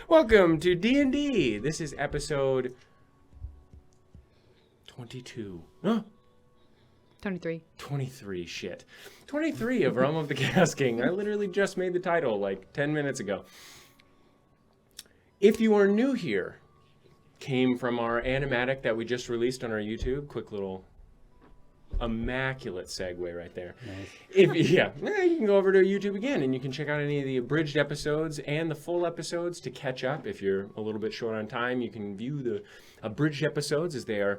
Welcome to D&D. This is episode 22. Huh? 23. 23, shit. 23 of Realm of the Chaos King. I literally just made the title like 10 minutes ago. If you are new here, came from our animatic that we just released on our YouTube. Quick little immaculate segue right there. Nice. You can go over to YouTube again and you can check out any of the abridged episodes and the full episodes to catch up. If you're a little bit short on time, you can view the abridged episodes as they are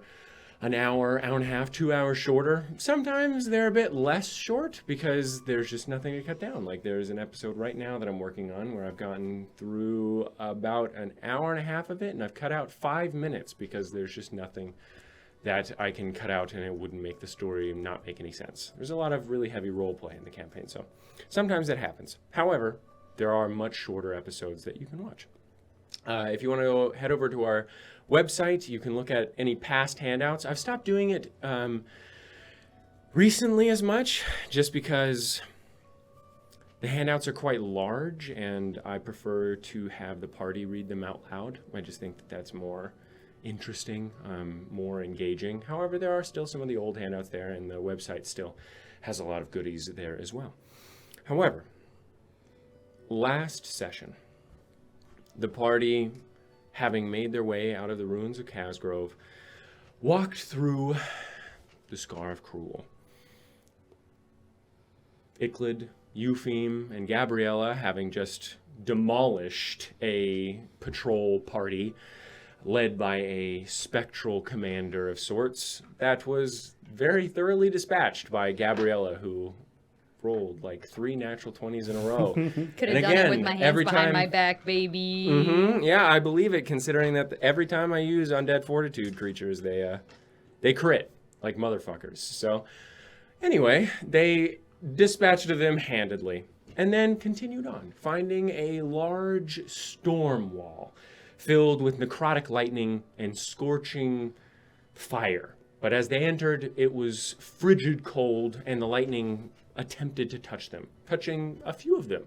an hour, hour and a half, 2 hours shorter. Sometimes they're a bit less short because there's just nothing to cut down. Like there's an episode right now that I'm working on where I've gotten through about an hour and a half of it and I've cut out 5 minutes because there's just nothing that I can cut out and it wouldn't make the story not make any sense. There's a lot of really heavy role play in the campaign, so sometimes that happens. However, there are much shorter episodes that you can watch. If you want to go head over to our website, you can look at any past handouts. I've stopped doing it recently as much just because the handouts are quite large and I prefer to have the party read them out loud. I just think that that's more interesting, more engaging. However, there are still some of the old handouts there and the website still has a lot of goodies there as well. However, last session, the party, having made their way out of the ruins of Casgrove, walked through the Scar of Kruul. Iklid, Eupheme, and Gabriella, having just demolished a patrol party led by a spectral commander of sorts, that was very thoroughly dispatched by Gabriella, who rolled like 3 natural 20s in a row. Could have done it with my hands behind my back, baby. Mm-hmm, yeah, I believe it, considering that every time I use undead fortitude creatures, they crit like motherfuckers. So anyway, they dispatched them handedly and then continued on, finding a large storm wall filled with necrotic lightning and scorching fire. But as they entered, it was frigid cold and the lightning attempted to touch them, touching a few of them,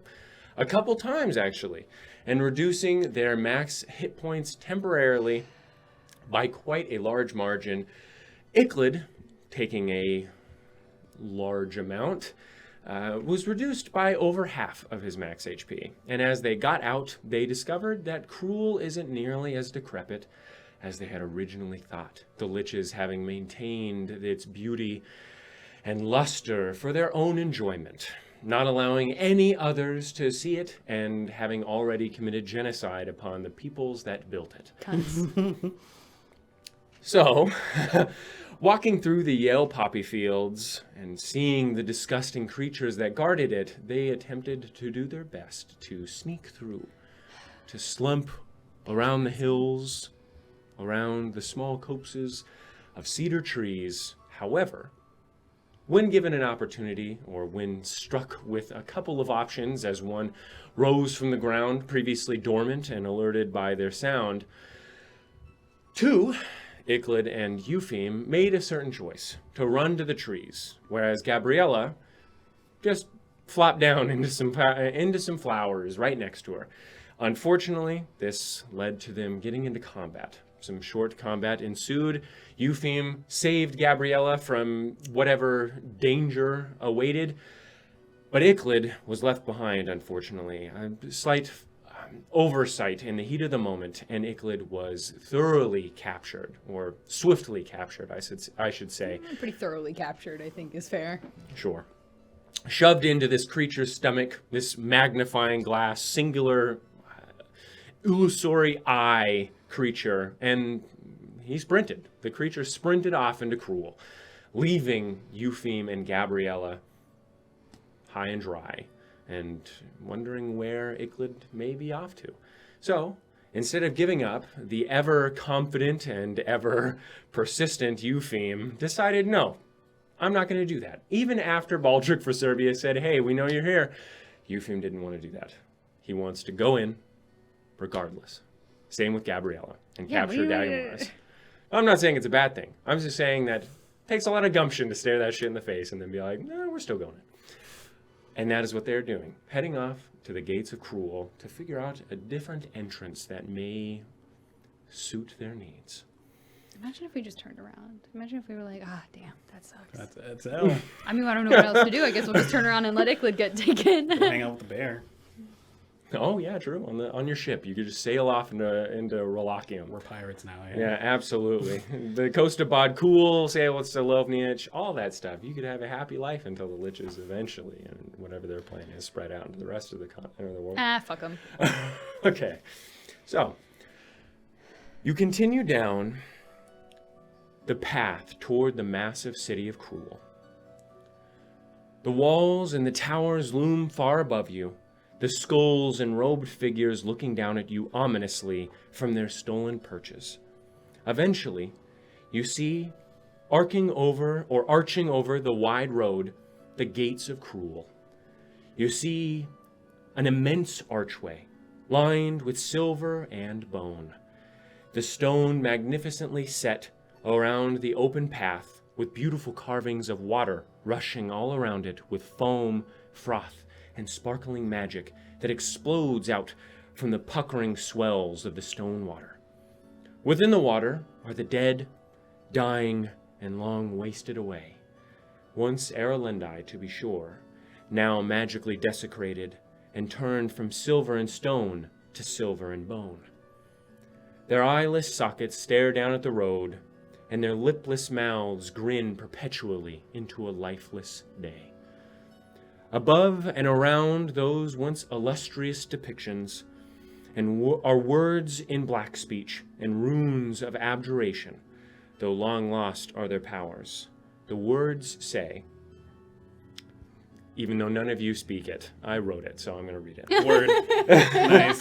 a couple times actually, and reducing their max hit points temporarily by quite a large margin. Iklid, taking a large amount, was reduced by over half of his max HP. And as they got out, they discovered that Kruul isn't nearly as decrepit as they had originally thought, the liches having maintained its beauty and luster for their own enjoyment, not allowing any others to see it, and having already committed genocide upon the peoples that built it. So, walking through the Yale poppy fields and seeing the disgusting creatures that guarded it, they attempted to do their best to sneak through, to slump around the hills, around the small copses of cedar trees. However, when given an opportunity, or when struck with a couple of options as one rose from the ground previously dormant and alerted by their sound, two, Iklid and Eupheme, made a certain choice to run to the trees, whereas Gabriella just flopped down into some flowers right next to her. Unfortunately, this led to them getting into combat. Some short combat ensued. Eupheme saved Gabriella from whatever danger awaited, but Iklid was left behind, unfortunately. A slight oversight in the heat of the moment, and Iklid was thoroughly captured, or swiftly captured, I should say. Pretty thoroughly captured, I think, is fair. Sure. Shoved into this creature's stomach, this magnifying glass, singular, illusory eye creature, and he sprinted. The creature sprinted off into Kruul, leaving Eupheme and Gabriella high and dry, and wondering where Iklid may be off to. So, instead of giving up, the ever-confident and ever-persistent Eupheme decided, no, I'm not going to do that. Even after Baldric for Serbia said, hey, we know you're here, Eupheme didn't want to do that. He wants to go in regardless. Same with Gabriella, and capture Dagmaras. I'm not saying it's a bad thing. I'm just saying that it takes a lot of gumption to stare that shit in the face and then be like, no, we're still going in. And that is what they're doing, heading off to the gates of Kruul to figure out a different entrance that may suit their needs. Imagine if we just turned around. Imagine if we were like, damn, that sucks. That's hell. I mean, I don't know what else to do. I guess we'll just turn around and let Icklid get taken. Go hang out with the bear. Oh yeah, true. On your ship, you could just sail off into Rolakium. We're pirates now. Yeah, absolutely. The coast of Bod Cool, sail to Lovniach, all that stuff. You could have a happy life until the Liches eventually, and whatever their plan is, spread out into the rest of the continent or the world. Fuck them. Okay, so you continue down the path toward the massive city of Kruul. The walls and the towers loom far above you, the skulls and robed figures looking down at you ominously from their stolen perches. Eventually, you see, arching over the wide road, the gates of Kruul. You see an immense archway, lined with silver and bone. The stone magnificently set around the open path, with beautiful carvings of water rushing all around it with foam, froth, and sparkling magic that explodes out from the puckering swells of the stone water. Within the water are the dead, dying, and long wasted away. Once Erelendi, to be sure, now magically desecrated and turned from silver and stone to silver and bone. Their eyeless sockets stare down at the road, and their lipless mouths grin perpetually into a lifeless day. Above and around those once illustrious depictions are words in black speech and runes of abjuration, though long lost are their powers. The words say, even though none of you speak it, I wrote it, so I'm going to read it. Word. Nice.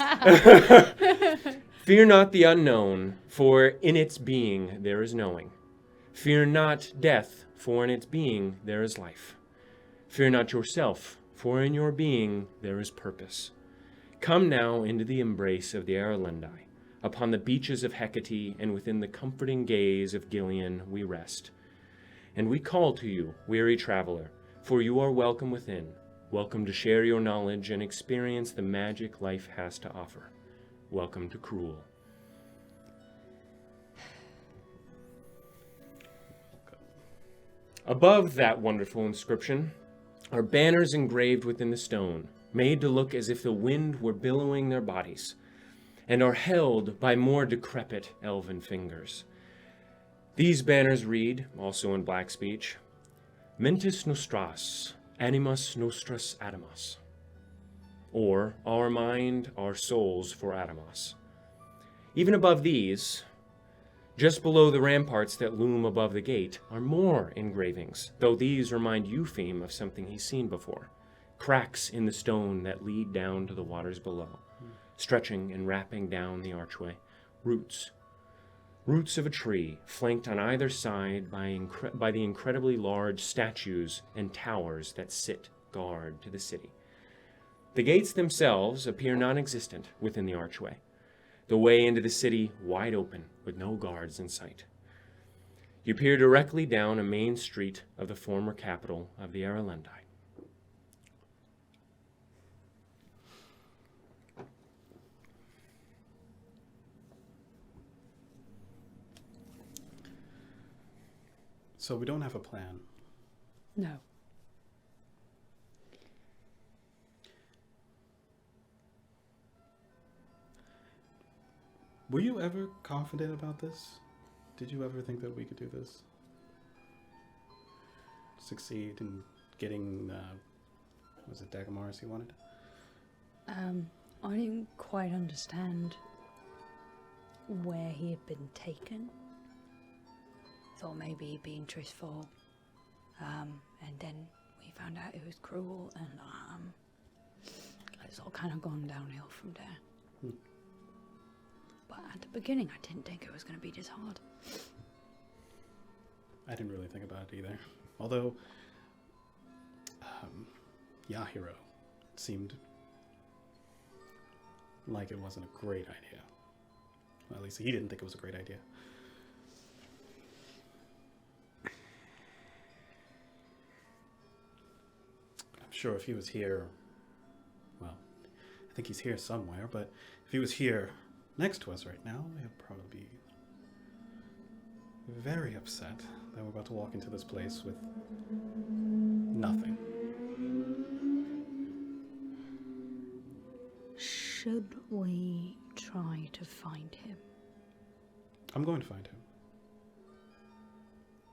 Fear not the unknown, for in its being there is knowing. Fear not death, for in its being there is life. Fear not yourself, for in your being there is purpose. Come now into the embrace of the Erelendi. Upon the beaches of Hecate and within the comforting gaze of Gilean we rest. And we call to you, weary traveler, for you are welcome within, welcome to share your knowledge and experience the magic life has to offer. Welcome to Kruul. Above that wonderful inscription are banners engraved within the stone, made to look as if the wind were billowing their bodies, and are held by more decrepit elven fingers. These banners read, also in black speech, Mentis nostras, animas nostras adamas, or our mind, our souls for Adamas. Even above these, just below the ramparts that loom above the gate, are more engravings, though these remind Eupheme of something he's seen before. Cracks in the stone that lead down to the waters below, stretching and wrapping down the archway. Roots of a tree, flanked on either side by the incredibly large statues and towers that sit guard to the city. The gates themselves appear non-existent within the archway, the way into the city wide open with no guards in sight. You peer directly down a main street of the former capital of the Erelendi. So we don't have a plan. No. Were you ever confident about this? Did you ever think that we could do this? Succeed in getting, was it Dagamaris you wanted? I didn't quite understand where he had been taken. Thought maybe he'd been truthful. And then we found out it was Kruul, and it's all kind of gone downhill from there. But at the beginning, I didn't think it was going to be this hard. I didn't really think about it either. Although, Yahiro seemed like it wasn't a great idea. Well, at least he didn't think it was a great idea. I'm sure if he was here, well, I think he's here somewhere, but if he was here next to us right now, he'd probably be very upset that we're about to walk into this place with nothing. Should we try to find him? I'm going to find him.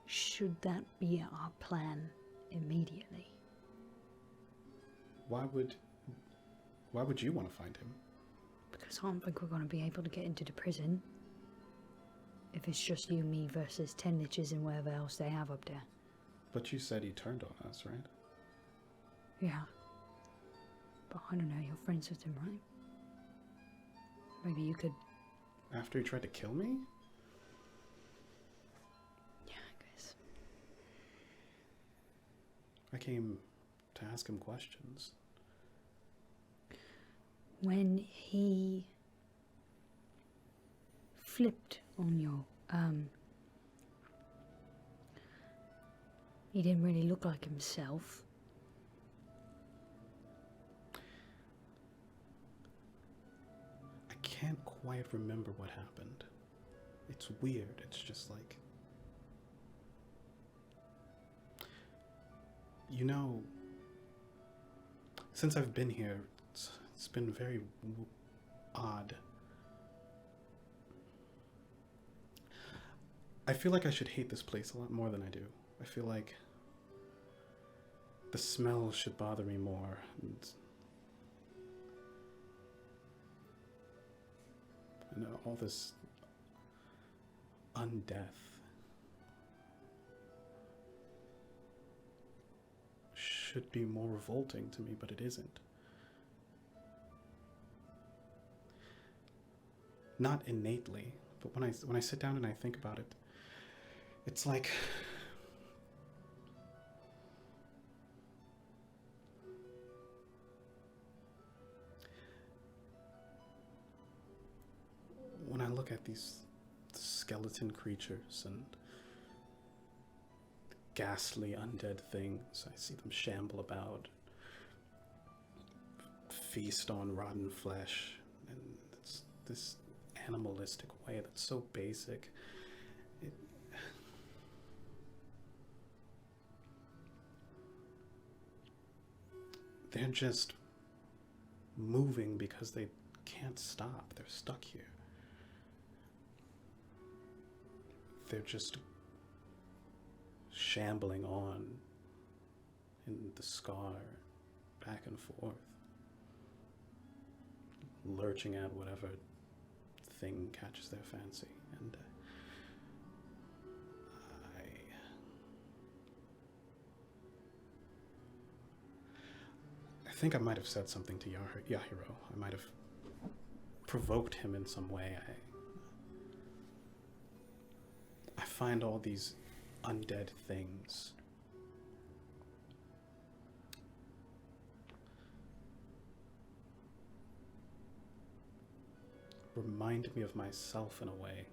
Should that be our plan immediately? Why would you want to find him? Because I don't think we're going to be able to get into the prison if it's just you, me versus 10 niches and whatever else they have up there. But you said he turned on us, right? Yeah. But I don't know, you're friends with him, right? Maybe you could... After he tried to kill me? Yeah, I guess. I came to ask him questions. When he flipped on you, he didn't really look like himself. I can't quite remember what happened. It's weird. It's just like... You know, since I've been here, it's been very odd. I feel like I should hate this place a lot more than I do. I feel like the smell should bother me more. And all this undeath should be more revolting to me, but it isn't. Not innately, but when I sit down and I think about it, it's like when I look at these skeleton creatures and ghastly undead things, I see them shamble about, feast on rotten flesh, and it's this animalistic way that's so basic. They're just moving because they can't stop. They're stuck here. They're just shambling on in the scar, back and forth, lurching at whatever thing catches their fancy. And I think I might have said something to Yahiro. I might have provoked him in some way. I find all these undead things remind me of myself in a way.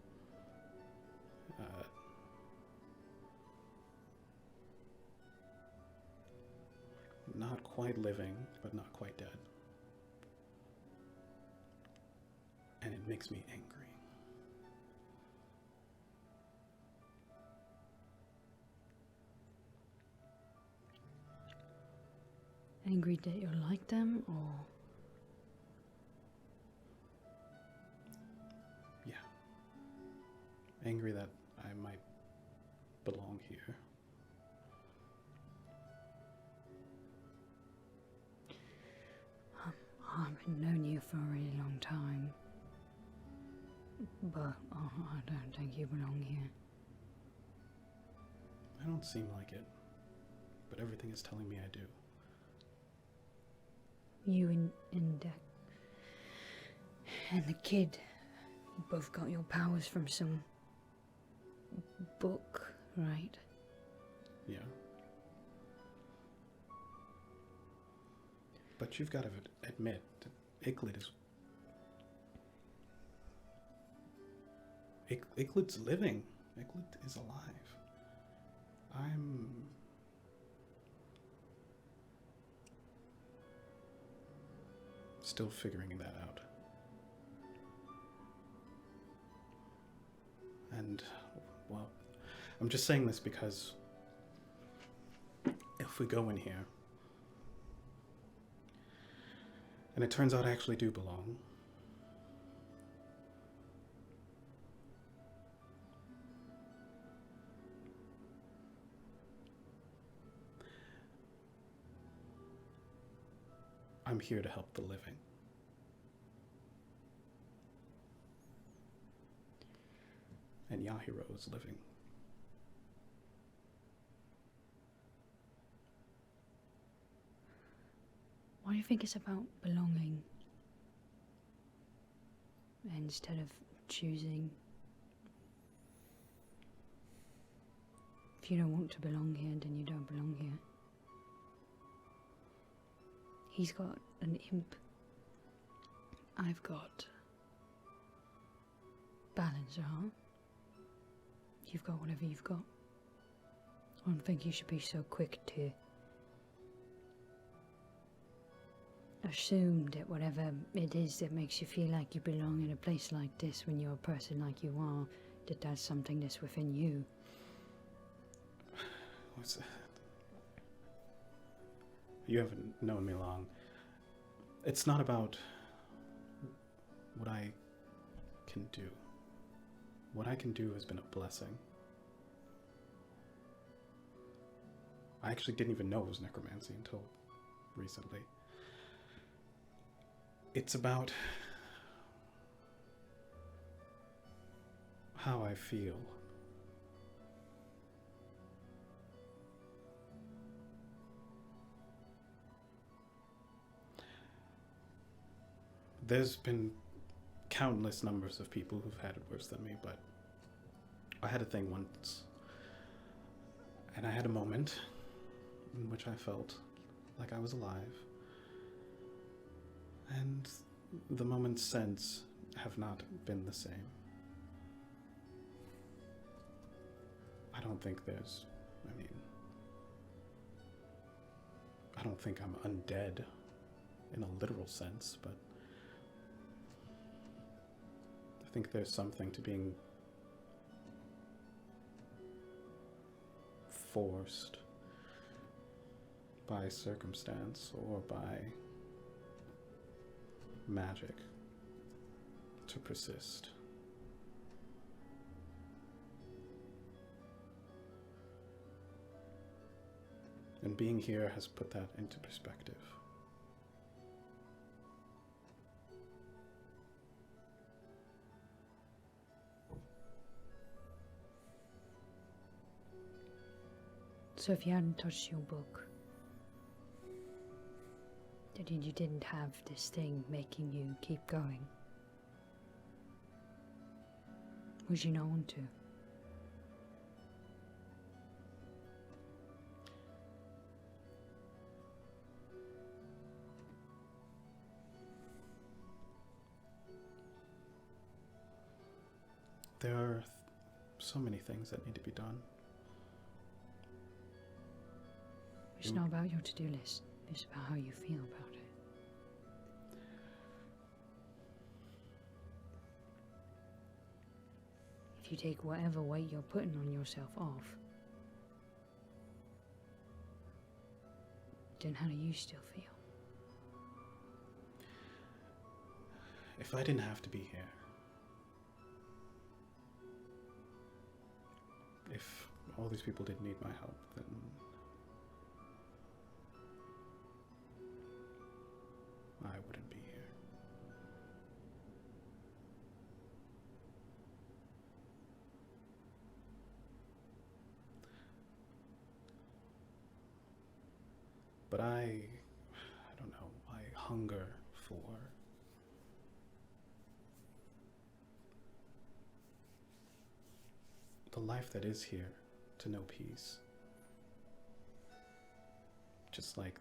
Not quite living, but not quite dead. And it makes me angry. Angry that you're like them, or... Yeah. Angry that I might belong here. I haven't known you for a really long time, but I don't think you belong here. I don't seem like it, but everything is telling me I do. You and the kid, you both got your powers from some book, right? Yeah. But you've got to admit that Iglet's living. Iglet is alive. still figuring that out. And, well, I'm just saying this because if we go in here, and it turns out I actually do belong, I'm here to help the living. And Yahiro is living. Why do you think it's about belonging instead of choosing? If you don't want to belong here, then you don't belong here. He's got an imp. I've got balance, huh? You've got whatever you've got. I don't think you should be so quick to assume that whatever it is that makes you feel like you belong in a place like this when you're a person like you are, that that's something that's within you. What's that? You haven't known me long. It's not about what I can do. What I can do has been a blessing. I actually didn't even know it was necromancy until recently. It's about how I feel. There's been countless numbers of people who've had it worse than me, but I had a thing once, and I had a moment in which I felt like I was alive, and the moments since have not been the same. I don't think I don't think I'm undead in a literal sense, but I think there's something to being forced by circumstance or by magic to persist. And being here has put that into perspective. So if you hadn't touched your book, then you didn't have this thing making you keep going, would you not want to? There are so many things that need to be done. It's not about your to-do list. It's about how you feel about it. If you take whatever weight you're putting on yourself off, then how do you still feel? If I didn't have to be here, if all these people didn't need my help, then I wouldn't be here. But I don't know, I hunger for the life that is here, to know peace. Just like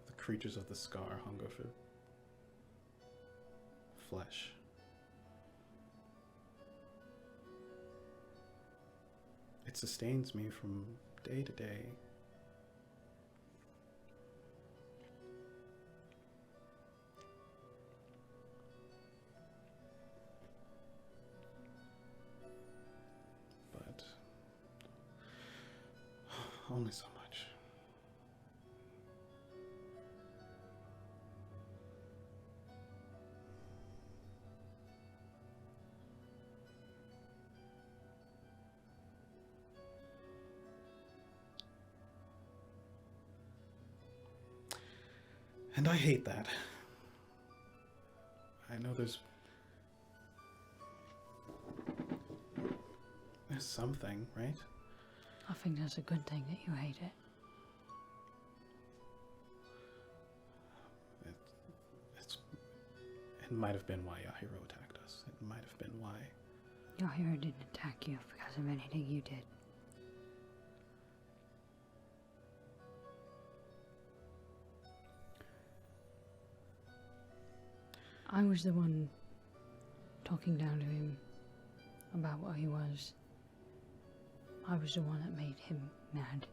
the creatures of the scar hunger for flesh. It sustains me from day to day. only so much. And I hate that. I know there's something, right? I think that's a good thing that you hate it. It might have been why Yahiro attacked us. It might have been why. Your hero didn't attack you because of anything you did. I was the one talking down to him about what he was. I was the one that made him mad.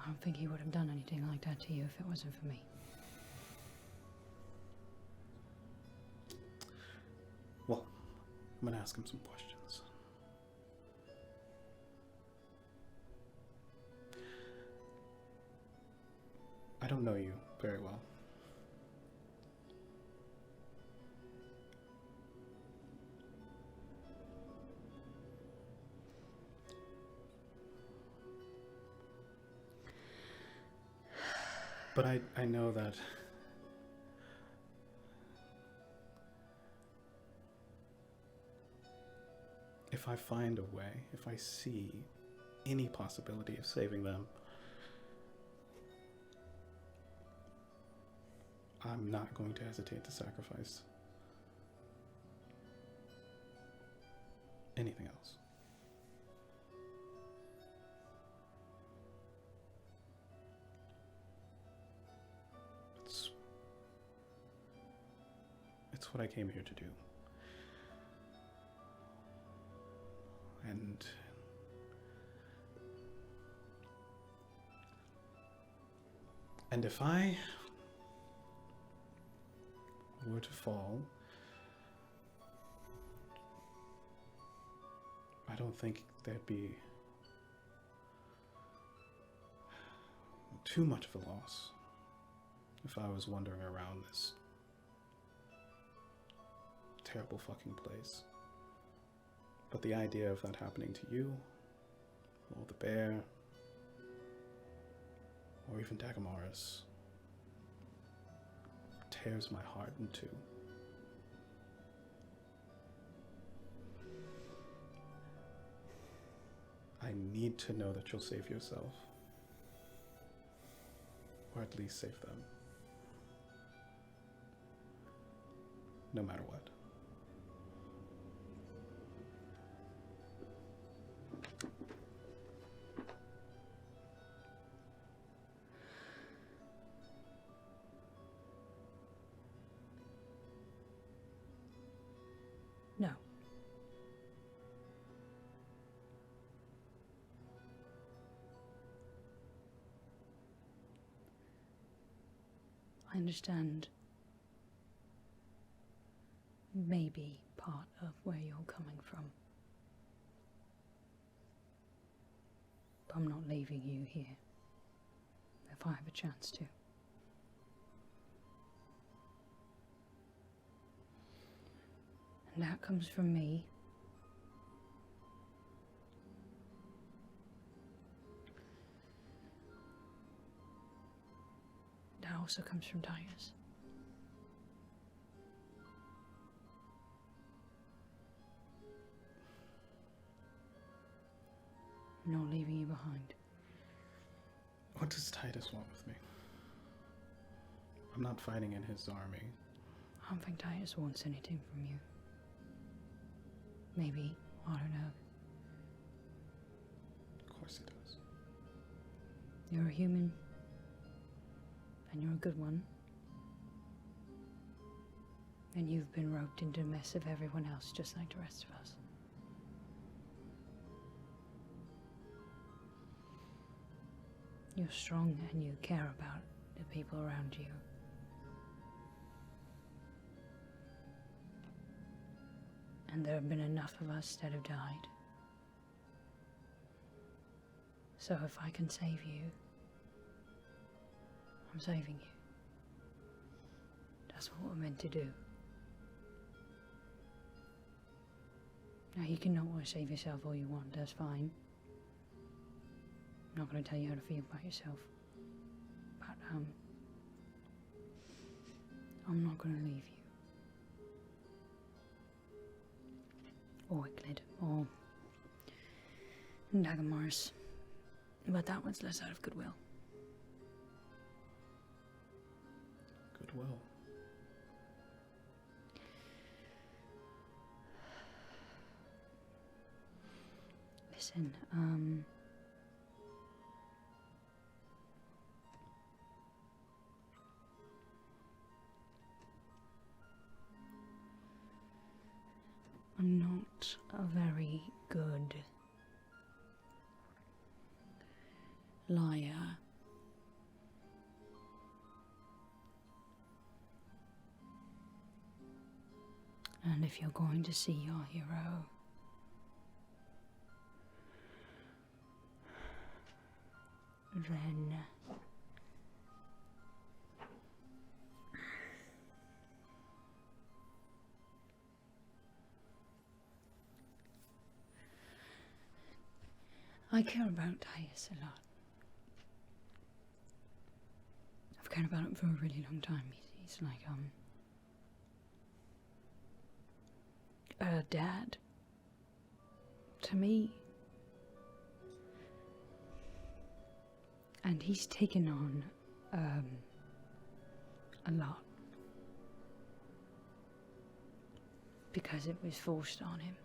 I don't think he would have done anything like that to you if it wasn't for me. Well, I'm gonna ask him some questions. I don't know you very well. But I know that if I find a way, if I see any possibility of saving them, I'm not going to hesitate to sacrifice anything else. It's what I came here to do. And if I were to fall, I don't think there'd be too much of a loss if I was wandering around this terrible fucking place. But the idea of that happening to you, or the bear, or even Dagamaris, tears my heart in two. I need to know that you'll save yourself, or at least save them, no matter what. No. I understand maybe part of where you're coming from. But I'm not leaving you here if I have a chance to. And that comes from me. That also comes from Titus. I'm not leaving you behind. What does Titus want with me? I'm not fighting in his army. I don't think Titus wants anything from you. Maybe, I don't know. Of course he does. You're a human, and you're a good one. And you've been roped into the mess of everyone else, just like the rest of us. You're strong and you care about the people around you. And there have been enough of us that have died. So if I can save you, I'm saving you. That's what we're meant to do. Now, you can not want to save yourself all you want, that's fine. I'm not going to tell you how to feel about yourself. But, I'm not going to leave you. Or Euclid, or Dagamaris. But that one's less out of goodwill. Goodwill. Listen, I'm not a very good liar. And if you're going to see your hero, then I care about Tyus a lot. I've cared about him for a really long time. He's like, a dad to me. And he's taken on, a lot. Because it was forced on him.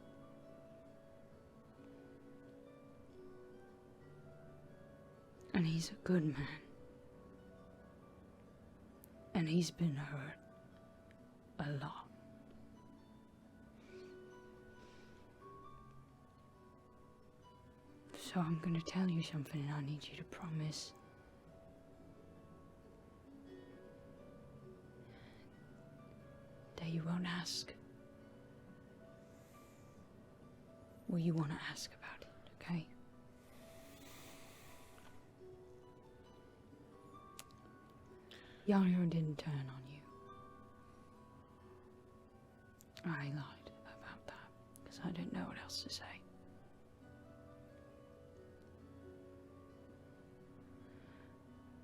And he's a good man. And he's been hurt a lot. So I'm gonna tell you something and I need you to promise that you won't ask. Well, you want to ask about it, okay? Yario didn't turn on you. I lied about that, because I didn't know what else to say.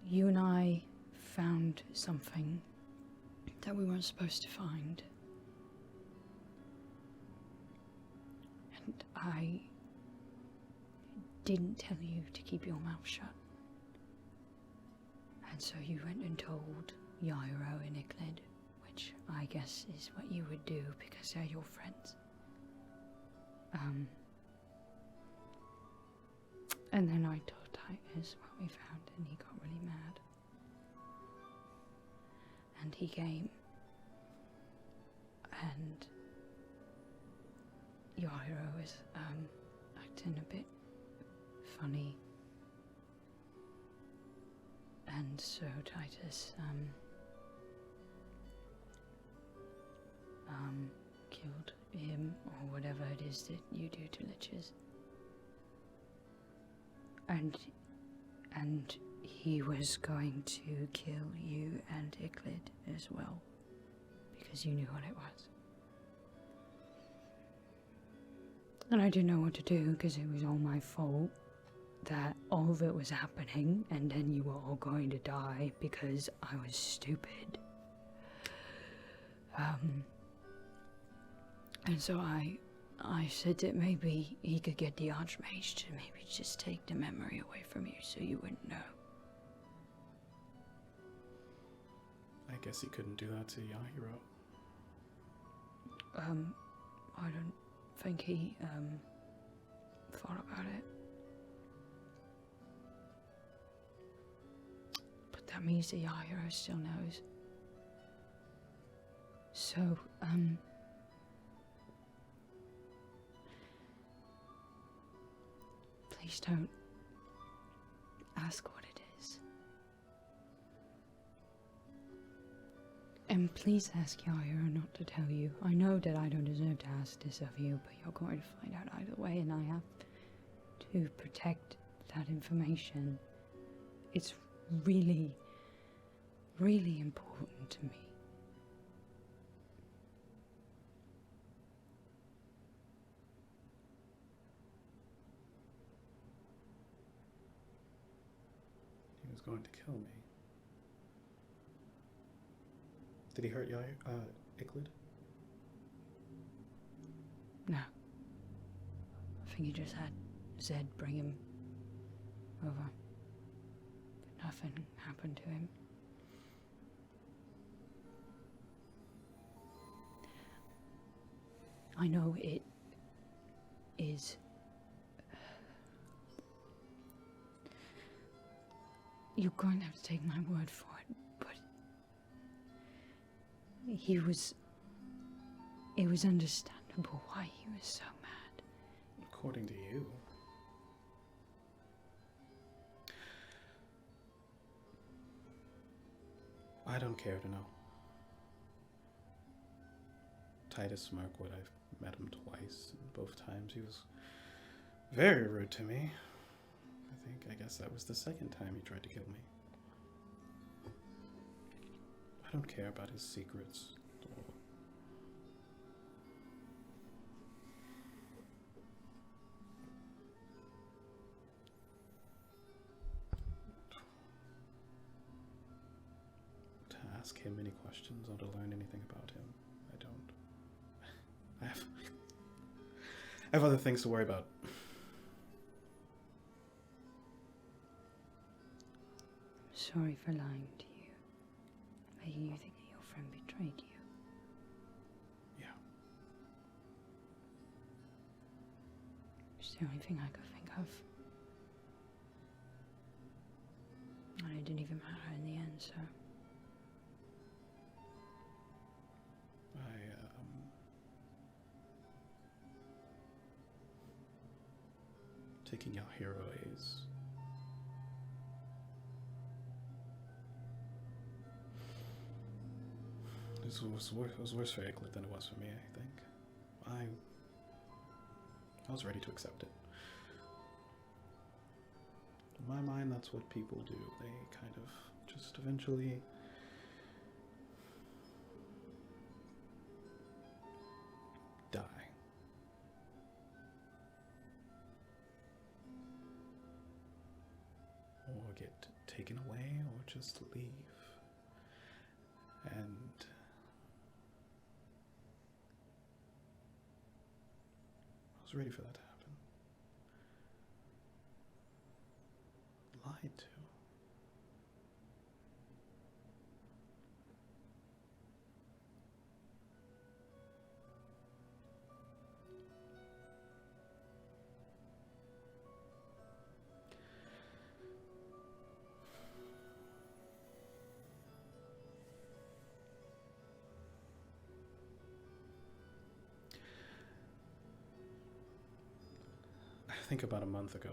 You and I found something that we weren't supposed to find. And I didn't tell you to keep your mouth shut. And so you went and told Yairo and Euclid, which I guess is what you would do because they're your friends. And then I told Titus what we found and he got really mad. And he came. And Yairo was acting a bit funny. And so Titus killed him, or whatever it is that you do to liches. And he was going to kill you and Euclid as well, because you knew what it was. And I didn't know what to do, because it was all my fault that all of it was happening, and then you were all going to die because I was stupid. And so I said that maybe he could get the Archmage to maybe just take the memory away from you so you wouldn't know. I guess he couldn't do that to Yahiro. I don't think he, thought about it. But that means the Yahiro still knows. So, please don't ask what it is. And please ask Yaira not to tell you. I know that I don't deserve to ask this of you, but you're going to find out either way, and I have to protect that information. It's really, really important to me. He was going to kill me. Did he hurt Iklid? No. I think he just had Zed bring him over. But nothing happened to him. I know it is... You're going to have to take my word for it, but... It was understandable why he was so mad. According to you. I don't care to know. Titus Mirkwood, I've met him twice, and both times he was very rude to me. I guess that was the second time he tried to kill me. I don't care about his secrets. To ask him any questions or to learn anything about him, I don't. I have other things to worry about. Sorry for lying to you. Making you think that your friend betrayed you. Yeah. It's the only thing I could think of. And it didn't even matter in the end, so... Taking out hero A's. It was worse for Iklid than it was for me, I think. I was ready to accept it. In my mind, that's what people do. They kind of just eventually die. Or get taken away, or just leave. And I was ready for that to happen. Lied to. I think about a month ago,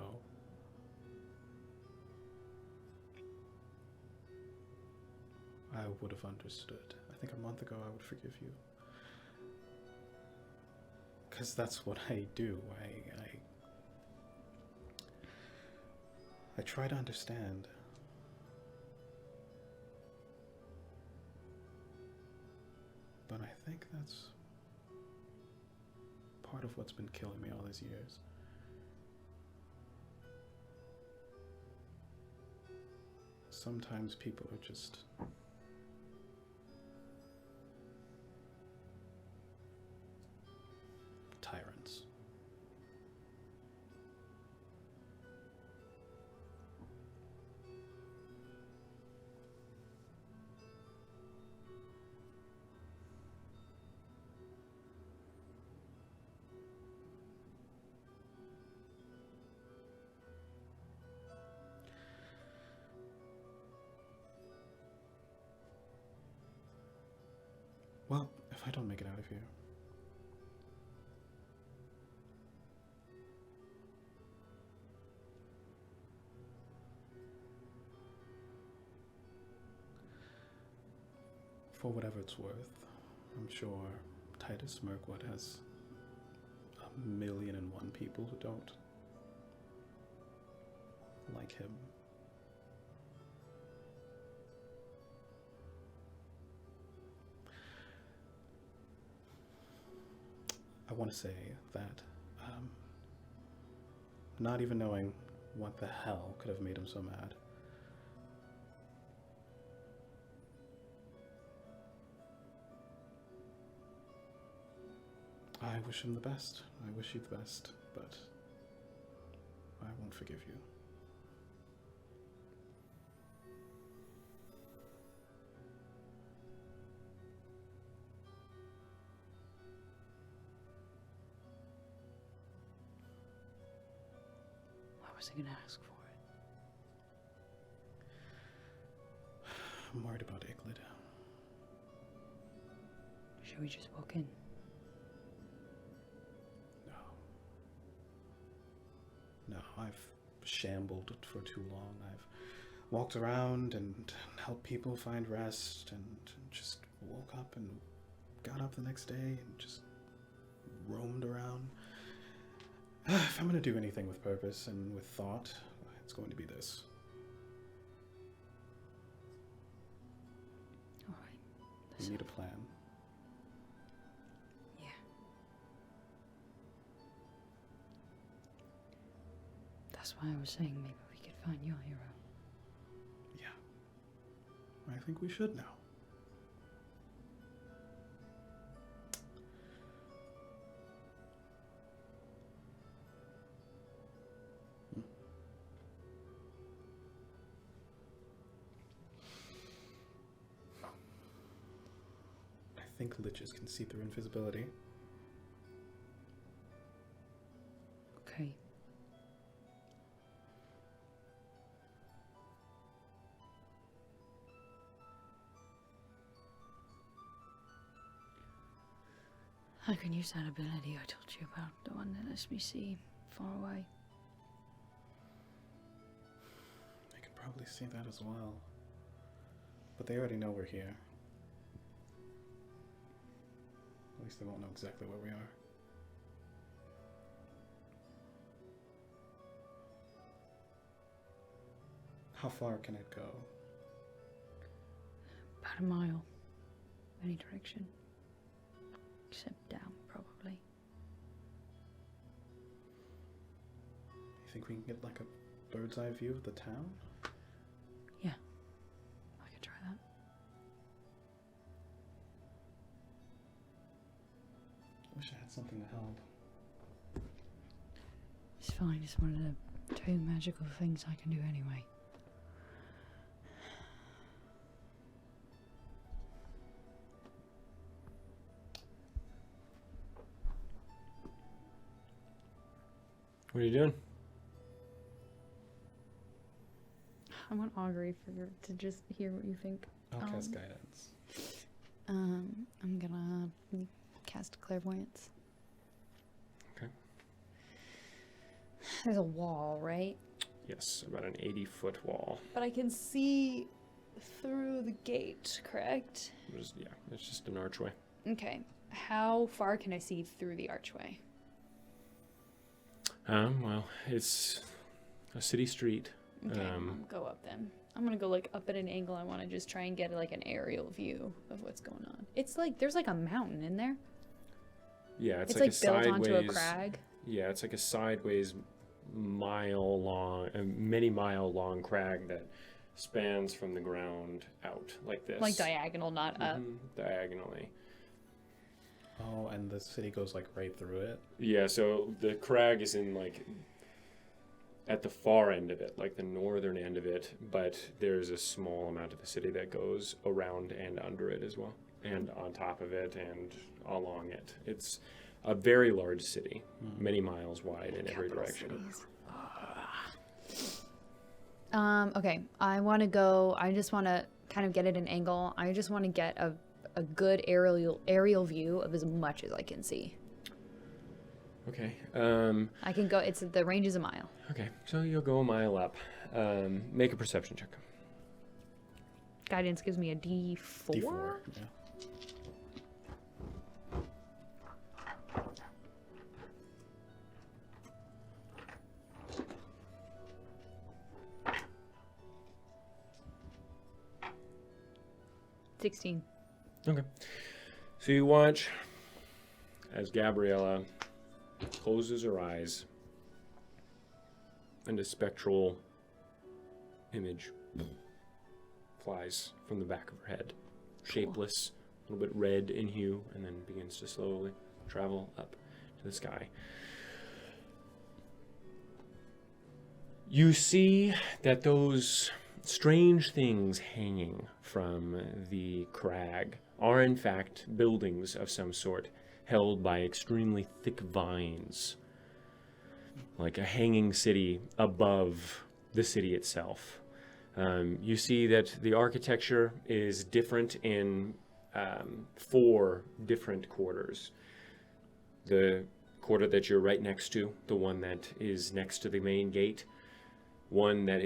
I would have understood. I think a month ago I would forgive you. Because that's what I do. I try to understand. But I think that's part of what's been killing me all these years. Sometimes people are just tyrants. Well, if I don't make it out of here, For whatever it's worth, I'm sure Titus Mirkwood has 1,000,001 people who don't like him. I want to say that not even knowing what the hell could have made him so mad, I wish him the best. I wish you the best, but I won't forgive you. Why was I gonna ask for it? I'm worried about Iglid. Should we just walk in? No, I've shambled for too long. I've walked around and helped people find rest and just woke up and got up the next day and just roamed around. If I'm going to do anything with purpose and with thought, it's going to be this. All right. We need a plan. Yeah. That's why I was saying maybe we could find your hero. Yeah. I think we should now. I think liches can see through invisibility. Okay. I can use that ability I told you about, the one that lets me see far away. They can probably see that as well. But they already know we're here. At least they won't know exactly where we are. How far can it go? About a mile. Any direction. Except down, probably. You think we can get like a bird's eye view of the town? Yeah. I could try that. Wish I had something to help. It's fine, it's one of the 2 magical things I can do anyway. What are you doing? I want Augury to just hear what you think. I'll cast guidance. I'm gonna cast clairvoyance. Okay. There's a wall, right? Yes, about an 80-foot wall. But I can see through the gate, correct? It's just an archway. Okay. How far can I see through the archway? Well, it's a city street. Okay, I'll go up then. I'm gonna go like up at an angle. I want to just try and get like an aerial view of what's going on. It's like there's like a mountain in there. Yeah, it's like a built sideways, onto a crag. Yeah, it's like a sideways many mile long crag that spans from the ground out like this. Like diagonal, not up. Diagonally. Oh, and the city goes like right through it? Yeah, so the crag is in like at the far end of it, like the northern end of it, but there's a small amount of the city that goes around and under it as well, and on top of it and along it. It's a very large city, many miles wide in every direction. Okay, I just want to kind of get at an angle. I just want to get a good aerial view of as much as I can see. Okay. I can go, the range is a mile. Okay, so you'll go a mile up. Make a perception check. guidance gives me a D4. D4. Yeah. $16. Okay. So you watch as Gabriella closes her eyes and a spectral image flies from the back of her head. Shapeless, a little bit red in hue, and then begins to slowly travel up to the sky. You see that those strange things hanging from the crag are in fact buildings of some sort, held by extremely thick vines, like a hanging city above the city itself. You see that the architecture is different in 4 different quarters. The quarter that you're right next to, the one that is next to the main gate, one that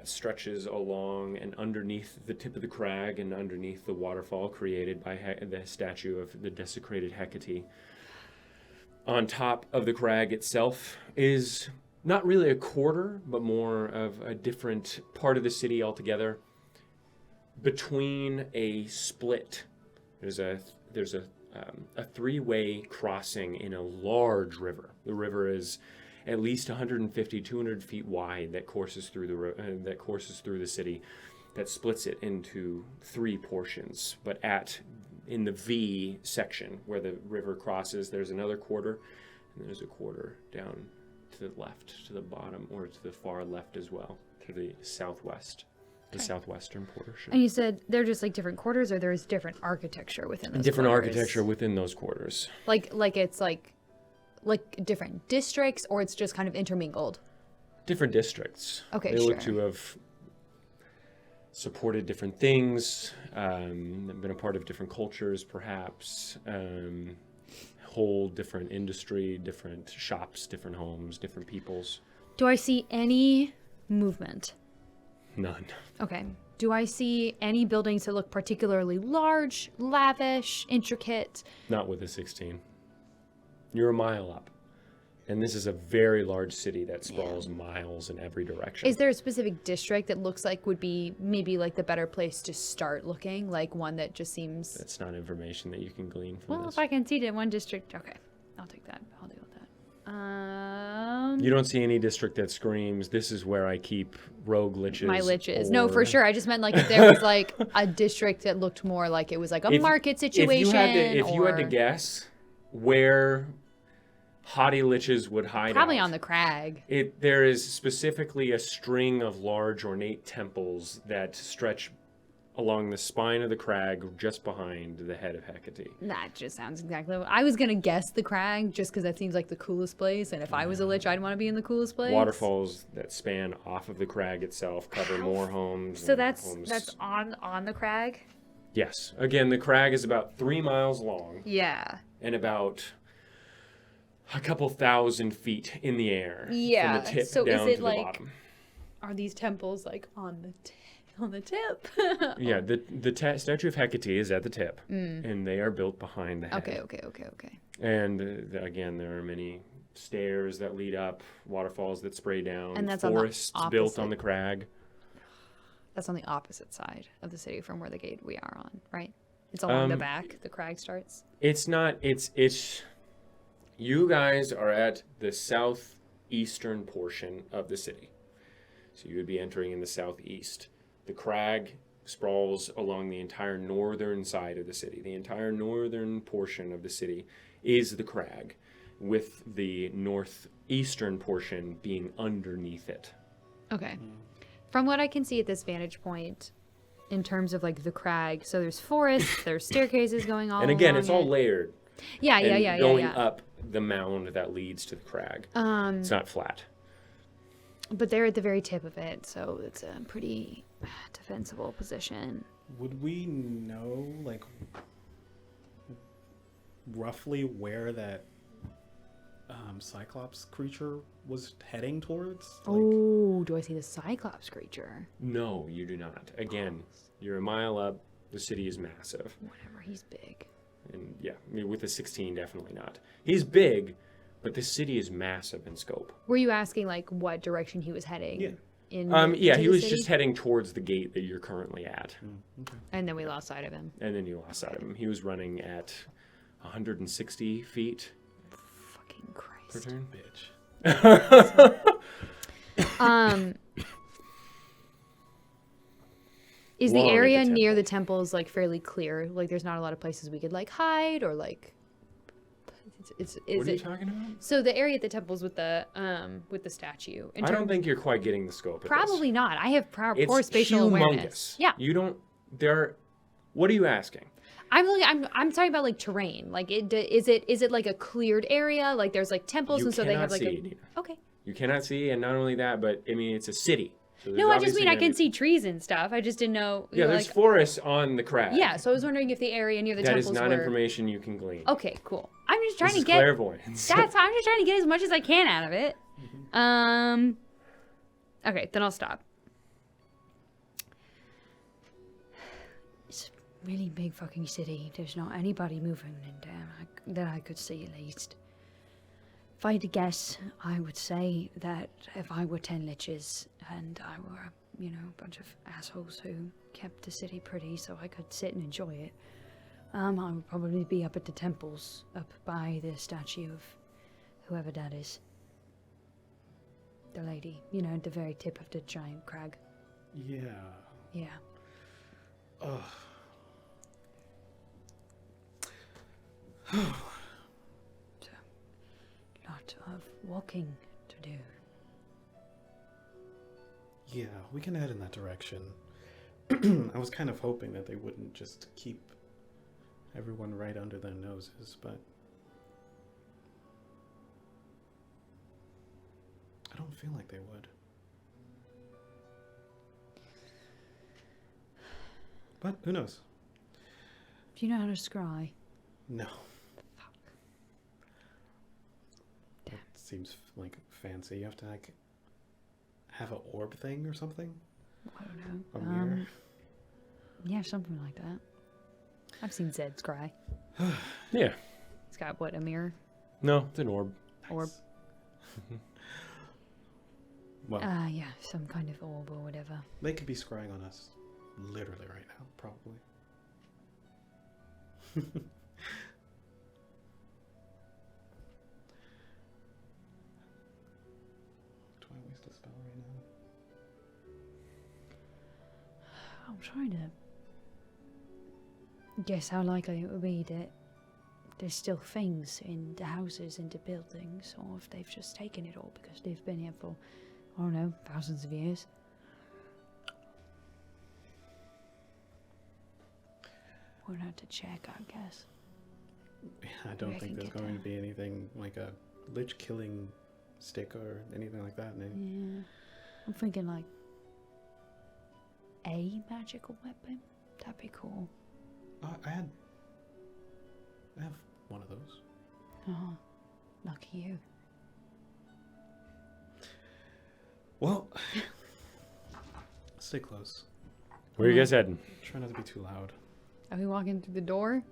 stretches along and underneath the tip of the crag and underneath the waterfall created by the statue of the desecrated Hecate. On top of the crag itself is not really a quarter, but more of a different part of the city altogether. Between a split, there's a 3-way crossing in a large river. The river is at least 150, 200 feet wide that courses through the city, that splits it into 3 portions. But in the V section where the river crosses, there's another quarter, and there's a quarter down to the left, to the bottom, or to the far left as well, to the southwest, the southwestern portion. And you said they're just like different quarters, or there's different architecture within those Different quarters? architecture within those quarters. Like it's like different districts, or it's just kind of intermingled? Different districts. Okay, They look sure. to have supported different things, been a part of different cultures, perhaps, whole different industry, different shops, different homes, different peoples. Do I see any movement? None. Okay. Do I see any buildings that look particularly large, lavish, intricate? Not with a 16. You're a mile up. And this is a very large city that sprawls miles in every direction. Is there a specific district that looks like would be maybe like the better place to start looking? Like one that just seems... That's not information that you can glean from Well, this. if I can see it in one district, okay. I'll take that. I'll deal with that. You don't see any district that screams, this is where I keep rogue liches. My liches. No, for sure. I just meant like if there was like a district that looked more like it was like a market situation. If you had to guess where haughty liches would hide Probably out, on the crag. there is specifically a string of large ornate temples that stretch along the spine of the crag just behind the head of Hecate. That just sounds exactly what I was going to guess the crag just because that seems like the coolest place. And if I was a lich, I'd want to be in the coolest place. Waterfalls that span off of the crag itself cover more homes. So and that's homes. on the crag? Yes. Again, the crag is about 3 miles long Yeah. and about a couple thousand feet in the air. Yeah, From the tip so is down it to like- the bottom. Are these temples like on the tip? Yeah, the statue of Hecate is at the tip, and they are built behind the head. Okay. And again, there are many stairs that lead up, waterfalls that spray down, And that's on the forests built opposite- on the crag. That's on the opposite side of the city from where the gate we are on, right? It's along the back. The crag starts. It's not. It's. You guys are at the southeastern portion of the city, so you would be entering in the southeast. The crag sprawls along the entire northern side of the city. The entire northern portion of the city is the crag, with the northeastern portion being underneath it. Okay. From what I can see at this vantage point, in terms of like the crag, so there's forests, there's staircases going all And again, along it's all it. layered. Yeah. Going up the mound that leads to the crag. It's not flat. But they're at the very tip of it, so it's a pretty defensible position. Would we know, like, roughly where that Cyclops creature was heading towards? Oh, do I see the Cyclops creature? No, you do not. Again, you're a mile up. The city is massive. Whatever, he's big. And yeah, I mean, with the 16, definitely not. He's big, but the city is massive in scope. Were you asking like what direction he was heading? Yeah. Yeah, into he the was city? just heading towards the gate that you're currently at. Okay. And then we lost sight of him. And then you lost sight of him. He was running at 160 feet Fucking per Christ. turn. Bitch. Is the Long at the area near temple. the temples like fairly clear? Like there's not a lot of places we could like hide or like is What are you it talking about? so the area at the temples with the statue I don't think you're quite getting the scope of this. probably not. I have It's poor spatial humongous. awareness. Yeah. You don't. What are you asking? I'm talking about like terrain. Like is it like a cleared area? Like there's like temples You and so they have cannot like see a it, Nina. okay. You cannot see, and not only that, but I mean, it's a city. So there's No, I just obviously mean I gonna can be- see trees and stuff. I just didn't know. you Yeah, know, there's like, forests on the crag. yeah. So I was wondering if the area near the That temples is not were. information you can glean. Okay, cool. I'm just trying This to is get. clairvoyance. I'm just trying to get as much as I can out of it. Okay, then I'll stop. It's a really big fucking city. There's not anybody moving in there that I could see at least. If I had to guess, I would say that if I were 10 liches and I were, you know, a bunch of assholes who kept the city pretty so I could sit and enjoy it, I would probably be up at the temples, up by the statue of whoever that is. The lady, you know, at the very tip of the giant crag. Yeah. Yeah. Ugh. Lot of walking to do. Yeah, we can head in that direction. I was kind of hoping that they wouldn't just keep everyone right under their noses, but I don't feel like they would. But who knows? Do you know how to scry? No. Fuck. That seems like fancy. You have to like have an orb thing or something? I don't A know. mirror? Yeah, something like that. I've seen Zed's cry. Yeah. He's got what, a mirror? No, it's an orb. Orb. Well, Yeah, some kind of orb or whatever. they could be scrying on us literally right now, probably. Do I waste a spell right now? I'm trying to guess how likely it would be that there's still things in the houses and the buildings, or if they've just taken it all because they've been here for, I don't know, thousands of years. We'll have to check, I guess. I don't I think can there's get going that. to be anything like a lich killing stick or anything like that. Yeah. I'm thinking like a magical weapon. That'd be cool. I have one of those. Oh, lucky you. Well, stay close. Where are you guys heading? Try not to be too loud. Are we walking through the door?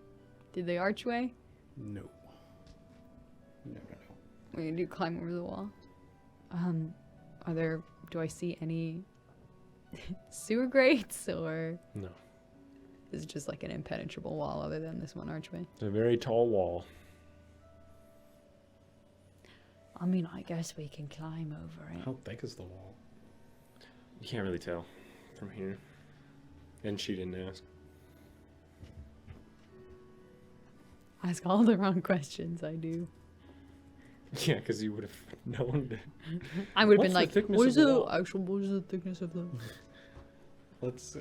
Through the archway? No. No. We do climb over the wall. Do I see any sewer grates or No. is it just like an impenetrable wall other than this one archway? It's a very tall wall. I mean, I guess we can climb over it. How thick is the wall? You can't really tell from here. And she didn't ask. Ask all the wrong questions, I do. Yeah, because you would have known that. I would have What's been the like, thickness what of is the the wall?" what is the thickness of the... Let's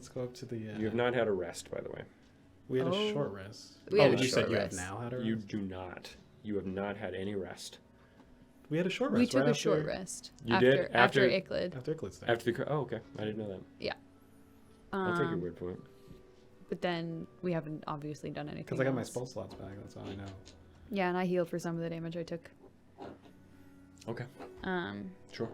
go up to the. You have not had a rest, by the way. We had a Oh. short rest. We had oh, a you short said you rest. have now had a rest. You do not. You have not had any rest. We had a short rest. We took right a short after- rest. You after, did? After After- Icklid. After Icklid's there. After the. Oh, okay. I didn't know that. I'll take your word for it. But then we haven't obviously done anything Because I got my else. spell slots back. That's all I know. Yeah, and I healed for some of the damage I took. Okay. Um. Sure.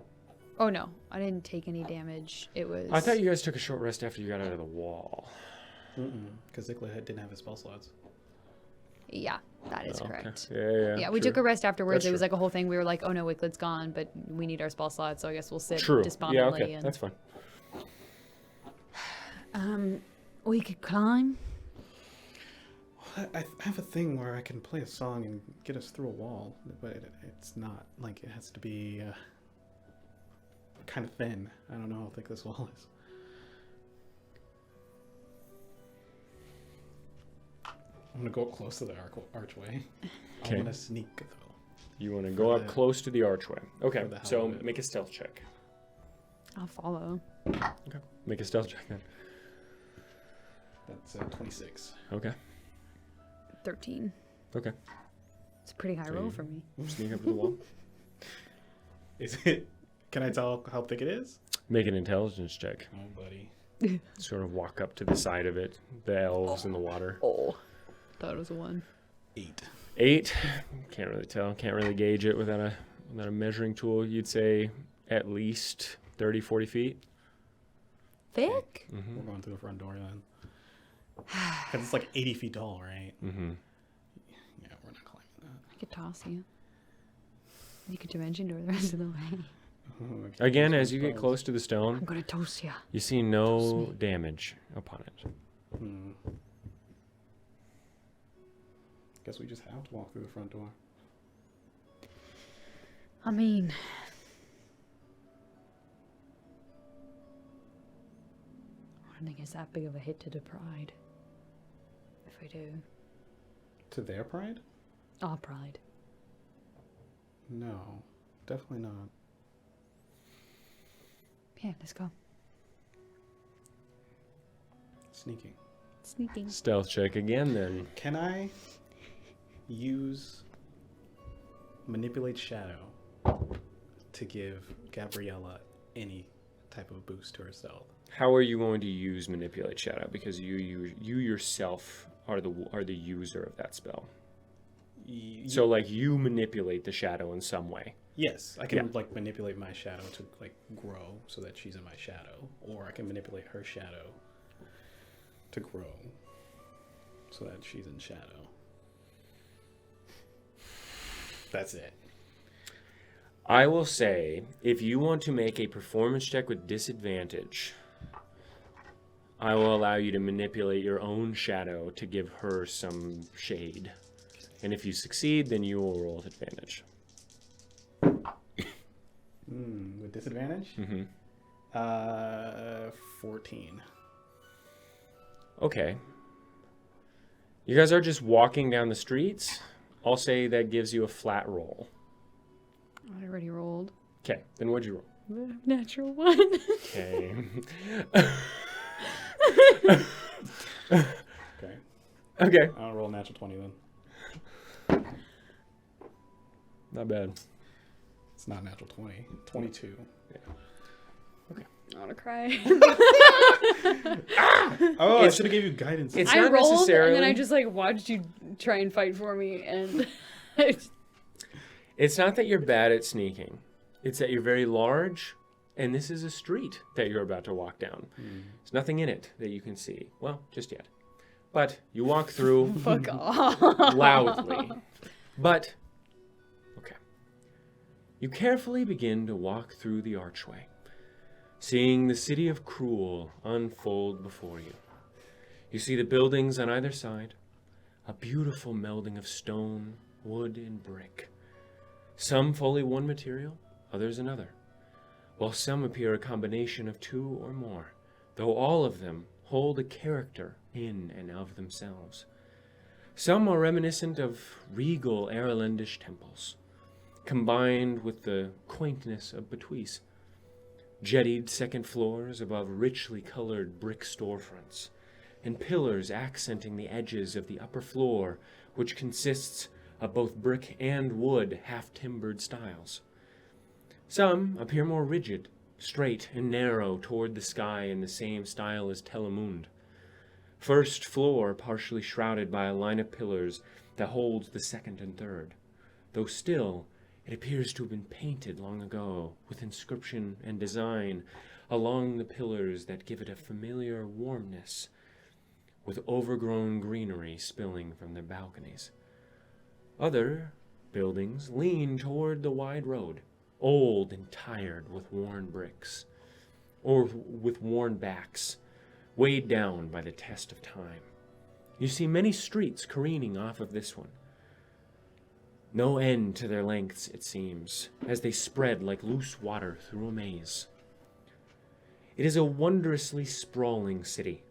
Oh no, I didn't take any damage. It was. I thought you guys took a short rest after you got out of the wall. Because Zikla didn't have his spell slots. Yeah, that is Oh, okay. correct. Yeah. Yeah, we true. took a rest afterwards. That's It was true. like a whole thing. We were like, oh no, Wickled's gone, but we need our spell slots, so I guess we'll sit True. Yeah, despondently. okay. And That's fine. We could climb. I have a thing where I can play a song and get us through a wall, but it's not like it has to be kind of thin. I don't know how thick this wall is. I'm gonna go up close to the archway. Okay. I'm gonna sneak though. You want to go up close to the archway. Okay, for the hell so of it. make a stealth check. I'll follow. Okay. Make a stealth check then. That's 26. Okay. 13. Okay. It's a pretty high roll for me. Sneak up to the wall. Is it? Can I tell how thick it is? Make an intelligence check. Oh, buddy. Sort of walk up to the side of it. The elves in the water. Oh. Thought it was a 1. 8. 8. Can't really tell. Can't really gauge it without a measuring tool. You'd say at least 30, 40 feet. Thick? Mm-hmm. We're going through the front door then. Because it's like 80 feet tall, right? Mm-hmm. Yeah, we're not climbing that. I could toss you. You could dimension door the rest of the way. Again, as you get close to the I'm stone, gonna toss you. you see no damage upon it. Guess we just have to walk through the front door. I mean, I don't think it's that big of a hit to the pride. If we do. To their pride? Our pride. No, definitely not. Yeah, let's go. Sneaking. Sneaking. Stealth check again then. Can I use manipulate shadow to give Gabriella any type of boost to her stealth? How are you going to use manipulate shadow? Because you yourself are the user of that spell. So like you manipulate the shadow in some way. Yes, I can Yeah. like manipulate my shadow to like grow so that she's in my shadow, or I can manipulate her shadow to grow so that she's in shadow. That's it. I will say, if you want to make a performance check with disadvantage, I will allow you to manipulate your own shadow to give her some shade. And if you succeed, then you will roll at advantage. With disadvantage? Mm-hmm. 14. Okay. You guys are just walking down the streets. I'll say that gives you a flat roll. I already rolled. Okay, then what'd you roll? Natural 1. Okay. Okay. Okay. I'll roll a natural 20 then. Not bad. It's not a natural 20. 22. I want to cry. Oh, I should have gave you guidance. It's I not rolled necessarily. and then I just like watched you try and fight for me, and It's not that you're bad at sneaking. It's that you're very large, and this is a street that you're about to walk down. There's nothing in it that you can see. Well, just yet. But you walk through fuck off. loudly. But, okay. You carefully begin to walk through the archway, seeing the City of Kruul unfold before you. You see the buildings on either side, a beautiful melding of stone, wood, and brick. Some fully one material, others another, while some appear a combination of two or more, though all of them hold a character in and of themselves. Some are reminiscent of regal Irelandish temples, combined with the quaintness of Betuise. Jettied second floors above richly colored brick storefronts, and pillars accenting the edges of the upper floor, which consists of both brick and wood half-timbered styles. Some appear more rigid, straight and narrow toward the sky in the same style as Telemund. First floor partially shrouded by a line of pillars that holds the second and third, though still It appears to have been painted long ago, with inscription and design along the pillars that give it a familiar warmness, with overgrown greenery spilling from their balconies. Other buildings lean toward the wide road, old and tired with worn bricks, or with worn backs, weighed down by the test of time. You see many streets careening off of this one. No end to their lengths, it seems, as they spread like loose water through a maze. It is a wondrously sprawling city,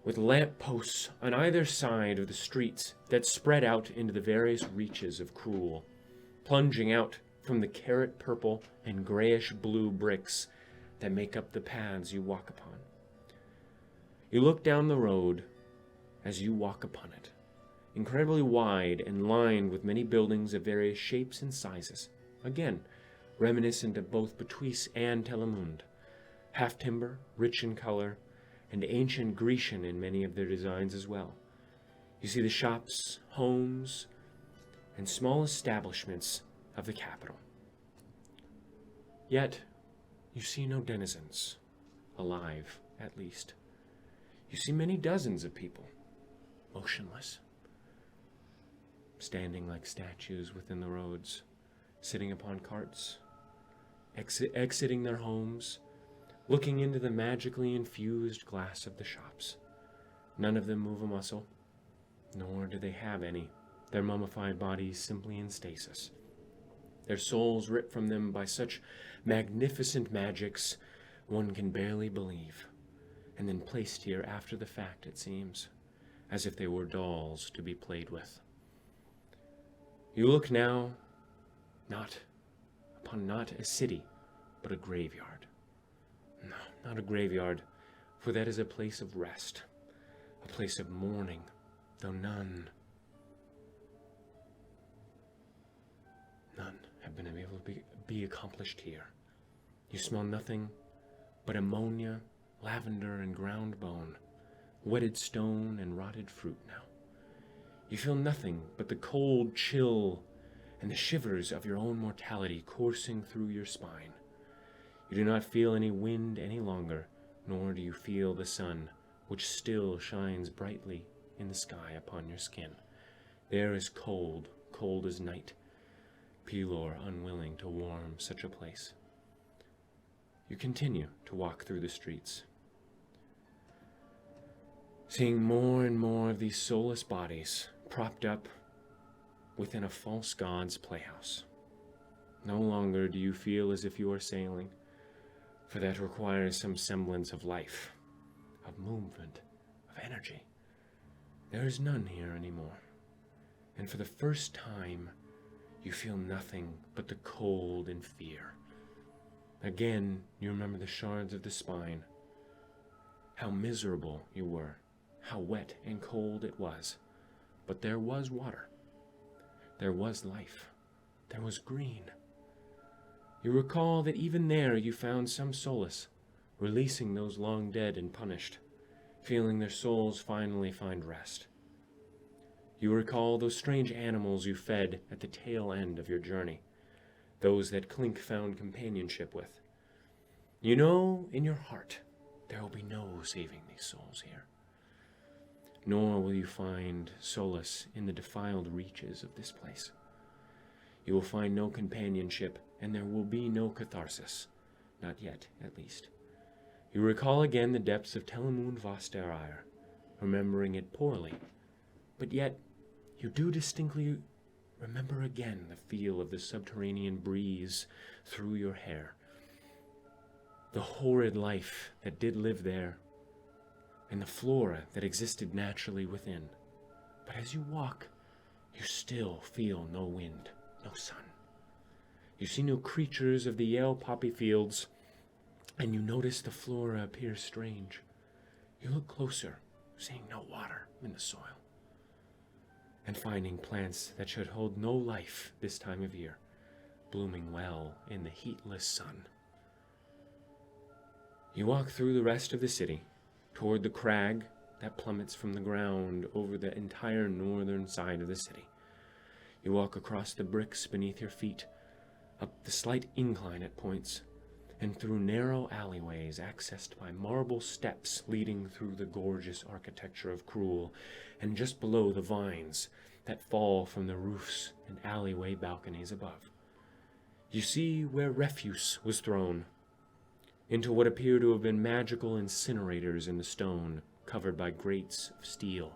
with lamp posts on either side of the streets that spread out into the various reaches of Kruul, plunging out from the carrot purple and grayish blue bricks that make up the paths you walk upon. You look down the road as you walk upon it, incredibly wide and lined with many buildings of various shapes and sizes, again, reminiscent of both Betuis and Telemund, half-timber, rich in color, and ancient Grecian in many of their designs as well. You see the shops, homes, and small establishments of the capital. Yet, you see no denizens, alive at least. You see many dozens of people, motionless, standing like statues within the roads, sitting upon carts, exiting their homes, looking into the magically infused glass of the shops. None of them move a muscle, nor do they have any, their mummified bodies simply in stasis, their souls ripped from them by such magnificent magics one can barely believe, and then placed here after the fact, it seems, as if they were dolls to be played with. You look now not a city, but a graveyard. No, not a graveyard, for that is a place of rest, a place of mourning, though none have been able to be accomplished here. You smell nothing but ammonia, lavender, and ground bone, wetted stone, and rotted fruit now. You feel nothing but the cold chill and the shivers of your own mortality coursing through your spine. You do not feel any wind any longer, nor do you feel the sun, which still shines brightly in the sky upon your skin. There is cold, cold as night, Pelor unwilling to warm such a place. You continue to walk through the streets, seeing more and more of these soulless bodies propped up within a false god's playhouse. No longer do you feel as if you are sailing, for that requires some semblance of life, of movement, of energy. There is none here anymore, and for the first time, you feel nothing but the cold and fear. Again, you remember the shards of the spine, how miserable you were, how wet and cold it was. But there was water. There was life. There was green. You recall that even there you found some solace, releasing those long dead and punished, feeling their souls finally find rest. You recall those strange animals you fed at the tail end of your journey, those that Clink found companionship with. You know in your heart there will be no saving these souls here, nor will you find solace in the defiled reaches of this place. You will find no companionship, and there will be no catharsis, not yet, at least. You recall again the depths of Telemund Vasterir, remembering it poorly, but yet you do distinctly remember again the feel of the subterranean breeze through your hair, the horrid life that did live there, and the flora that existed naturally within. But as you walk, you still feel no wind, no sun. You see no creatures of the Yale poppy fields, and you notice the flora appears strange. You look closer, seeing no water in the soil, and finding plants that should hold no life this time of year, blooming well in the heatless sun. You walk through the rest of the city, toward the crag that plummets from the ground over the entire northern side of the city. You walk across the bricks beneath your feet, up the slight incline at points, and through narrow alleyways accessed by marble steps leading through the gorgeous architecture of Kruul, and just below the vines that fall from the roofs and alleyway balconies above. You see where refuse was thrown, into what appear to have been magical incinerators in the stone, covered by grates of steel.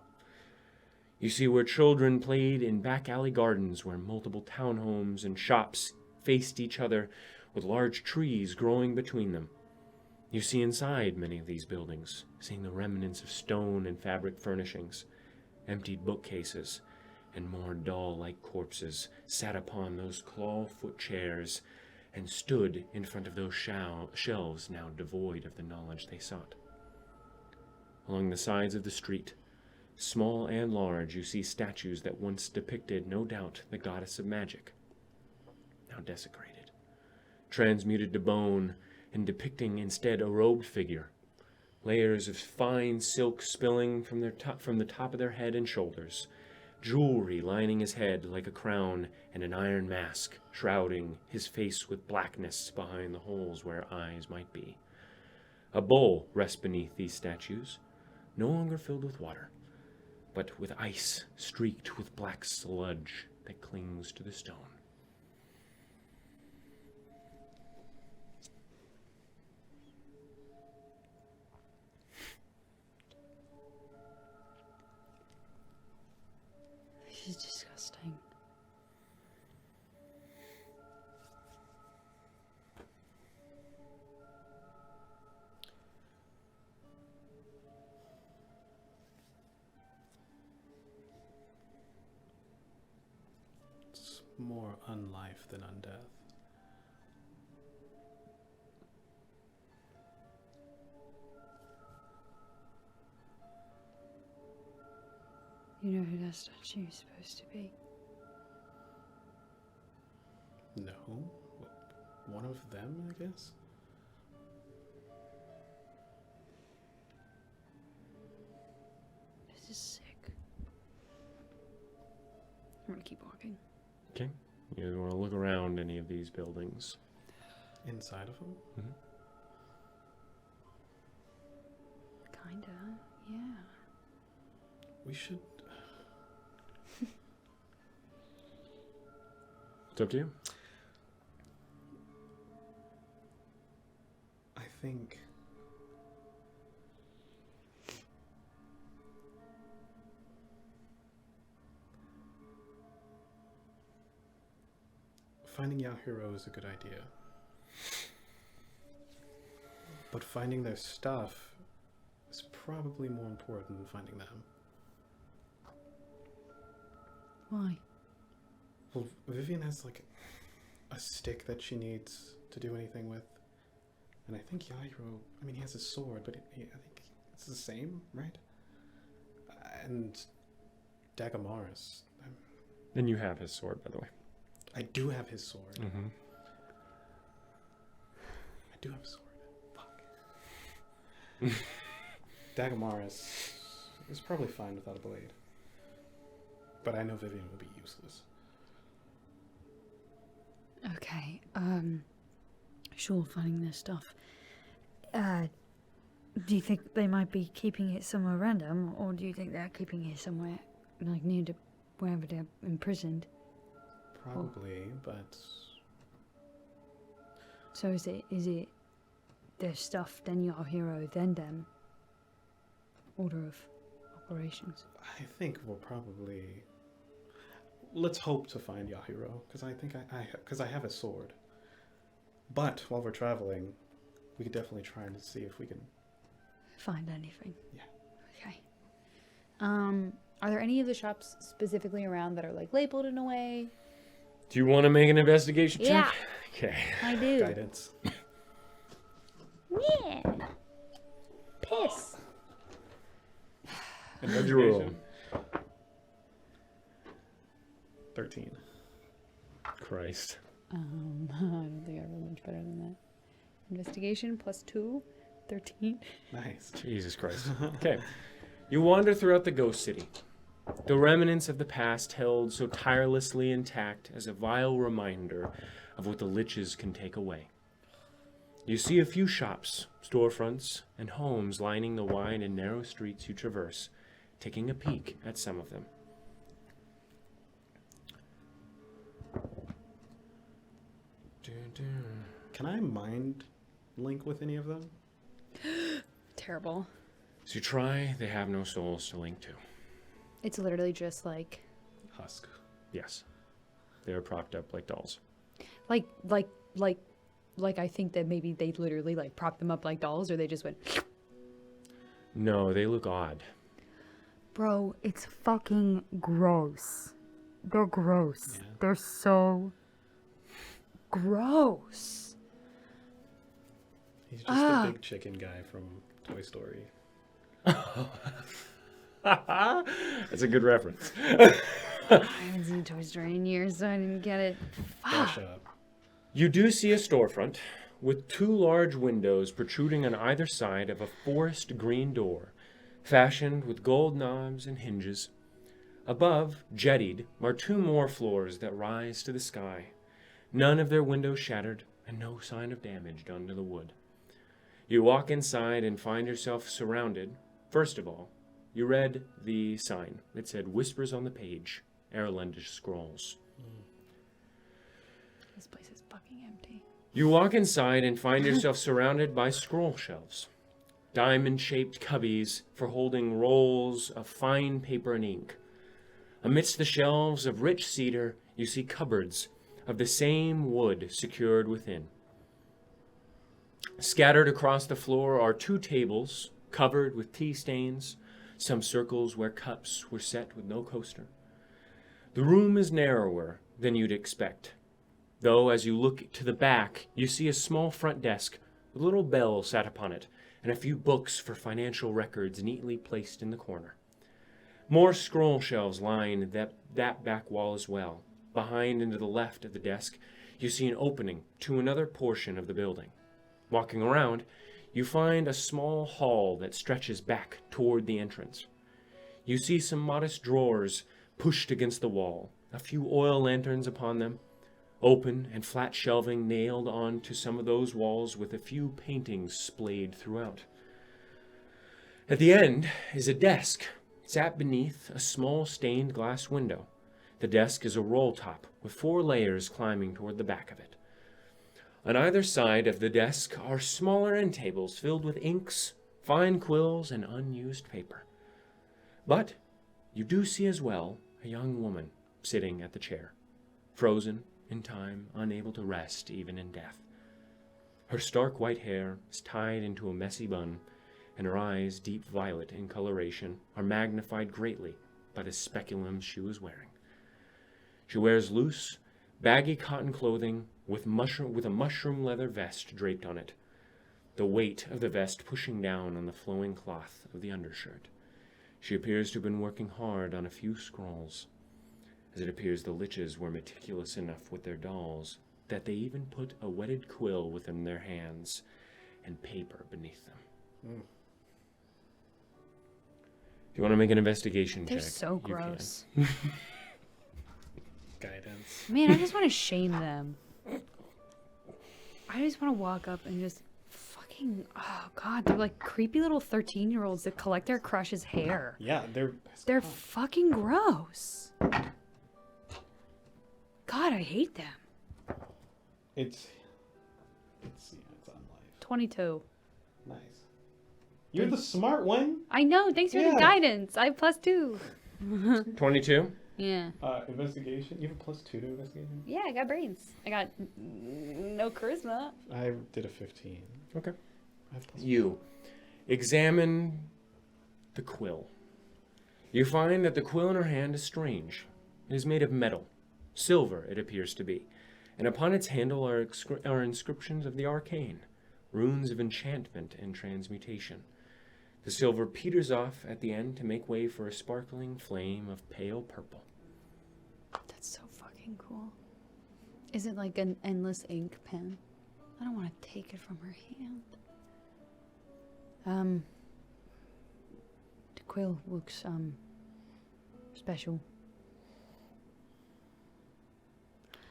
You see where children played in back alley gardens where multiple townhomes and shops faced each other with large trees growing between them. You see inside many of these buildings, seeing the remnants of stone and fabric furnishings, emptied bookcases, and more doll-like corpses sat upon those claw-foot chairs and stood in front of those shelves now devoid of the knowledge they sought. Along the sides of the street, small and large, you see statues that once depicted, no doubt, the goddess of magic, now desecrated, transmuted to bone, and depicting instead a robed figure, layers of fine silk spilling from the top of their head and shoulders, jewelry lining his head like a crown, and an iron mask shrouding his face with blackness behind the holes where eyes might be. A bowl rests beneath these statues, no longer filled with water, but with ice streaked with black sludge that clings to the stone. This is disgusting. It's more unlife than undeath. You know who that statue is supposed to be? No. One of them, I guess? This is sick. I'm gonna keep walking. Okay. You want to look around any of these buildings? Inside of them? Mm-hmm. Kinda, yeah. We should... It's up to you. I think... finding Yahiro is a good idea. But finding their stuff is probably more important than finding them. Why? Well, Vivian has like a stick that she needs to do anything with. And I think Yahiro, I mean, he has a sword, but I think it's the same, right? And Dagamaris. And you have his sword, by the way. I do have his sword. Mm-hmm. I do have a sword. Fuck. Dagamaris is probably fine without a blade. But I know Vivian will be useless. Okay, sure, finding their stuff. Do you think they might be keeping it somewhere random, or do you think they're keeping it somewhere, like, near to wherever they're imprisoned? Probably, but... So is it their stuff, then your hero, then them? Order of operations. I think we'll probably... Let's hope to find Yahiro, because I think I have a sword. But while we're traveling, we could definitely try and see if we can Find anything. Yeah. Okay. Are there any of the shops specifically around that are like labeled in a way? Do you want to make an investigation check? Yeah. Okay. I do. guidance. Yeah. Piss. What'd you roll? 13. Christ. I don't think I rolled much better than that. Investigation +2, 13. Nice. Jesus Christ. Okay. You wander throughout the ghost city. the remnants of the past held so tirelessly intact as a vile reminder of what the liches can take away. You see a few shops, storefronts, and homes lining the wide and narrow streets you traverse, taking a peek at some of them. Can I mind link with any of them? Terrible. As you try, they have no souls to link to. It's literally just like Husk. Yes. They are propped up like dolls. like I think that maybe they literally like propped them up like dolls, or they just went. No, they look odd. Bro, it's fucking gross. They're gross. Yeah. They're so gross. He's just the big chicken guy from Toy Story. That's a good reference. I haven't seen Toy Story in years, so I didn't get it. Brush up. You do see a storefront with two large windows protruding on either side of a forest green door, fashioned with gold knobs and hinges. Above, jettied, are two more floors that rise to the sky, none of their windows shattered and no sign of damage done to the wood. You walk inside and find yourself surrounded. First of all, you read the sign. It said, "Whispers on the page, Erlendish scrolls." This place is fucking empty. You walk inside and find yourself surrounded by scroll shelves, diamond-shaped cubbies for holding rolls of fine paper and ink. Amidst the shelves of rich cedar, you see cupboards of the same wood secured within. Scattered across the floor are two tables covered with tea stains, some circles where cups were set with no coaster. The room is narrower than you'd expect, though as you look to the back, you see a small front desk with a little bell sat upon it and a few books for financial records neatly placed in the corner. More scroll shelves line that back wall as well. Behind and to the left of the desk, you see an opening to another portion of the building. Walking around, you find a small hall that stretches back toward the entrance. You see some modest drawers pushed against the wall, a few oil lanterns upon them, open and flat shelving nailed onto some of those walls with a few paintings splayed throughout. At the end is a desk sat beneath a small stained glass window. The desk is a roll top with 4 layers climbing toward the back of it. On either side of the desk are smaller end tables filled with inks, fine quills, and unused paper. But you do see as well a young woman sitting at the chair, frozen in time, unable to rest even in death. Her stark white hair is tied into a messy bun, and her eyes, deep violet in coloration, are magnified greatly by the speculum she was wearing. She wears loose, baggy cotton clothing with a mushroom leather vest draped on it, the weight of the vest pushing down on the flowing cloth of the undershirt. She appears to have been working hard on a few scrolls, as it appears the liches were meticulous enough with their dolls that they even put a wetted quill within their hands and paper beneath them. If you want to make an investigation They're check, so you can. gross. Guidance. Man, I just want to shame them. I just want to walk up and just fucking, oh god, they're like creepy little 13-year-olds that collect their crush's hair. Yeah, They're fucking gross. God, I hate them. It's on life. 22. Nice. You're the smart one. I know, thanks for the Yeah. guidance. I have +2. 22? Yeah. Investigation. You have a +2 to investigation. Yeah, I got brains. I got no charisma. I did a 15. Okay. I have +1. You examine the quill. You find that the quill in her hand is strange. It is made of metal. Silver, it appears to be. And upon its handle are inscriptions of the arcane, runes of enchantment and transmutation. The silver peters off at the end to make way for a sparkling flame of pale purple. That's so fucking cool. Is it like an endless ink pen? I don't want to take it from her hand. The quill looks, special.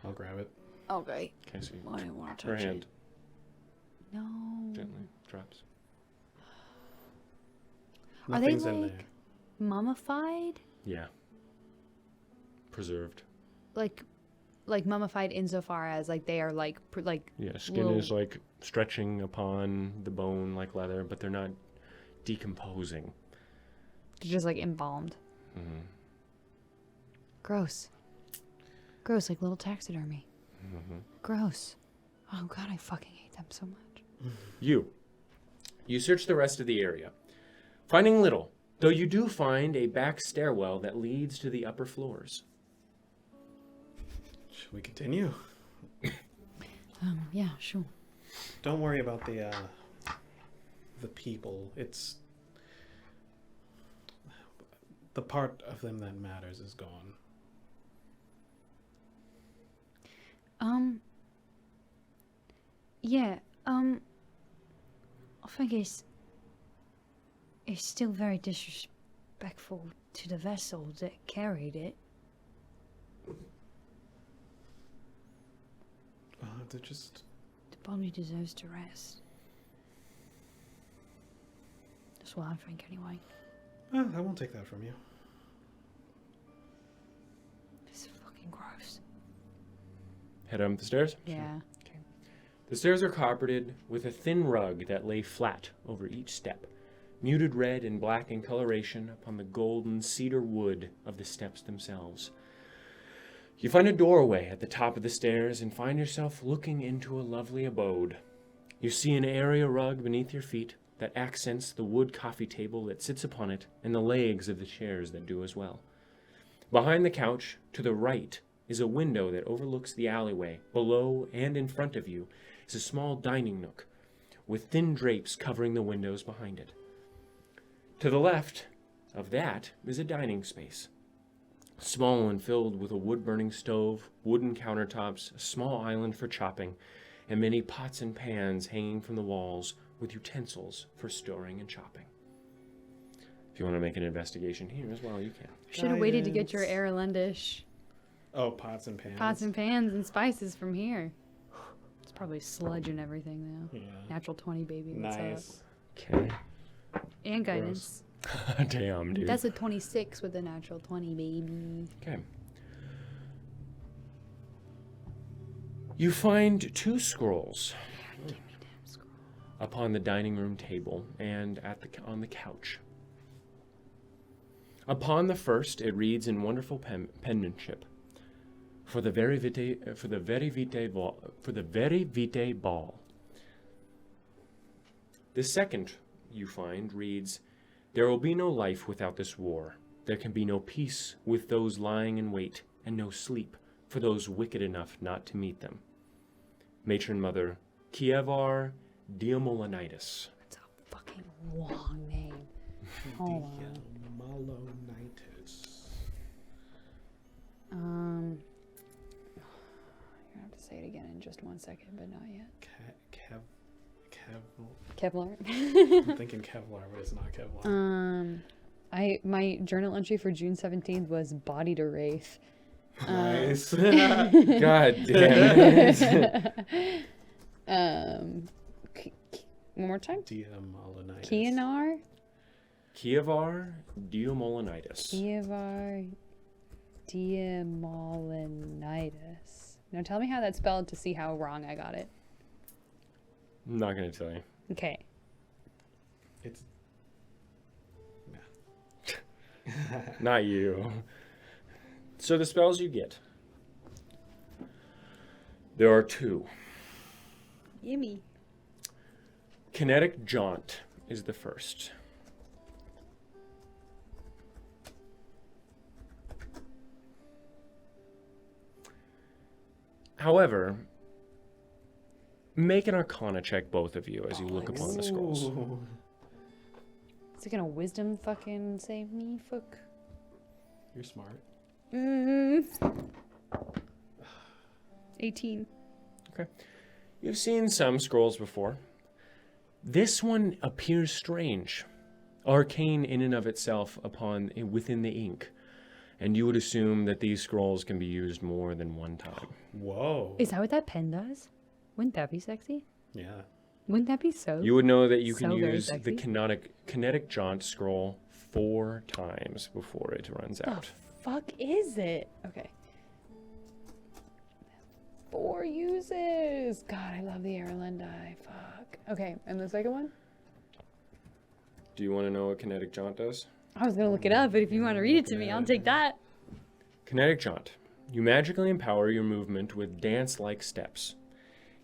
I'll grab it. Okay. Okay, so I don't want to her touch hand it. No. gently drops. Are they Nothing's in like there. mummified? Yeah. Preserved. Like mummified insofar as like they are like Yeah, skin is like stretching upon the bone like leather, but they're not decomposing. just like embalmed. Mm-hmm. Gross. Gross, like little taxidermy. Mm-hmm. Gross. Oh god, I fucking hate them so much. You search the rest of the area, finding little, though you do find a back stairwell that leads to the upper floors. Should we continue? Yeah, sure. Don't worry about the people. It's the part of them that matters is gone. Yeah, I think it's still very disrespectful to the vessel that carried it. They're just The body deserves to rest. That's what I think, anyway. I won't take that from you. It's fucking gross. Head up the stairs. Yeah. The stairs are carpeted with a thin rug that lay flat over each step, muted red and black in coloration upon the golden cedar wood of the steps themselves. You find a doorway at the top of the stairs and find yourself looking into a lovely abode. You see an area rug beneath your feet that accents the wood coffee table that sits upon it and the legs of the chairs that do as well. Behind the couch, to the right, is a window that overlooks the alleyway. Below and in front of you is a small dining nook with thin drapes covering the windows behind it. To the left of that is a dining space, small and filled with a wood-burning stove, wooden countertops, a small island for chopping, and many pots and pans hanging from the walls with utensils for storing and chopping. If you want to make an investigation here as well, you can. Should have waited to get Guidance. your Airlandish Oh, pots and pans. pots and pans and spices from here. It's probably sludge and everything though. Yeah. Natural 20, baby. What's Nice. Okay. up? And guidance. Damn, dude. That's a 26 with a natural 20, baby. Okay. You find 2 scrolls upon the dining room table and on the couch. Upon the first, it reads in wonderful penmanship, for the very vitae ball. The second you find reads, there will be no life without this war. There can be no peace with those lying in wait, and no sleep for those wicked enough not to meet them. Matron Mother Kievar Diamolonitis. That's a fucking long name. Hold on. Malonitis. You're gonna have to say it again in just 1 second, but not yet. Kevlar. I'm thinking Kevlar, but it's not Kevlar. My journal entry for June 17th was body to wraith. Nice. God damn it. One more time. Diamolonitis. Kienar? Kievar Diamolonitis. Kievar Diamolonitis. Now tell me how that's spelled to see how wrong I got it. I'm not going to tell you. Okay. It's Not you. So the spells you get. There are 2. Yummy. Kinetic Jaunt is the first. However, make an Arcana check, both of you, as you look upon the scrolls. Ooh. Is it gonna wisdom fucking save me? Fuck. You're smart. 18. You've seen some scrolls before. This one appears strange, arcane in and of itself within the ink, and you would assume that these scrolls can be used more than one time. Whoa. Is that what that pen does? Wouldn't that be sexy? Yeah. Wouldn't that be so? You would know that you can So very use the sexy. kinetic jaunt scroll 4 times before it runs out. Fuck is it? Okay. 4 uses. God, I love the Aerolendi. Fuck. Okay, and the second one? Do you want to know what kinetic jaunt does? I was gonna look it up, but if you want to read it to me, I'll take that. Kinetic jaunt. You magically empower your movement with dance-like steps,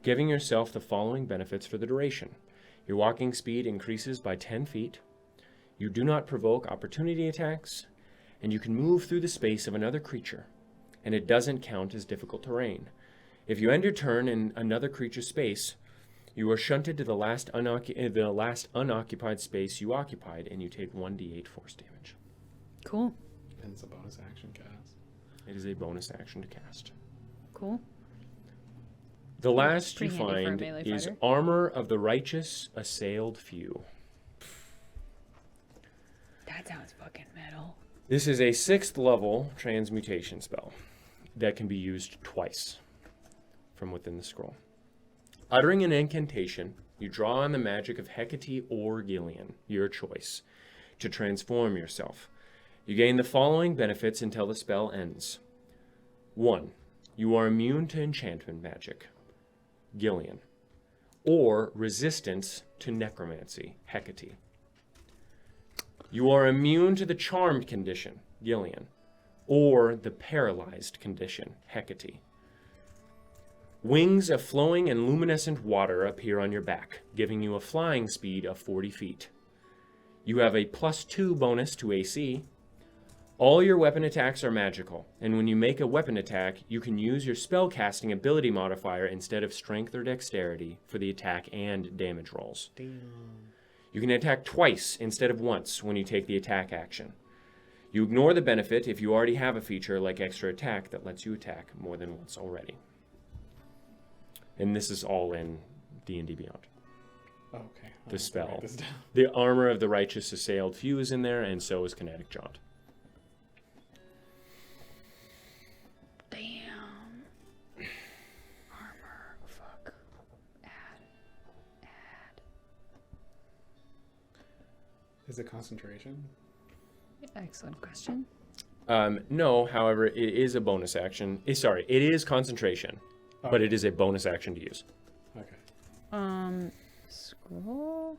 giving yourself the following benefits for the duration. Your walking speed increases by 10 feet. You do not provoke opportunity attacks, and you can move through the space of another creature, and it doesn't count as difficult terrain. If you end your turn in another creature's space, you are shunted to the last unoccupied space you occupied, and you take 1d8 force damage. Cool. And it's a bonus action cast. It is a bonus action to cast. Cool. The last you pretty handy for a find melee is fighter. Armor of the Righteous Assailed Few. That sounds fucking metal. This is a 6th level transmutation spell that can be used twice from within the scroll. Uttering an incantation, you draw on the magic of Hecate or Gillian, your choice, to transform yourself. You gain the following benefits until the spell ends. 1. You are immune to enchantment magic, Gillian, or resistance to necromancy, Hecate. You are immune to the charmed condition, Gillian, or the paralyzed condition, Hecate. Wings of flowing and luminescent water appear on your back, giving you a flying speed of 40 feet. You have a +2 bonus to AC. All your weapon attacks are magical, and when you make a weapon attack, you can use your spellcasting ability modifier instead of strength or dexterity for the attack and damage rolls. You can attack twice instead of once when you take the attack action. You ignore the benefit if you already have a feature like extra attack that lets you attack more than once already. And this is all in D&D Beyond. Okay. The spell. Write this down. The Armor of the Righteous Assailed Few is in there, and so is Kinetic Jaunt. Damn. Armor. Fuck. Is it concentration? Excellent question. No, however, it is a bonus action. Sorry, it is concentration, but it is a bonus action to use. Okay. Scroll.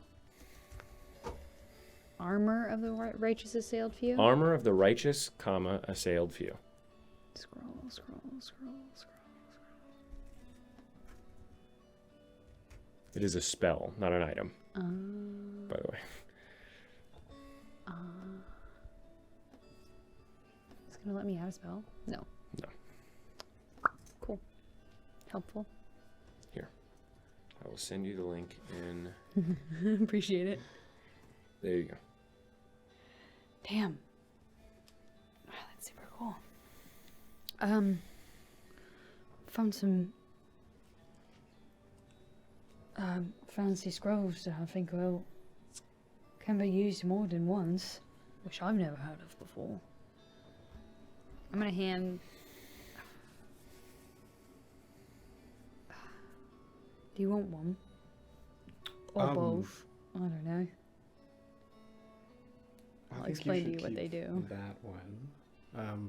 Armor of the righteous assailed few. Armor of the Righteous, Assailed Few. Scroll. It is a spell, not an item, by the way. It's gonna let me add a spell? No. No. Cool. Helpful. Here. I will send you the link in... Appreciate it. There you go. Damn. Wow, that's super cool. Found some fancy scrolls that I think can be used more than once, which I've never heard of before. I'm gonna hand. Do you want one? Or both? I don't know. I I'll think explain to should you what they keep do. That one.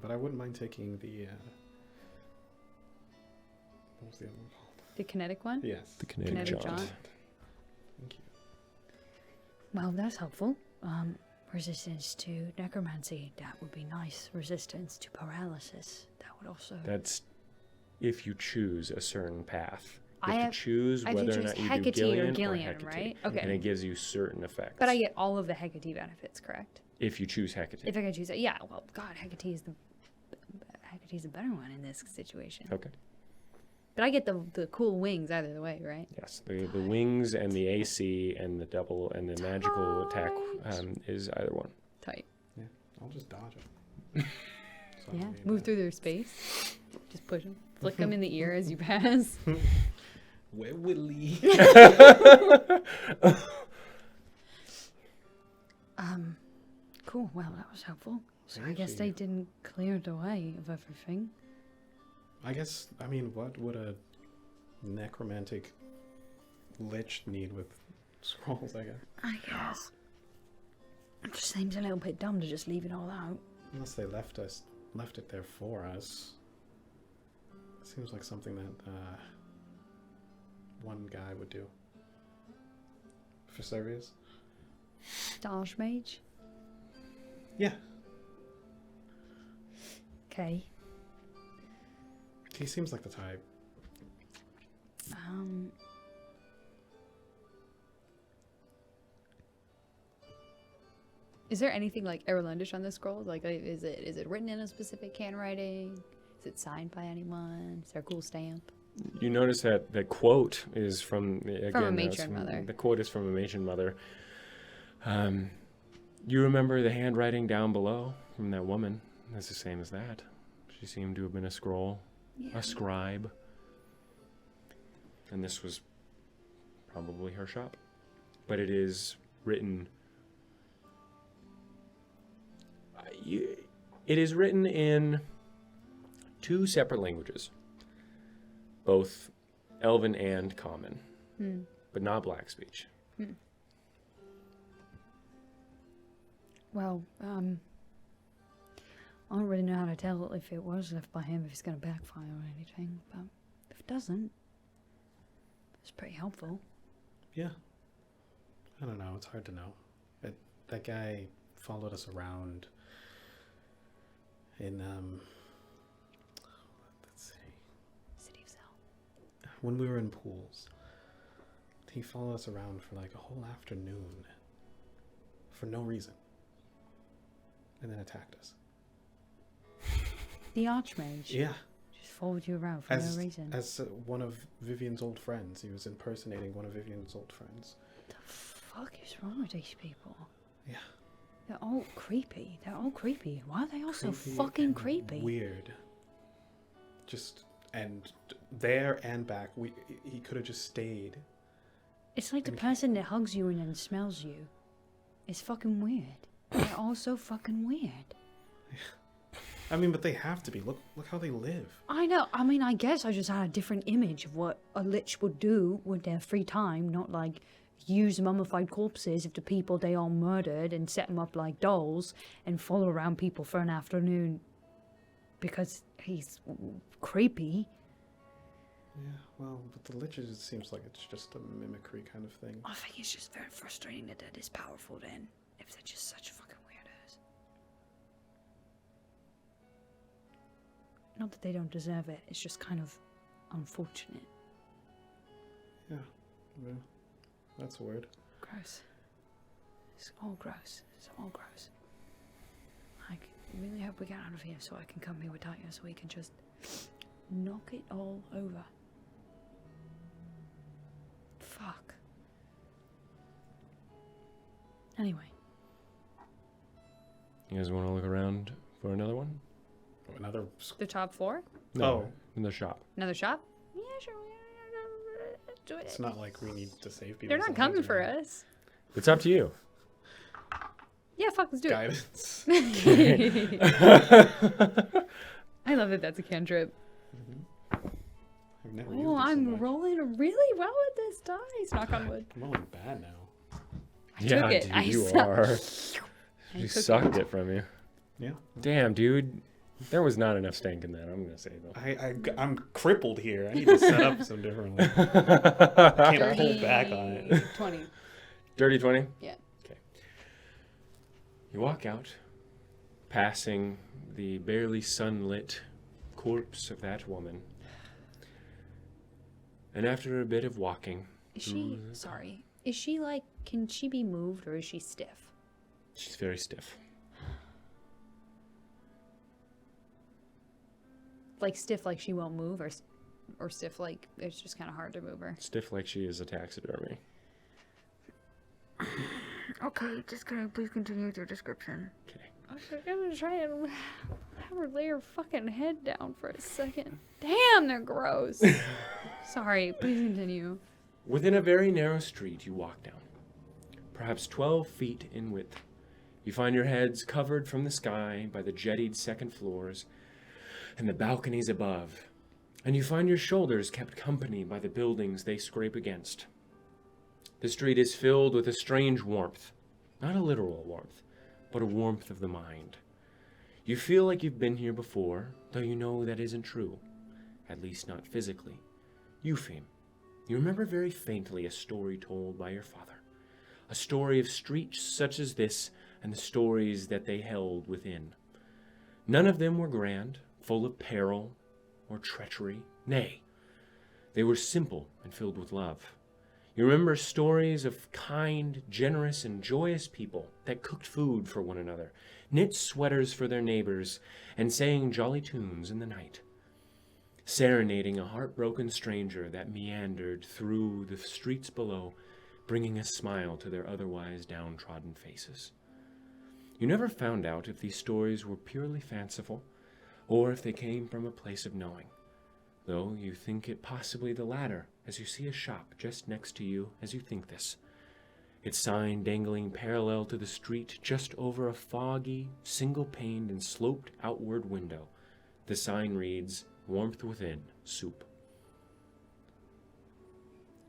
But I wouldn't mind taking the. What was the other one called? The kinetic one? Yes. The Kinetic Kinetic Jaunt. Jaunt. Thank you. Well, that's helpful. Resistance to necromancy, that would be nice. Resistance to paralysis, that would also... That's if you choose a certain path. You I have have- to choose I have to whether or choose not you Hecate or do Gillian Gillian, Hecate. right? Okay. And it gives you certain effects. But I get all of the Hecate benefits, correct? If you choose Hecate. If I could choose it. Yeah, well, God, Hecate's the better one in this situation. Okay. But I get the cool wings either the way, right? Yes. The wings and the AC and the double and the magical attack is either one. Tight. Yeah, I'll just dodge it. So I Yeah. don't need Move that. through their space. Just push them. Flick them in the ear as you pass. Where Willie? Cool, well, that was helpful. So I guess they didn't clear the way of everything. I guess, I mean, what would a necromantic lich need with scrolls, I guess? I guess. It just seems a little bit dumb to just leave it all out. Unless they left it there for us. Seems like something that one guy would do. For Servius? The Archmage? Yeah. Okay. He seems like the type. Is there anything like Irelandish on this scroll? Like, is it written in a specific handwriting? Is it signed by anyone? Is there a cool stamp? You notice that the quote is from a matron mother. The quote is from a matron mother. You remember the handwriting down below from that woman? That's the same as that. She seemed to have been a scroll, a scribe, and this was probably her shop. But it is written. It is written in 2 separate languages, both Elven and Common, but not Black speech. Well, I don't really know how to tell if it was left by him, if it's going to backfire or anything, but if it doesn't, it's pretty helpful. Yeah. I don't know. It's hard to know. That guy followed us around in, let's see. City of Kruul. When we were in pools. He followed us around for like a whole afternoon. For no reason. And then attacked us. The Archmage? Yeah. Just followed you around for no reason. As one of Vivian's old friends. He was impersonating one of Vivian's old friends. What the fuck is wrong with these people? Yeah. They're all creepy. They're all creepy. Why are they all so fucking creepy? Weird. Just, and there and back, he could have just stayed. It's like the person that hugs you and then smells you. It's fucking weird. They're all so fucking weird. I mean, but they have to be. Look how they live. I know. I mean, I guess I just had a different image of what a lich would do with their free time, not like use mummified corpses of the people they all murdered and set them up like dolls and follow around people for an afternoon because he's creepy. Yeah, well, but the liches, it seems like it's just a mimicry kind of thing. I think it's just very frustrating that they're this powerful then, if they're just such fucking weirdos. Not that they don't deserve it, it's just kind of unfortunate. Yeah. That's weird. Gross. It's all gross. It's all gross. I really hope we get out of here so I can come here with Talia so we can just knock it all over. Fuck. Anyway. You guys want to look around for another one? Another... The top 4? No. In the shop. Another shop? Yeah, sure. Do it. It's not like we need to save people. They're not coming for us. It's up to you. Yeah, fuck, let's do Guidance. it. I love that that's a cantrip. I've never used Oh, it so I'm much. rolling really well with this dice. Knock on wood. I'm rolling bad now. took it. Dude, I you suck. are. She took sucked it from you. Yeah. Damn, dude. There was not enough stank in that, I'm going to say, though. I'm crippled here. I need to set up some differently. I can't pull back on it. 20. Dirty 20? Yeah. Okay. You walk out, passing the barely sunlit corpse of that woman. And after a bit of walking... Is she, sorry, is she like, can she be moved or is she stiff? She's very stiff. Like stiff like she won't move or stiff like it's just kind of hard to move her? Stiff like she is a taxidermy. Okay, just can I please continue with your description? Okay. I'm gonna try and have her lay her fucking head down for a second. Damn, they're gross. Sorry, please continue. Within a very narrow street you walk down, perhaps 12 feet in width, You find your heads covered from the sky by the jettied second floors and the balconies above, and you find your shoulders kept company by the buildings they scrape against. The street is filled with a strange warmth, not a literal warmth, but a warmth of the mind. You feel like you've been here before, though you know that isn't true, at least not physically. Eupheme, you remember very faintly a story told by your father, a story of streets such as this and the stories that they held within. None of them were grand, full of peril or treachery. Nay, they were simple and filled with love. You remember stories of kind, generous, and joyous people that cooked food for one another, knit sweaters for their neighbors, and sang jolly tunes in the night, serenading a heartbroken stranger that meandered through the streets below, bringing a smile to their otherwise downtrodden faces. You never found out if these stories were purely fanciful, or if they came from a place of knowing, though you think it possibly the latter, as you see a shop just next to you as you think this, its sign dangling parallel to the street just over a foggy, single-paned and sloped outward window. The sign reads, "Warmth within, soup."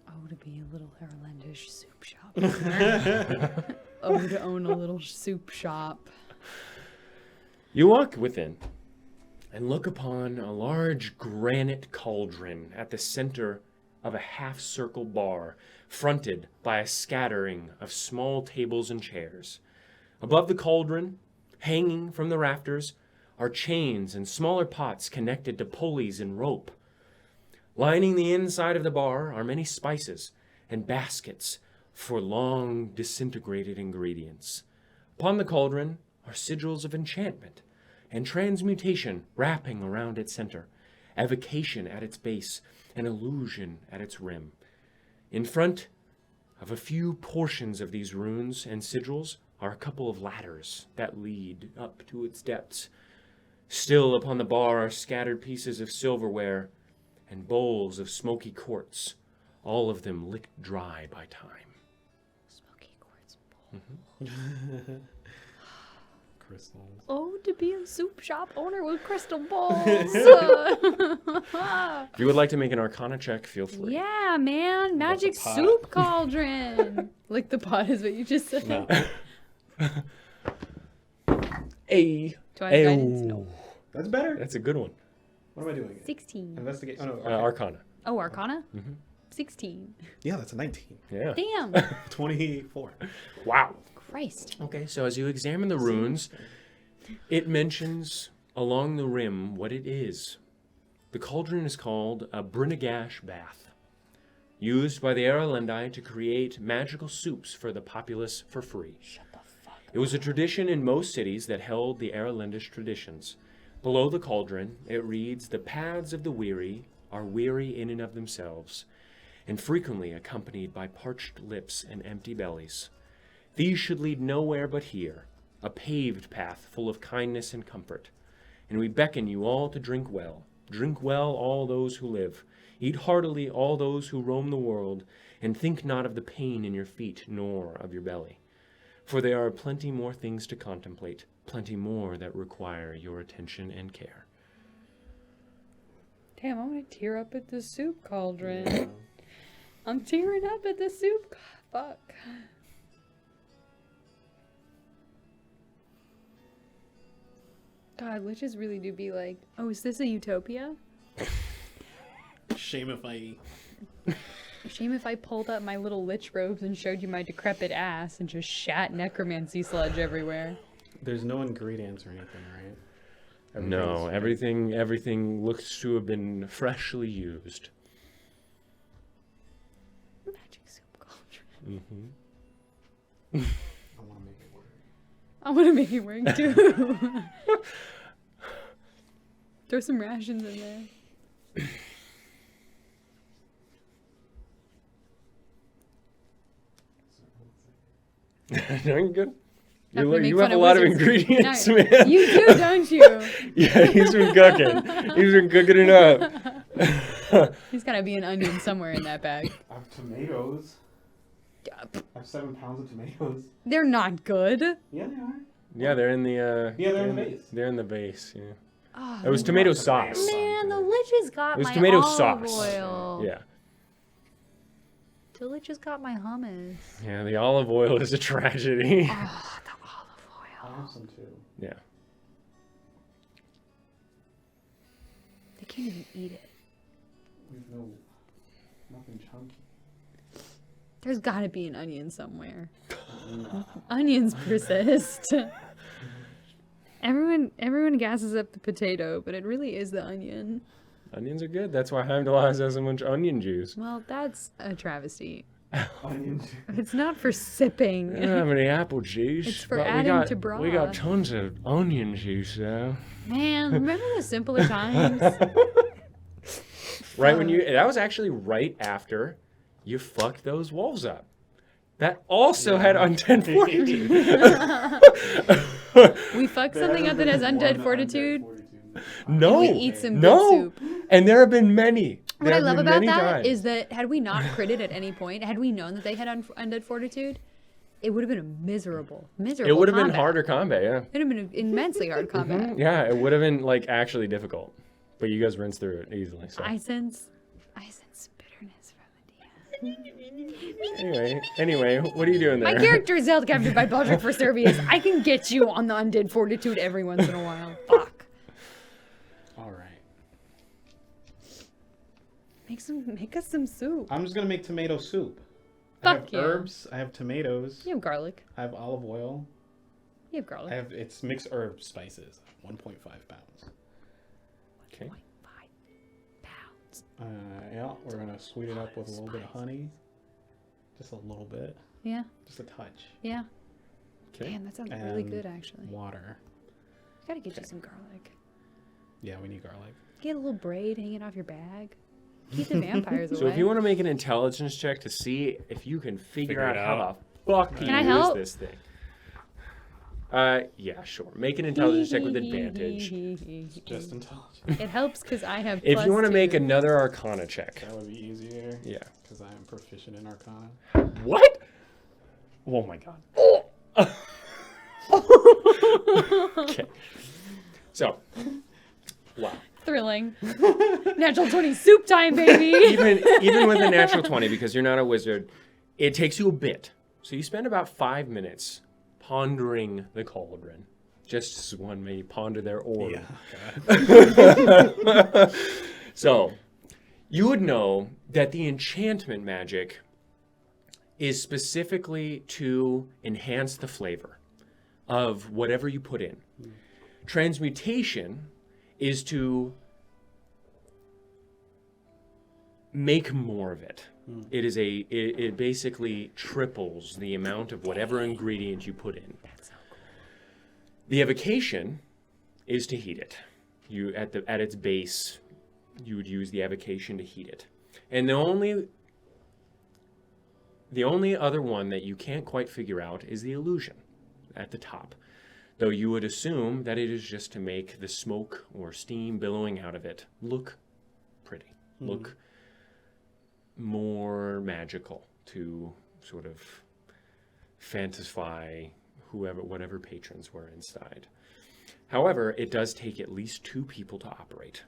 Oh, to be a little Irelandish soup shop. Oh, to own a little soup shop. You walk within and look upon a large granite cauldron at the center of a half-circle bar, fronted by a scattering of small tables and chairs. Above the cauldron, hanging from the rafters, are chains and smaller pots connected to pulleys and rope. Lining the inside of the bar are many spices and baskets for long disintegrated ingredients. Upon the cauldron are sigils of enchantment and transmutation wrapping around its center, evocation at its base, and illusion at its rim. In front of a few portions of these runes and sigils are a couple of ladders that lead up to its depths. Still upon the bar are scattered pieces of silverware and bowls of smoky quartz, all of them licked dry by time. Smoky quartz bowl. Crystals. Oh, to be a soup shop owner with crystal balls. If you would like to make an Arcana check, feel free. Yeah, man. Magic the pot? soup cauldron. Like the pot is what you just said. No. Hey. Do I have guidance? No. That's better. That's a good one. What am I doing? 16. Investigate. Oh, no. Okay. Arcana. Oh, Arcana? Mhm. 16. Yeah, that's a 19. Yeah. Damn. 24. Wow. Christ. Okay, so as you examine the runes, it mentions along the rim what it is. The cauldron is called a Brynagash bath, used by the Erlendi to create magical soups for the populace for free. Shut the fuck It was a tradition in most cities that held the Erlendish traditions. Below the cauldron, it reads, "The paths of the weary are weary in and of themselves, and frequently accompanied by parched lips and empty bellies. These should lead nowhere but here, a paved path full of kindness and comfort. And we beckon you all to drink well. Drink well all those who live. Eat heartily all those who roam the world, and think not of the pain in your feet nor of your belly. For there are plenty more things to contemplate, plenty more that require your attention and care." Damn, I'm gonna tear up at the soup cauldron. Yeah. I'm tearing up at the soup. Fuck. God, witches really do be like, Oh, is this a utopia? Shame if I... shame if I pulled up my little lich robes and showed you my decrepit ass and just shat necromancy sludge everywhere. There's no ingredients or anything, right? No, Everything's- everything looks to have been freshly used. Magic soup cauldron. Mm-hmm. I want to make it work. I want to make it work too. Throw some rations in there. Doing good. Have to make You have fun a of lot of wizards. ingredients, No, man. You do, don't you? Yeah, he's been cooking. He's been cooking it up. He's gotta be an onion somewhere in that bag. I have tomatoes. I have 7 pounds of tomatoes. They're not good. Yeah, they are. Yeah, they're in the. Yeah, they're in the base. They're in the base. Yeah. Oh, It was tomato sauce. man, the liches got It was my tomato olive sauce. oil. Yeah. The liches got my hummus. Yeah, the olive oil is a tragedy. Oh, the olive oil. I have some too. Yeah. They can't even eat it. There's nothing chunky. There's got to be an onion somewhere. No. Onions persist. Everyone gasses up the potato, but it really is the onion. Onions are good. That's why Heimdallaz has so much onion juice. Well, that's a travesty. Onion. It's not for sipping. We don't have any apple juice. It's for but adding we got, to broth. We got tons of onion juice, though. Man, remember the simpler times? Right when that was actually right after you fucked those wolves up. That also had undead fortitude. We fuck something up that has undead fortitude. No, We eat some good no, soup. and there have been many. What There I have love been about many that times. is that had we not critted at any point, had we known that they had undead fortitude, it would have been a miserable it would have been combat. harder combat. Yeah, It would have been an immensely hard combat. yeah, it would have been like actually difficult, but you guys rinsed through it easily. So I sense bitterness from the anyway, what are you doing there? My character is held captive by Baldric for Servius. I can get you on the undead fortitude every once in a while. Fuck. All right. Make us some soup. I'm just gonna make tomato soup. I Fuck have yeah. herbs. I have tomatoes. You have garlic. I have olive oil. You have garlic. It's mixed herb spices. 1.5 pounds. Okay. 0.5 pounds. Yeah, we're gonna sweeten it up with a little bit of honey. Just a little bit. Yeah. Just a touch. Yeah. Okay. Damn, that sounds really And good actually. Water. Gotta get you some garlic. Yeah, we need garlic. Get a little braid hanging off your bag. Keep the vampires away. So if you want to make an intelligence check to see if you can figure out it how out. the fuck to Can I use help? this thing. Yeah, sure. Make an intelligence check with advantage. Just intelligent. It helps because I have. If you want to make +2. another Arcana check. That would be easier. Yeah. Because I am proficient in Arcana. What? Oh my god. Okay. So, wow. Thrilling. Natural 20 soup time, baby. Even with a natural 20, because you're not a wizard, it takes you a bit. So you spend about 5 minutes pondering the cauldron, just as one may ponder their orb. Yeah. So, you would know that the enchantment magic is specifically to enhance the flavor of whatever you put in. Transmutation is to make more of it. It basically triples the amount of whatever ingredient you put in. That's so cool. The evocation is to heat it. You at its base, you would use the evocation to heat it. And the only other one that you can't quite figure out is the illusion at the top. Though you would assume that it is just to make the smoke or steam billowing out of it look pretty, look more magical, to sort of fantasify whatever patrons were inside. However, it does take at least 2 people to operate.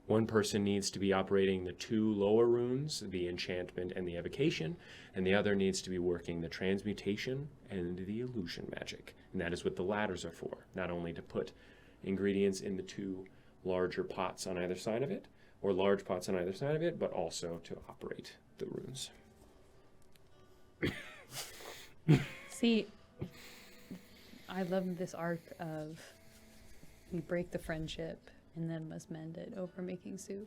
One person needs to be operating the 2 lower runes, the enchantment and the evocation, and the other needs to be working the transmutation and the illusion magic. And that is what the ladders are for, not only to put ingredients in the 2 larger pots on either side of it, or large pots on either side of it, but also to operate the runes. See, I love this arc of we break the friendship and then must mend it over making soup.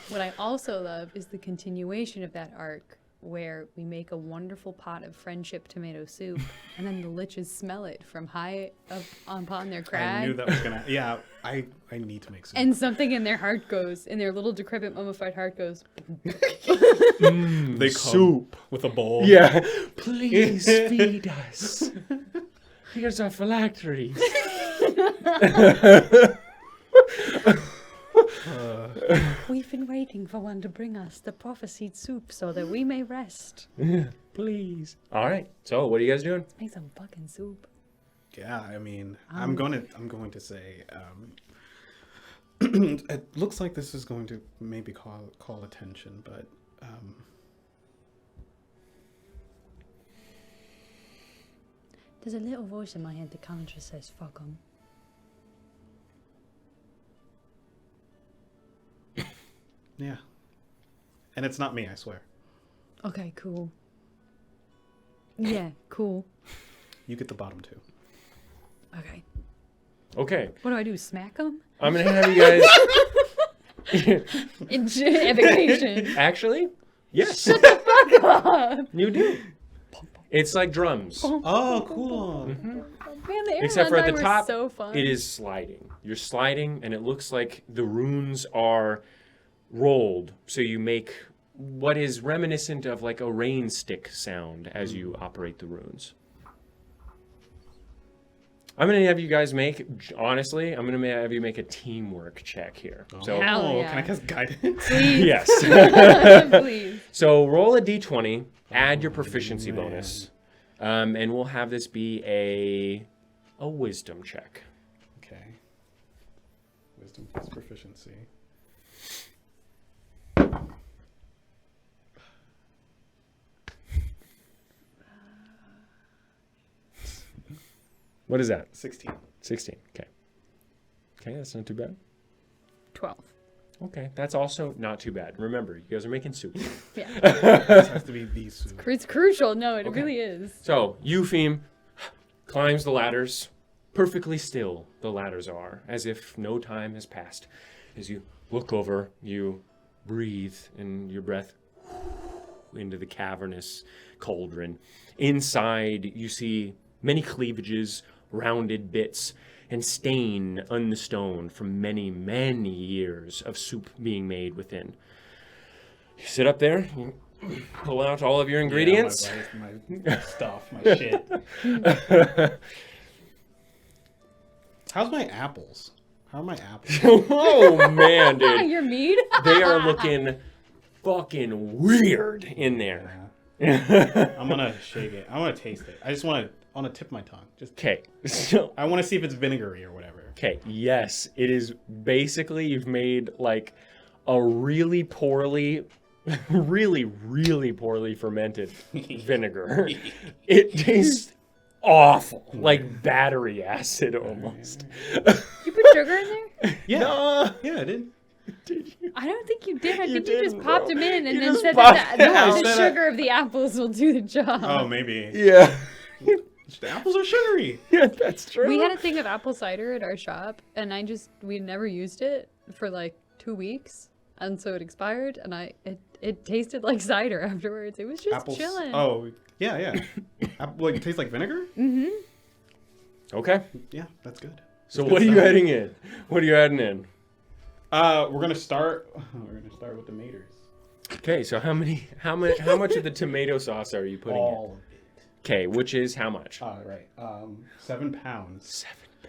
What I also love is the continuation of that arc where we make a wonderful pot of friendship tomato soup and then the liches smell it from high up upon their crag. I knew that was gonna. Yeah, I need to make soup. And something in their heart goes, in their little decrepit mummified heart goes, they soup. with a bowl. Yeah. Please feed us. Here's our phylacteries. we We've been waiting for one to bring us the prophesied soup so that we may rest. Please. All right. So, what are you guys doing? Let's make some fucking soup. Yeah, I mean, I'm going to say, it looks like this is going to maybe call attention, but There's a little voice in my head that kind of just says, fuck 'em. yeah, and it's not me, I swear. Okay, cool. Yeah, cool. You get the bottom two. Okay. Okay. What do I do, smack them? I'm going to have you guys... Evocation. Actually, yes. You do. It's like drums. Oh, cool. Man, the Except for at the were top, so fun. it is sliding. You're sliding, and it looks like the runes are rolled. So you make what is reminiscent of like a rain stick sound as you operate the runes. I'm going to have you guys honestly, I'm going to have you make a teamwork check here. So, Hell yeah. Can I cast guidance? yes. Please. So roll a d20, add your proficiency bonus, and we'll have this be a wisdom check. Okay. Wisdom plus proficiency. What is that? 16. 16. Okay. Okay, that's not too bad. 12. Okay, that's also not too bad. Remember, you guys are making soup. Yeah. This has to be these two. It's crucial. No, it Okay. really is. So, Eupheme climbs the ladders. Perfectly still, the ladders are, as if no time has passed. As you look over, you breathe, and your breath into the cavernous cauldron. Inside, you see many cleavages, rounded bits, and stain on the stone from many, many years of soup being made within. You sit up there, you pull out all of your ingredients. Yeah, my stuff, my shit. How's my apples? How are my apples? Oh, man, dude. Your mead? They are looking fucking weird in there. I'm gonna shake it. I want to taste it. I just want to tip my tongue. Just Okay, so I want to see if it's vinegary or whatever. okay, yes, it is basically you've made like a really poorly fermented vinegar. It tastes awful, like battery acid almost. You put sugar in there? Yeah, No. yeah, I did. Did you? I don't think you did. I You think you just didn't, popped bro. them in and You then just said popped that it the out. sugar of the apples will do the job. Oh, maybe. Yeah. The apples are sugary. Yeah, that's true. We had a thing of apple cider at our shop, and we never used it for like 2 weeks, and so it expired, and it tasted like cider afterwards. It was just Apples. chilling. Oh, yeah. Like it tastes like vinegar. Okay. Yeah, that's good. So That's what are good you stuff. adding in? What are you adding in? We're gonna start. We're gonna start with tomatoes. Okay, so how much of the tomato sauce are you putting in? All of it. Okay, which is how much? Right. 7 pounds.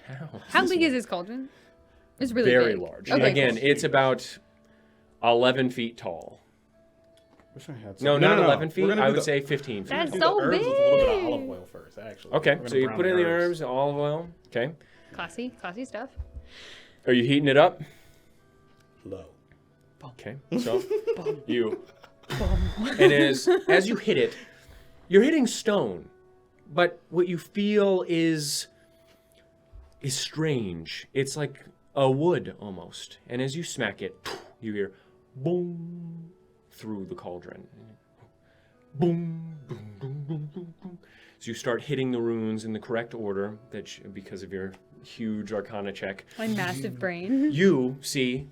7 pounds. How big is this cauldron? It's really Very big. large. Okay, Again, it's about 11 feet tall. Wish I had No, some. not no. 11 We're feet. gonna I do would the- say 15 feet. That's do so the herbs with a little bit of big. olive oil first, actually. Okay, We're gonna so you brown put in the herbs, olive oil. Okay. Classy stuff. Are you heating it up? Low. Okay. So you and as you hit it, you're hitting stone, but what you feel is strange. It's like a wood almost. And as you smack it, you hear boom through the cauldron. Boom, boom, boom, boom, boom, boom. So you start hitting the runes in the correct order because of your huge arcana check. My massive brain. You see,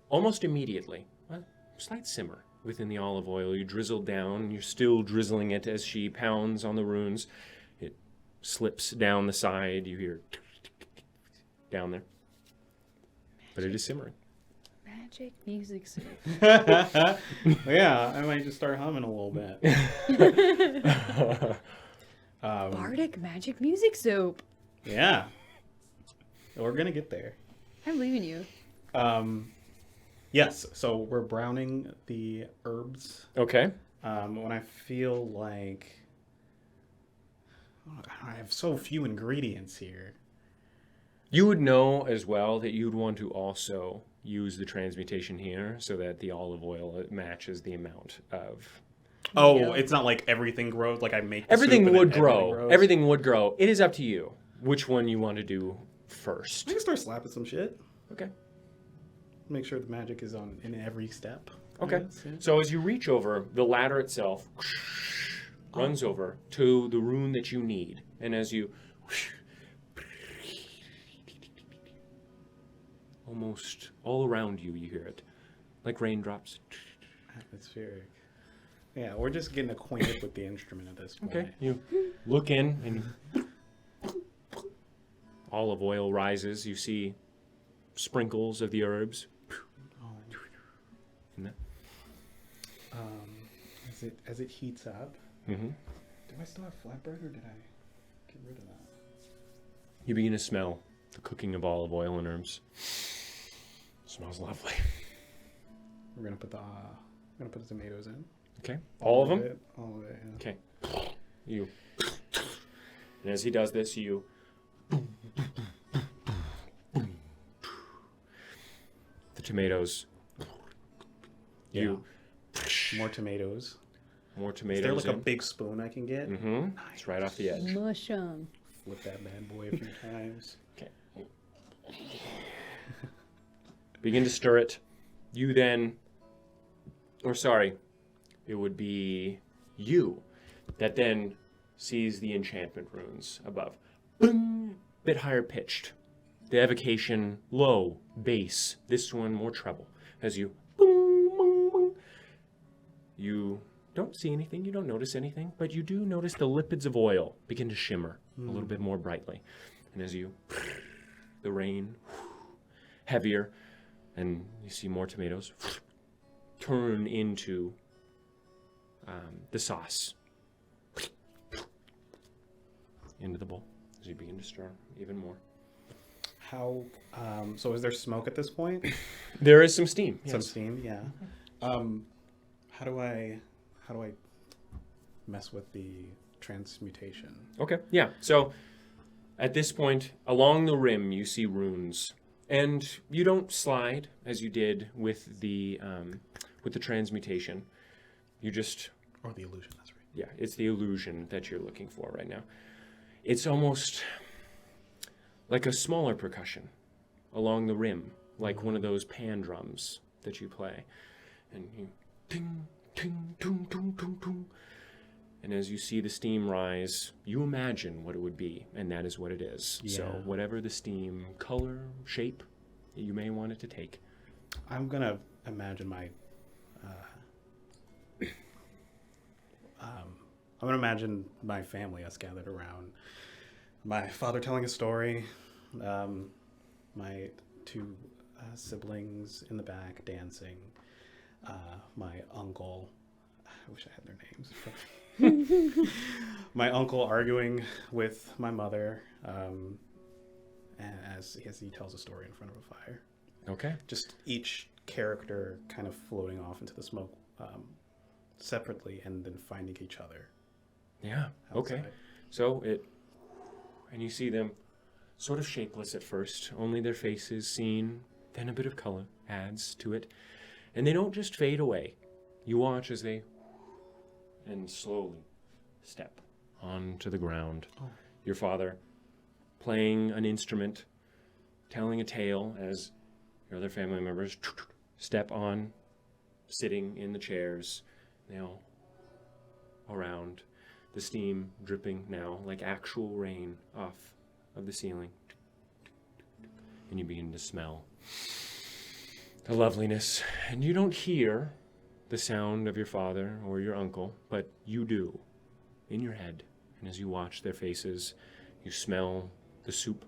almost immediately, a slight simmer within the olive oil. You drizzle down. You're still drizzling it as she pounds on the runes. It slips down the side. You hear down there. But it is simmering. Magic music soup. Yeah, I might just start humming a little bit. Bardic magic music soup. Yeah. We're gonna get there. I believe in you. Yes. So we're browning the herbs. Okay. When I feel like I have so few ingredients here. You would know as well that you'd want to also use the transmutation here so that the olive oil matches the amount of. Oh, Yeah. it's not like everything grows. Like I make the soup Everything and then would everything grow. grows. Everything would grow. It is up to you which one you want to do I first. can start slapping some shit. Okay. Make sure the magic is on in every step. I Okay. guess, yeah. So as you reach over, the ladder itself runs over to the rune that you need. And as you almost all around you, you hear it. Like raindrops. Atmospheric. Yeah, we're just getting acquainted with the instrument at this point. Okay. You look in and olive oil rises. You see sprinkles of the herbs. Oh. And that- As it heats up, Mhm. do I still have flatbread or did I get rid of that? You begin to smell the cooking of olive oil and herbs. Smells lovely. We're gonna put the tomatoes in. Okay. All of them? All of it. Yeah. Okay. You. And as he does this, you. The tomatoes. You. More tomatoes. More Is tomatoes. there like a in. big spoon I can get? Mm-hmm. It's right off the edge. Mush 'em. Flip that bad boy a few times. Okay. Begin to stir it. You then, or sorry, it would be you that then sees the enchantment runes above. Boom! Bit higher pitched. The evocation low, bass. This one more treble. As you boom, boom, boom. You don't see anything, you don't notice anything, but you do notice the lipids of oil begin to shimmer a little bit more brightly. And as you, the rain, heavier, and you see more tomatoes turn into the sauce into the bowl as you begin to stir even more. How? So is there smoke at this point? There is some steam. Some Yes. steam, yeah. How do I mess with the transmutation? Okay. Yeah. So at this point, along the rim, you see runes, and you don't slide as you did with the transmutation. You just Or the illusion, that's right. yeah, it's the illusion that you're looking for right now. It's almost like a smaller percussion along the rim, like one of those pan drums that you play, and you ting ting tung tung tung tung. And as you see the steam rise, you imagine what it would be, and that is what it is. So Yeah. whatever the steam color, shape you may want it to take. I'm gonna imagine my. I'm gonna imagine my family, us gathered around. My father telling a story. My two siblings in the back dancing. My uncle. I wish I had their names. My uncle arguing with my mother. As he tells a story in front of a fire. Okay. Just each character kind of floating off into the smoke separately and then finding each other. Yeah. Okay. outside. So and you see them sort of shapeless at first, only their faces seen, then a bit of color adds to it. And they don't just fade away. You watch as they and slowly step onto the ground. Oh. Your father playing an instrument, telling a tale as your other family members step on, sitting in the chairs, now around, the steam dripping now like actual rain off of the ceiling. And you begin to smell the loveliness. And you don't hear the sound of your father or your uncle, but you do in your head. And as you watch their faces, you smell the soup.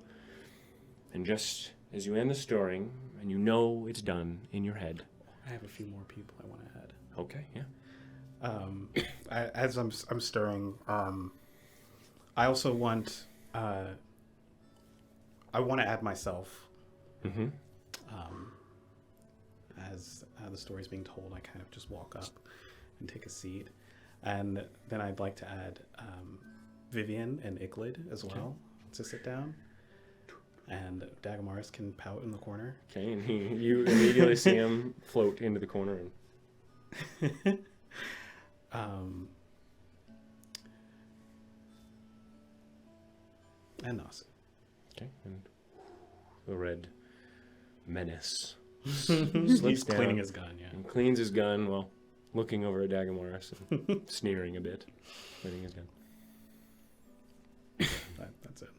And just as you end the stirring, and you know it's done in your head. I have a few more people I want to add. Okay, yeah. As I'm stirring, I also want I want to add myself Mm-hmm. as the story's being told, I kind of just walk up and take a seat. And then I'd like to add Vivian and Iglid as well to sit down. And Dagamaris can pout in the corner. Okay, and you immediately see him float into the corner. And Nasu. Okay, and the red menace He's slips cleaning down his gun, yeah. and cleans his gun while looking over at Dagamaris and sneering a bit, cleaning his gun. That's it.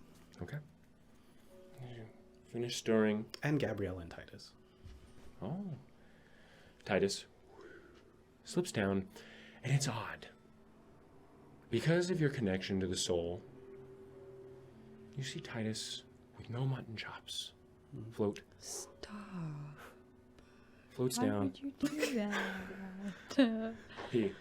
Okay. You finish stirring. And Gabrielle and Titus. Oh. Titus slips down, and it's odd. Because of your connection to the soul, you see Titus with no mutton chops floats Why down. would you do that? He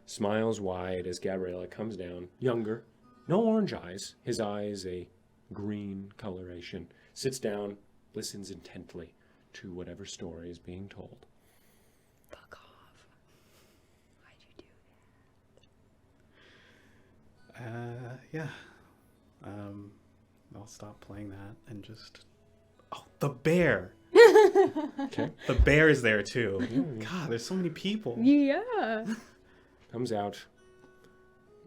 smiles wide as Gabriella comes down, younger, no orange eyes, his eyes a green coloration, sits down, listens intently to whatever story is being told. Fuck off. Why'd you do Yeah. I'll stop playing that and just... Oh, the bear! Okay. The bear is there too. God, there's so many people. that? Yeah. Comes out.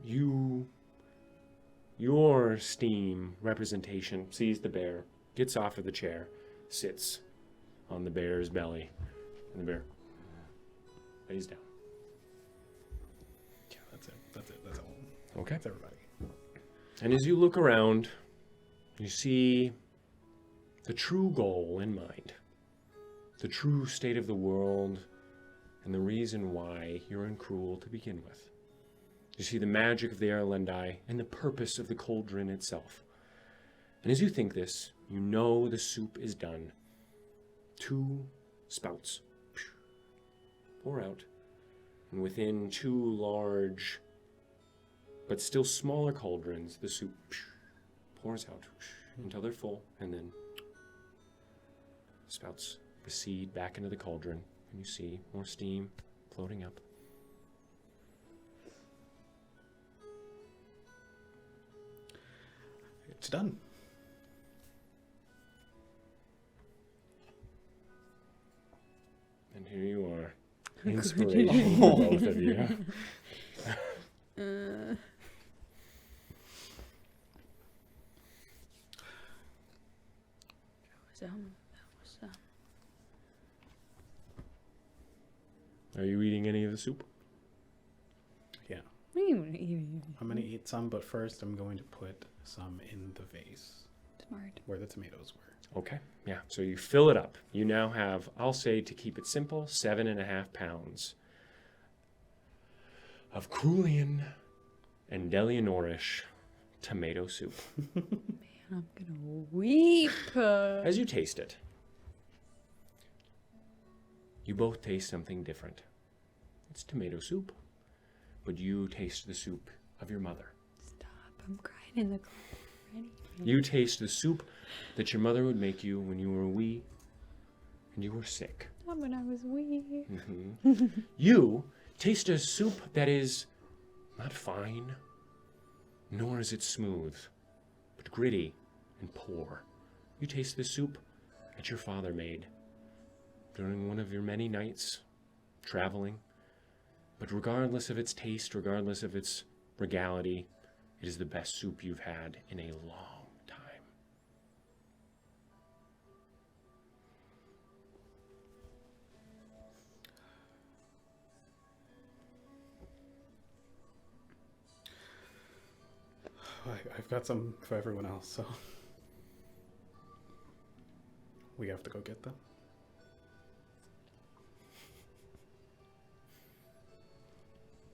Your steam representation sees the bear, gets off of the chair, sits on the bear's belly, and the bear lays down. Yeah, that's it. That's all. Okay. That's everybody. And as you look around, you see the true goal in mind, the true state of the world, and the reason why you're in Kruul to begin with. You see the magic of the Erlendi and the purpose of the cauldron itself. And as you think this, you know the soup is done. 2 spouts pour out, and within 2 large but still smaller cauldrons, the soup pours out until they're full, and then spouts recede back into the cauldron, and you see more steam floating up. It's done. And here you are. Inspiration for both of you. Are you eating any of the soup? Yeah. Smart. I'm going to eat some, but first I'm going to put some in the vase where the tomatoes were. Okay, yeah. So you fill it up. You now have, I'll say to keep it simple, 7.5 pounds of Kruulian and Delianorish tomato soup. I'm gonna weep. As you taste it, you both taste something different. It's tomato soup, but you taste the soup of your mother. Stop. I'm crying in the car already. You taste the soup that your mother would make you when you were wee and you were sick. Not when I was wee. You taste a soup that is not fine, nor is it smooth, but gritty and poor. You taste the soup that your father made during one of your many nights traveling. But regardless of its taste, regardless of its regality, it is the best soup you've had in a long time. I've got some for everyone else, so we have to go get them.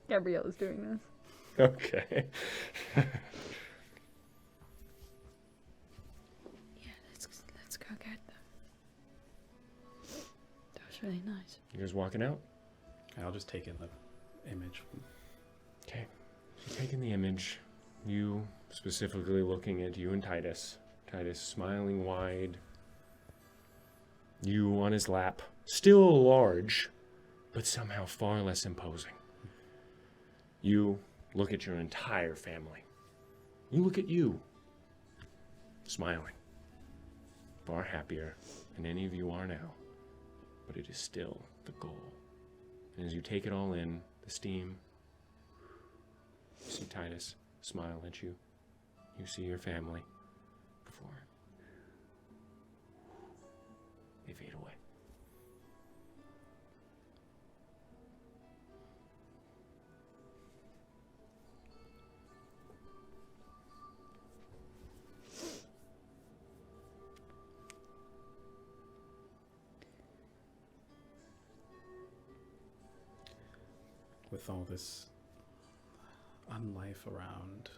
Gabriella's doing this. Okay. Yeah, let's go get them. That was really nice. You guys walking out? I'll just take in the image. Okay. So taking the image, you specifically looking at you and Titus. Titus smiling wide. You on his lap, Still large, but somehow far less imposing. You look at your entire family. You look at you, smiling. Far happier than any of you are now, but it is still the goal. And as you take it all in, the steam, you see Titus smile at you. You see your family before they fade away. With all this unlife around,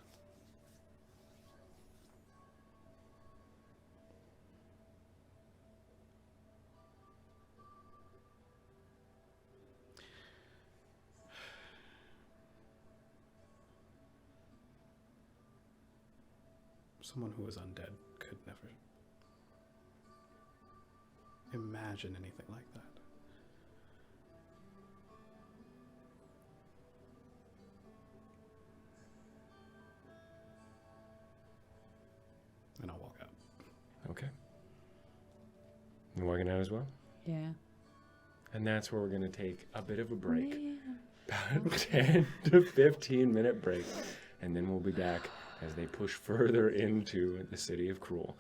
someone who is undead could never imagine anything like that. And I'll walk out. Okay. You walking out as well? Yeah. And that's where we're going to take a bit of a break. About a 10 to 15 minute break. And then we'll be back as they push further into the City of Kruul.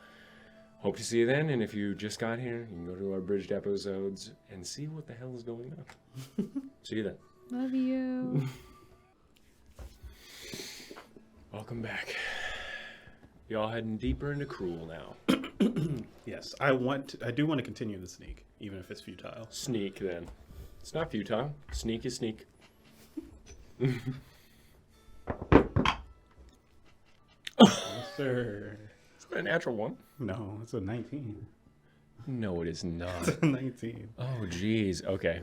Hope to see you then. And if you just got here, you can go to our bridged episodes and see what the hell is going on. See you then. Love you. Welcome back. Y'all heading deeper into Kruul now. Yes, I do want to continue the sneak, even if it's futile. Sneak then. It's not futile. Sneak is sneak. Yes, sir. Is that a natural one? No, it's a 19. No, it is not. It's a 19. Oh, jeez. Okay.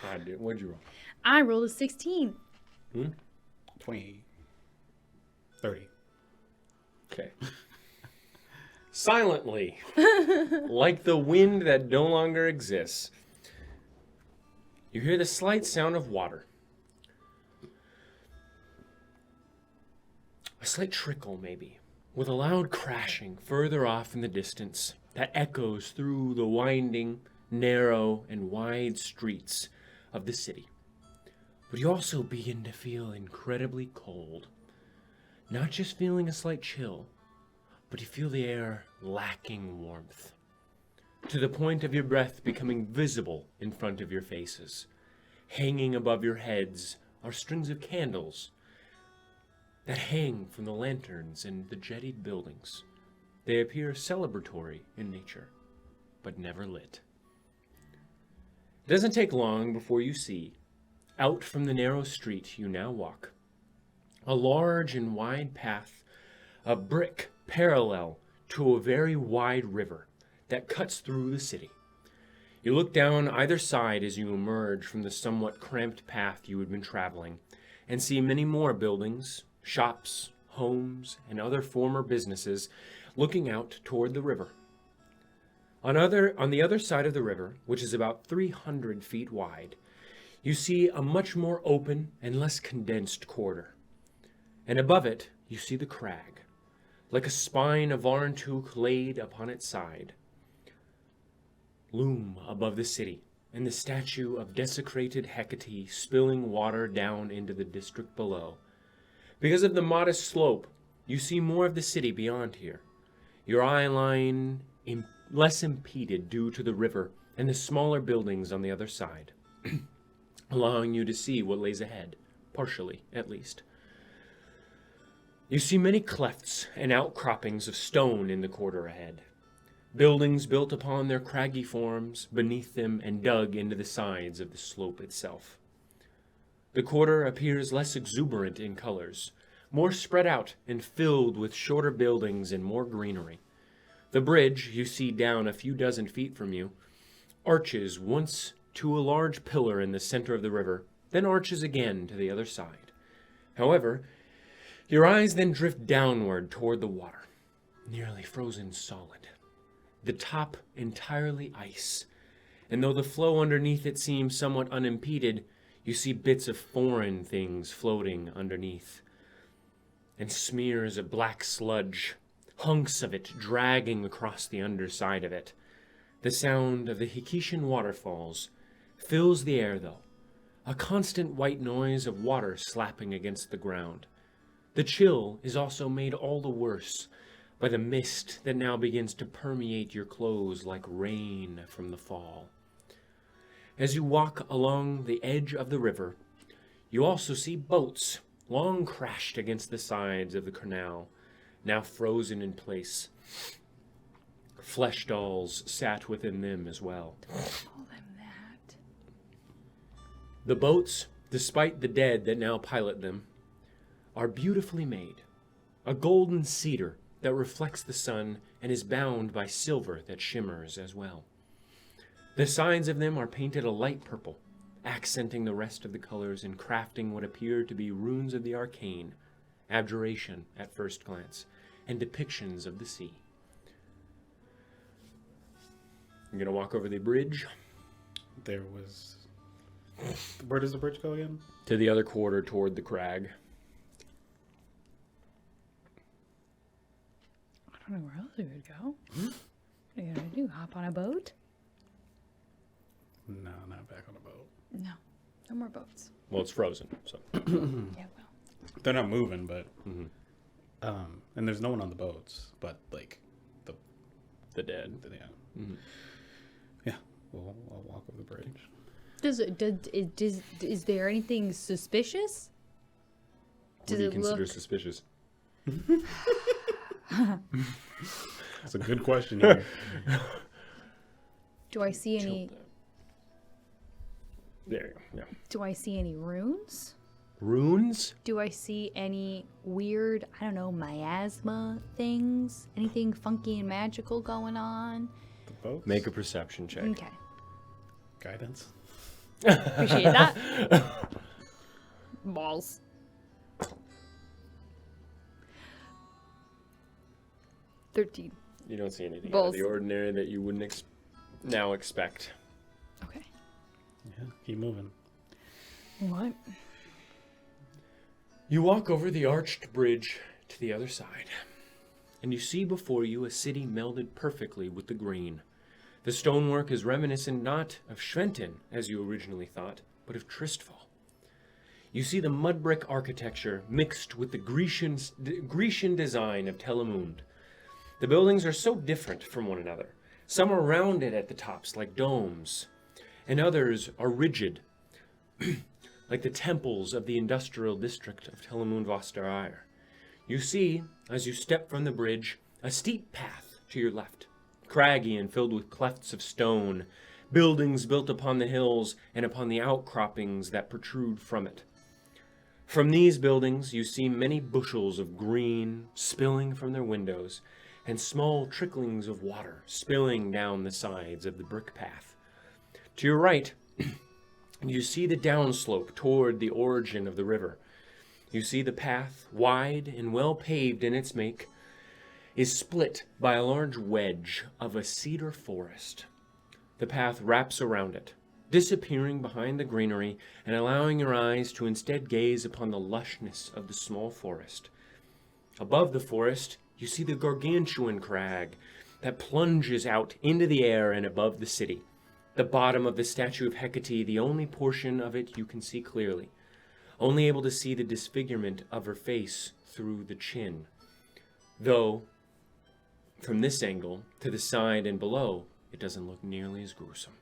God, dude, what'd you roll? I rolled a 16. 20. 30. Okay. Silently, like the wind that no longer exists, you hear the slight sound of water. A slight trickle, maybe, with a loud crashing further off in the distance that echoes through the winding, narrow, and wide streets of the city. But you also begin to feel incredibly cold. Not just feeling a slight chill, but you feel the air lacking warmth, to the point of your breath becoming visible in front of your faces. Hanging above your heads are strings of candles that hang from the lanterns in the jettied buildings. They appear celebratory in nature, but never lit. It doesn't take long before you see, out from the narrow street you now walk, a large and wide path of brick parallel to a very wide river that cuts through the city. You look down either side as you emerge from the somewhat cramped path you had been traveling and see many more buildings, shops, homes, and other former businesses looking out toward the river. On the other side of the river, which is about 300 feet wide, you see a much more open and less condensed corridor. And above it, you see the crag, like a spine of Varntuk laid upon its side, loom above the city, and the statue of desecrated Hecate spilling water down into the district below. Because of the modest slope, you see more of the city beyond here, your eye line less impeded due to the river and the smaller buildings on the other side, allowing you to see what lays ahead, partially at least. You see many clefts and outcroppings of stone in the quarter ahead. Buildings built upon their craggy forms beneath them and dug into the sides of the slope itself. The quarter appears less exuberant in colors, more spread out and filled with shorter buildings and more greenery. The bridge you see down a few dozen feet from you arches once to a large pillar in the center of the river, then arches again to the other side. However, your eyes then drift downward toward the water, nearly frozen solid. The top entirely ice, and though the flow underneath it seems somewhat unimpeded, you see bits of foreign things floating underneath, and smears of black sludge, hunks of it dragging across the underside of it. The sound of the Hikishan waterfalls fills the air, though, a constant white noise of water slapping against the ground. The chill is also made all the worse by the mist that now begins to permeate your clothes like rain from the fall. As you walk along the edge of the river, you also see boats long crashed against the sides of the canal, now frozen in place. Flesh dolls sat within them as well. Call them that. The boats, despite the dead that now pilot them, are beautifully made. A golden cedar that reflects the sun and is bound by silver that shimmers as well. The sides of them are painted a light purple, accenting the rest of the colors and crafting what appear to be runes of the arcane, abjuration at first glance, and depictions of the sea. I'm going to walk over the bridge. There was... Where does the bridge go again? To the other quarter toward the crag. I don't know where else we would go. What are you gonna do? Hop on a boat? No, not back on a boat. No. No more boats. Well, it's frozen, so. Yeah, well. They're not moving, but... Mhm. And there's no one on the boats, but, like, The dead. yeah. Mhm. Yeah, well, I'll walk over the bridge. Is there anything suspicious? What do you consider suspicious? That's a good question here. Do I see any? There you go, yeah. Do I see any runes? Runes? Do I see any weird, I don't know, miasma things? Anything funky and magical going on? The boats? Make a perception check. Okay. Guidance? Appreciate that. Balls. $13. You don't see anything out Balls. of the ordinary that you wouldn't now expect. Okay. Yeah, keep moving. What? You walk over the arched bridge to the other side, and you see before you a city melded perfectly with the green. The stonework is reminiscent not of Schwenten, as you originally thought, but of Tristfall. You see the mud brick architecture mixed with the Grecian design of Telemund. The buildings are so different from one another. Some are rounded at the tops like domes, and others are rigid, like the temples of the industrial district of Telemund Vosterire. You see, as you step from the bridge, a steep path to your left, craggy and filled with clefts of stone, buildings built upon the hills and upon the outcroppings that protrude from it. From these buildings you see many bushels of green spilling from their windows, and small tricklings of water spilling down the sides of the brick path. To your right, you see the downslope toward the origin of the river. You see the path, wide and well paved in its make, is split by a large wedge of a cedar forest. The path wraps around it, disappearing behind the greenery and allowing your eyes to instead gaze upon the lushness of the small forest. Above the forest, you see the gargantuan crag that plunges out into the air and above the city. The bottom of the statue of Hecate, the only portion of it you can see clearly, only able to see the disfigurement of her face through the chin. Though, from this angle, to the side and below, it doesn't look nearly as gruesome.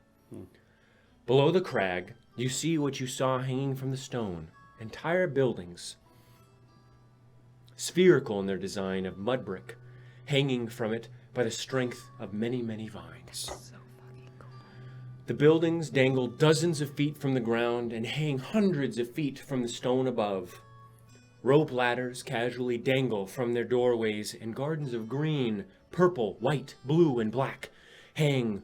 Below the crag, you see what you saw hanging from the stone, entire buildings, spherical in their design of mud brick, hanging from it by the strength of many, many vines. The buildings dangle dozens of feet from the ground and hang hundreds of feet from the stone above. Rope ladders casually dangle from their doorways, and gardens of green, purple, white, blue, and black hang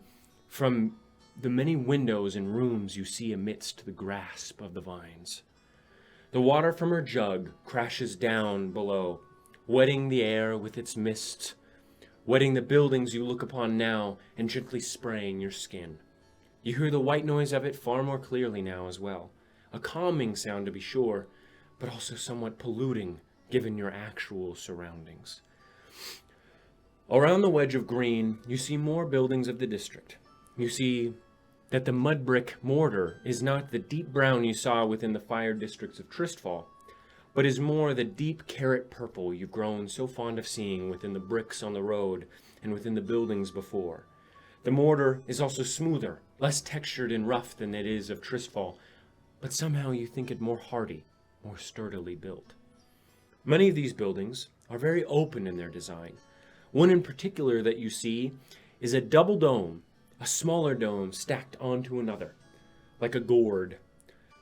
from the many windows and rooms you see amidst the grasp of the vines. The water from her jug crashes down below, wetting the air with its mist, wetting the buildings you look upon now, and gently spraying your skin. You hear the white noise of it far more clearly now as well. A calming sound to be sure, but also somewhat polluting given your actual surroundings. Around the wedge of green, you see more buildings of the district. You see that the mud brick mortar is not the deep brown you saw within the fire districts of Tristfall, but is more the deep carrot purple you've grown so fond of seeing within the bricks on the road and within the buildings before. The mortar is also smoother, less textured and rough than it is of Tristfall, but somehow you think it more hardy, more sturdily built. Many of these buildings are very open in their design. One in particular that you see is a double dome, a smaller dome stacked onto another, like a gourd.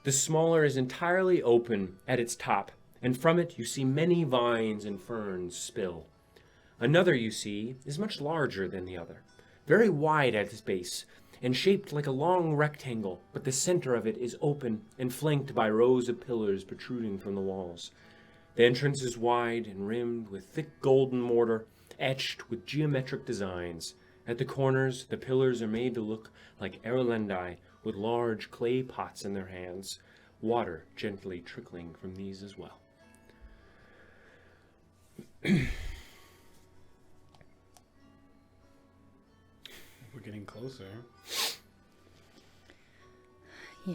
The smaller is entirely open at its top, and from it you see many vines and ferns spill. Another you see is much larger than the other, very wide at its base, and shaped like a long rectangle, but the center of it is open and flanked by rows of pillars protruding from the walls. The entrance is wide and rimmed with thick golden mortar, etched with geometric designs. At the corners, the pillars are made to look like Erlendi with large clay pots in their hands, water gently trickling from these as well. We're getting closer. Yeah.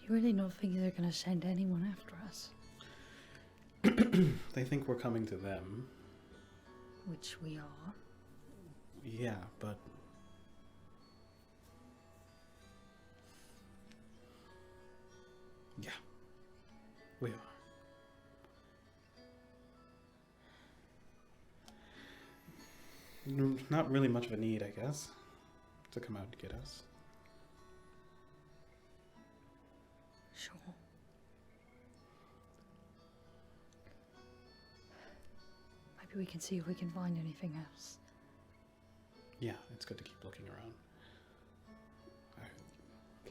You really don't think they're gonna send anyone after us? They think we're coming to them. Which we are. Yeah, but... Yeah. We are. Not really much of a need, I guess, to come out to get us. Sure. Maybe we can see if we can find anything else. Yeah, it's good to keep looking around.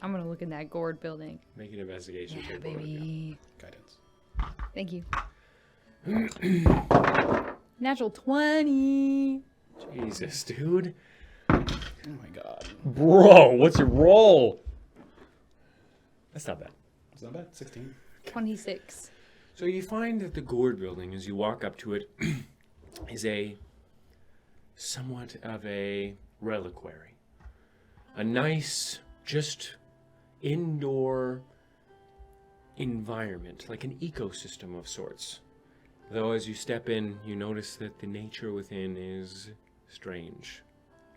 I'm gonna look in that gourd building. Make an investigation Yeah, check. Board, baby. Guidance. Thank you. Natural 20. Jesus, dude. Oh my god. Bro, what's your roll? That's not bad. Is that bad? 16. 26. So you find that the gourd building, as you walk up to it, is a somewhat of a reliquary. A nice, just indoor environment, like an ecosystem of sorts. Though as you step in, you notice that the nature within is strange.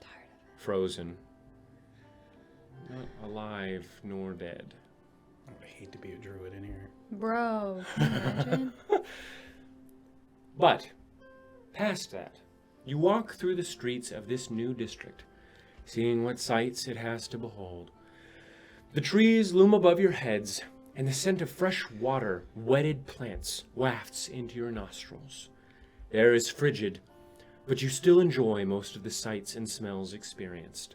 Tired of Frozen. Not alive nor dead. I would hate to be a druid in here. it. Bro, can you imagine? But, past that, you walk through the streets of this new district, seeing what sights it has to behold. The trees loom above your heads, and the scent of fresh water, wetted plants, wafts into your nostrils. The air is frigid, but you still enjoy most of the sights and smells experienced.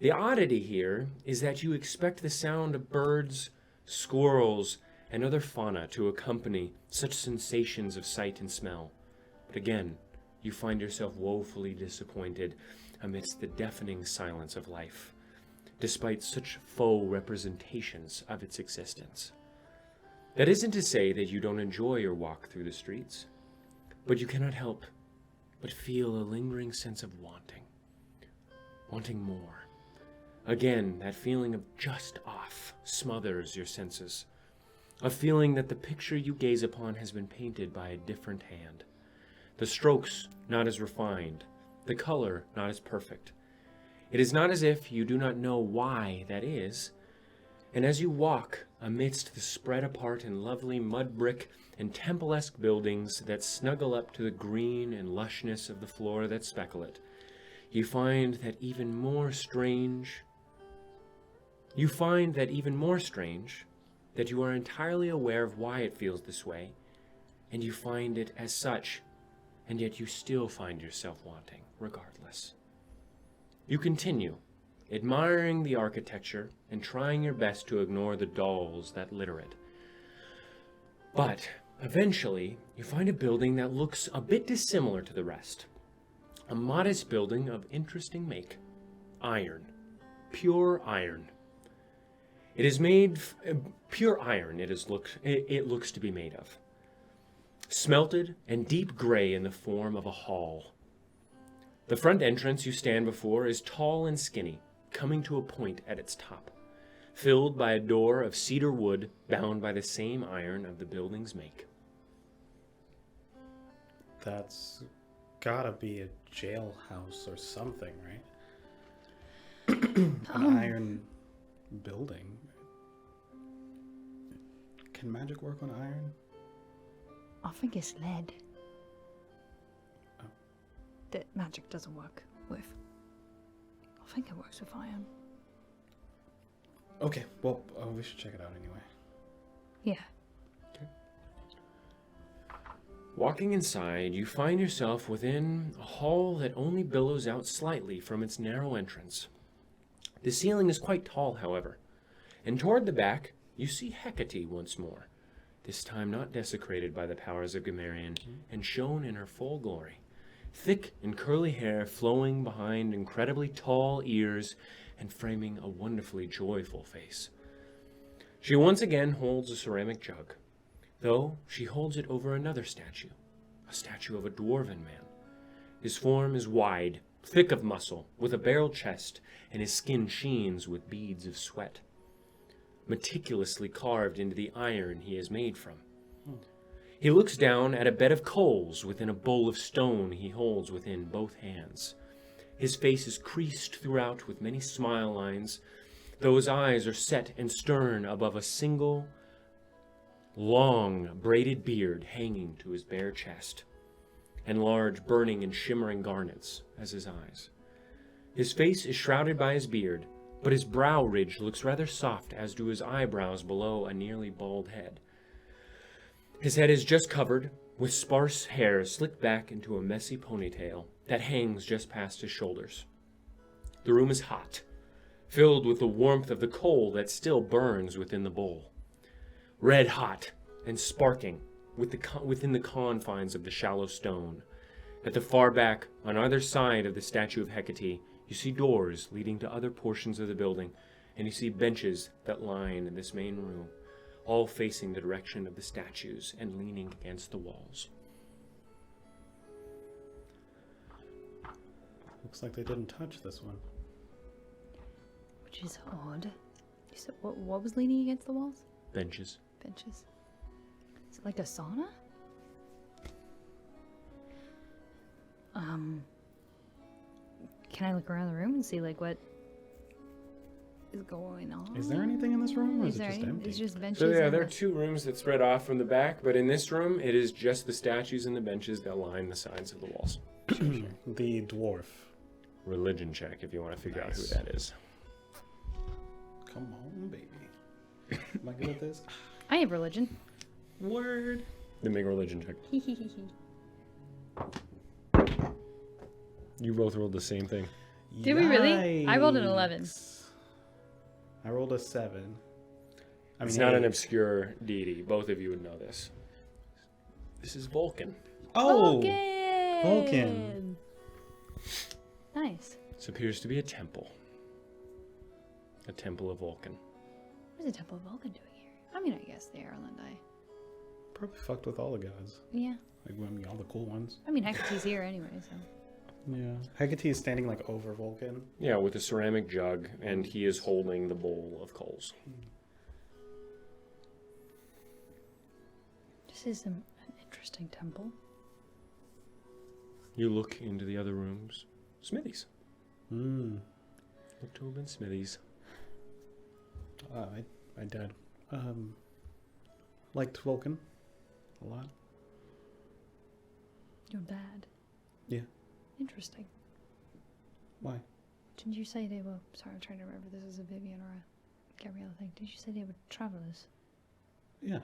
The oddity here is that you expect the sound of birds, squirrels, and other fauna to accompany such sensations of sight and smell. But again, you find yourself woefully disappointed amidst the deafening silence of life, despite such faux representations of its existence. That isn't to say that you don't enjoy your walk through the streets, but you cannot help but feel a lingering sense of wanting more. Again, that feeling of just off smothers your senses, a feeling that the picture you gaze upon has been painted by a different hand. The strokes not as refined, the color not as perfect. It is not as if you do not know why that is, and as you walk amidst the spread apart and lovely mud brick and temple-esque buildings that snuggle up to the green and lushness of the floor that speckle it, you find that even more strange that you are entirely aware of why it feels this way, and you find it as such, and yet you still find yourself wanting, regardless. You continue, admiring the architecture and trying your best to ignore the dolls that litter it. But eventually, you find a building that looks a bit dissimilar to the rest. A modest building of interesting make. Iron. Pure iron. It is made... pure iron it looks to be made of. Smelted and deep gray in the form of a hall. The front entrance you stand before is tall and skinny, coming to a point at its top, filled by a door of cedar wood bound by the same iron of the building's make. That's gotta be a jailhouse or something, right? An iron building. Can magic work on iron? I think it's lead. Oh. That magic doesn't work with. I think it works with iron. Okay, well, we should check it out anyway. Yeah. Walking inside, you find yourself within a hall that only billows out slightly from its narrow entrance. The ceiling is quite tall, however, and toward the back, you see Hecate once more, this time not desecrated by the powers of Gamarian, and shown in her full glory. Thick and curly hair flowing behind incredibly tall ears and framing a wonderfully joyful face. She once again holds a ceramic jug, though she holds it over another statue, a statue of a dwarven man. His form is wide, thick of muscle, with a barrel chest, and his skin sheens with beads of sweat, meticulously carved into the iron he is made from. He looks down at a bed of coals within a bowl of stone he holds within both hands. His face is creased throughout with many smile lines, though his eyes are set and stern above a single, long, braided beard hanging to his bare chest, and large, burning and shimmering garnets as his eyes. His face is shrouded by his beard, but his brow ridge looks rather soft, as do his eyebrows below a nearly bald head. His head is just covered with sparse hair slicked back into a messy ponytail that hangs just past his shoulders. The room is hot, filled with the warmth of the coal that still burns within the bowl. Red hot and sparking within the confines of the shallow stone. At the far back, on either side of the statue of Hecate, you see doors leading to other portions of the building, and you see benches that line this main room, all facing the direction of the statues and leaning against the walls. Looks like they didn't touch this one. Which is odd. You said what was leaning against the walls? Benches. Benches. Is it like a sauna? Can I look around the room and see like what is going on? Is there anything in this room, or is it there just any- empty? It's just benches. So yeah, and there are two rooms that spread off from the back, but in this room, it is just the statues and the benches that line the sides of the walls. The dwarf. Religion check if you want to figure out who Nice. that is. Come on, baby. Am I good at this? I have religion. Word. Then make a religion check. Hee hee hee hee. You both rolled the same thing. Did we really? I rolled an 11. Yikes. I rolled a 7. I It's mean, not an 8. obscure deity. Both of you would know this. This is Vulcan. Oh! Vulcan! Vulcan. Nice. This appears to be a temple. A temple of Vulcan. What is the Temple of Vulcan doing here? I mean, I guess they are Lundai. Probably fucked with all the gods. Yeah. Like, I mean, all the cool ones. I mean, Hecate's here anyway, so. Yeah. Hecate is standing, like, over Vulcan. Yeah, with a ceramic jug, and he is holding the bowl of coals. This is an interesting temple. You look into the other rooms. Smithies. Hmm. Look to have been smithies. My dad liked Vulcan a lot. Your dad. Yeah. Interesting. Why? Didn't you say they were? Sorry, I'm trying to remember. This is a Vivian or a Gabrielle thing. Did you say they were travelers? Yeah.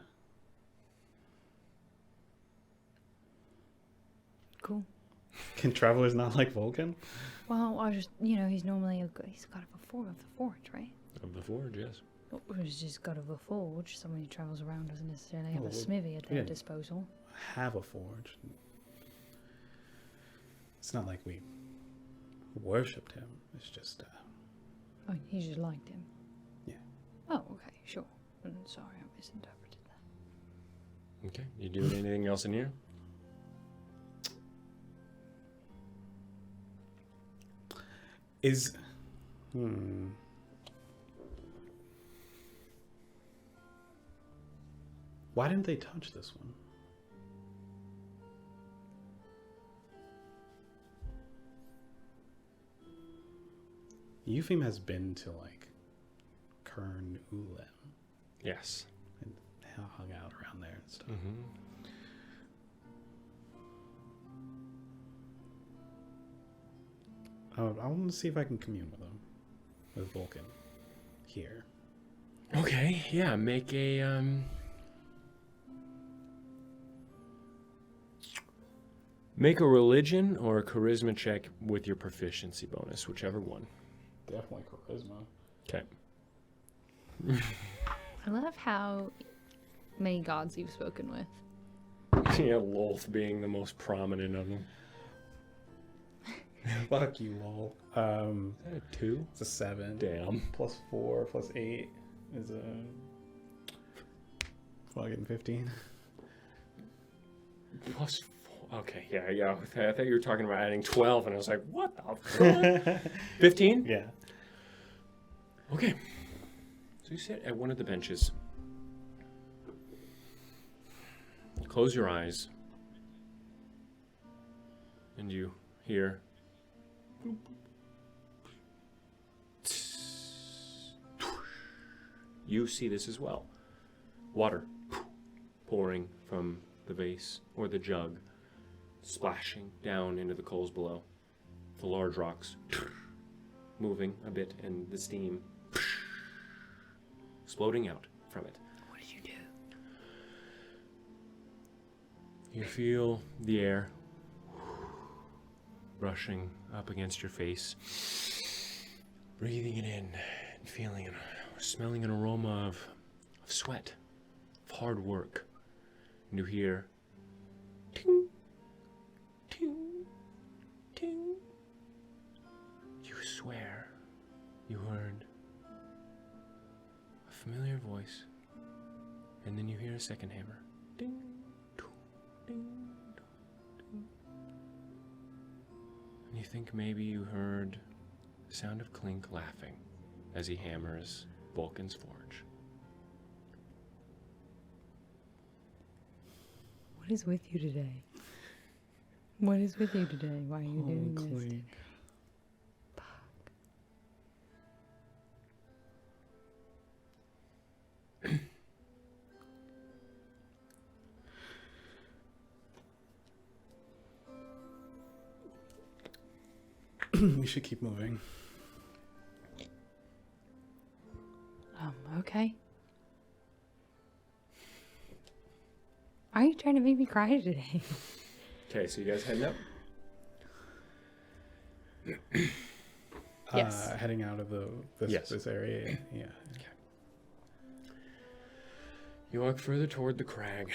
Cool. Can travelers not like Vulcan? Well, I was just, he's normally he's got a form of the forge, right? Of the forge, yes. Or he's just got a forge. Someone who travels around doesn't necessarily have Oh, a smithy at their yeah. disposal. Have a forge. It's not like we worshipped him. It's just, Oh, you just liked him. Yeah. Oh, okay, sure. Sorry, I misinterpreted that. Okay. You doing anything else in here? is, Why didn't they touch this one? Eupheme has been to like Kern Ulem Yes. and hung out around there and stuff. Mm-hmm. I want to see if I can commune with him, with Vulcan, here. Okay. Yeah. Make a Make a religion or a charisma check with your proficiency bonus, whichever one. Definitely charisma. Okay. I love how many gods you've spoken with. Yeah, Lolth being the most prominent of them. Fuck you, lol. Is that a 2? It's a 7. Damn. Plus 4 plus 8 is a fucking 15. Plus 4. Okay, yeah. I thought you were talking about adding 12, and I was like, what the fuck? 15? Yeah. Okay. So you sit at one of the benches. Close your eyes. And you hear. You see this as well. Water pouring from the vase or the jug, splashing down into the coals below. The large rocks moving a bit, and the steam exploding out from it. What did you do? You feel the air brushing up against your face, breathing it in and feeling it, smelling an aroma of sweat, of hard work. And you hear ting, ting, ting. You swear you heard a familiar voice, and then you hear a second hammer. Ding, dong, ding, dong, ding. And you think maybe you heard the sound of Clink laughing as he hammers Vulcan's forge. What is with you today? What is with you today? Why are you doing this? Clink. We should keep moving. Okay. Why are you trying to make me cry today? Okay, so you guys heading up? Yes. Heading out of Yes. this area. Yeah. You walk further toward the crag,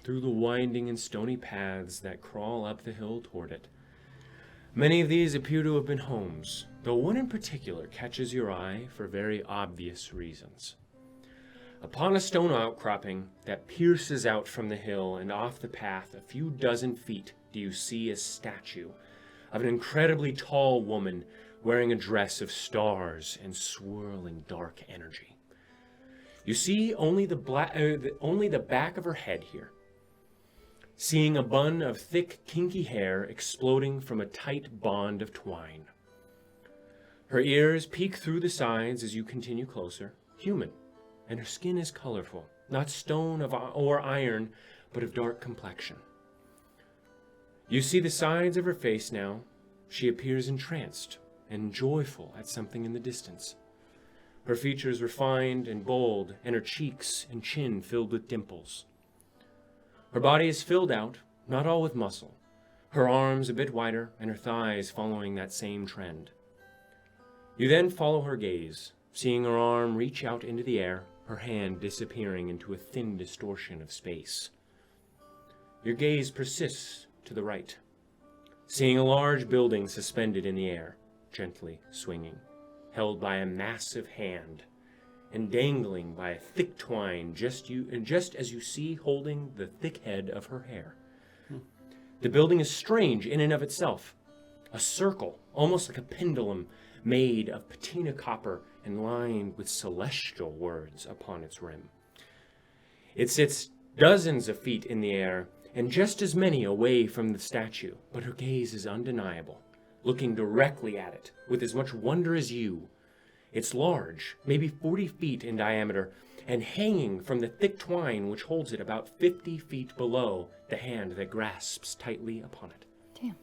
through the winding and stony paths that crawl up the hill toward it. Many of these appear to have been homes, though one in particular catches your eye for very obvious reasons. Upon a stone outcropping that pierces out from the hill and off the path a few dozen feet, do you see a statue of an incredibly tall woman wearing a dress of stars and swirling dark energy. You see only the back of her head here, seeing a bun of thick, kinky hair exploding from a tight bond of twine. Her ears peek through the sides as you continue closer, human, and her skin is colorful, not stone or iron, but of dark complexion. You see the sides of her face now. She appears entranced and joyful at something in the distance. Her features refined and bold, and her cheeks and chin filled with dimples. Her body is filled out, not all with muscle, her arms a bit wider, and her thighs following that same trend. You then follow her gaze, seeing her arm reach out into the air, her hand disappearing into a thin distortion of space. Your gaze persists to the right, seeing a large building suspended in the air, gently swinging, held by a massive hand, and dangling by a thick twine just as you see holding the thick head of her hair. The building is strange in and of itself. A circle, almost like a pendulum, made of patina copper and lined with celestial words upon its rim. It sits dozens of feet in the air and just as many away from the statue, but her gaze is undeniable, looking directly at it with as much wonder as you. It's large, maybe 40 feet in diameter, and hanging from the thick twine which holds it about 50 feet below the hand that grasps tightly upon it. Damn.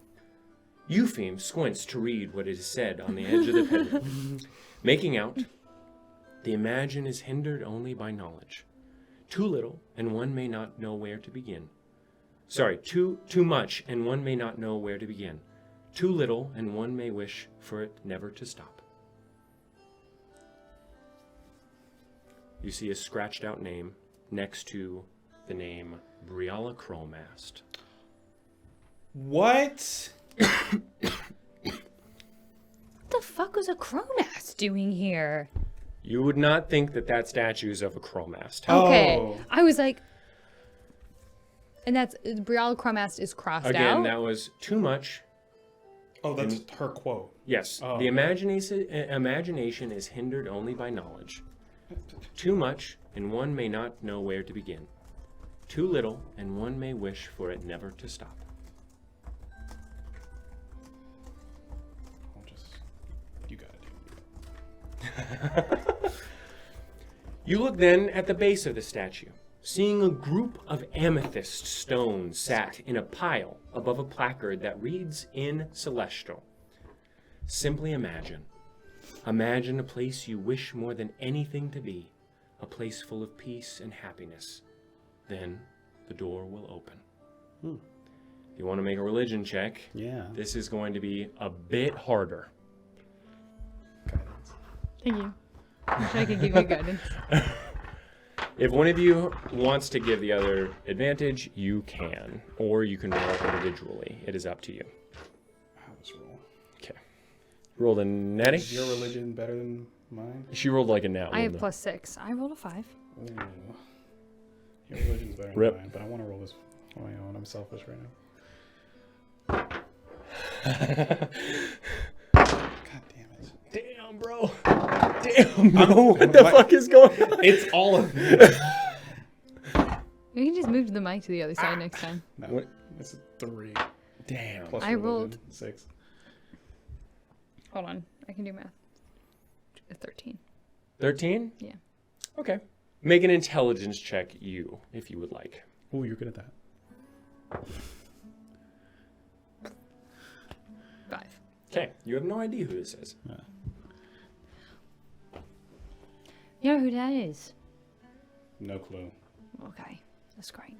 Eupheme squints to read what is said on the edge of the pendulum. Making out, the imagine is hindered only by knowledge. Too little, and one may not know where to begin. Too much, and one may not know where to begin. Too little, and one may wish for it never to stop. You see a scratched out name next to the name Briala Crowmast. What? What the fuck was a Chromass doing here? You would not think that statue is of a Crowmast. Okay. Oh. I was like... And that's... Briala Chromass is crossed out? Again, that was too much. Oh, that's her quote. Yes, Oh. the imagination is hindered only by knowledge. Too much, and one may not know where to begin. Too little, and one may wish for it never to stop. You gotta do it. You look then at the base of the statue, seeing a group of amethyst stones sat in a pile above a placard that reads in Celestial. Simply imagine. Imagine a place you wish more than anything to be, a place full of peace and happiness. Then the door will open. If you want to make a religion check, Yeah. this is going to be a bit harder. Thank you. I wish I could give you guidance. If one of you wants to give the other advantage, you can. Or you can roll individually. It is up to you. How was roll? Okay. Rolled a natty. Is your religion better than mine? She rolled like a nat. I have Linda. +6. I rolled a 5. Ooh. Your religion's better Rip. than mine, but I want to roll this on my own. I'm selfish right now. God damn it. Damn, bro. Damn, bro. What the what? fuck is going on? It's all of it. You can just move the mic to the other side next time. No, What? it's a 3. Damn. Plus I religion, rolled- 6. Hold on. I can do math. A 13. 13? Yeah. Okay. Make an intelligence check, you, if you would like. Ooh, you're good at that. 5. Okay. You have no idea who this is. You know who that is? No clue. Okay. That's great.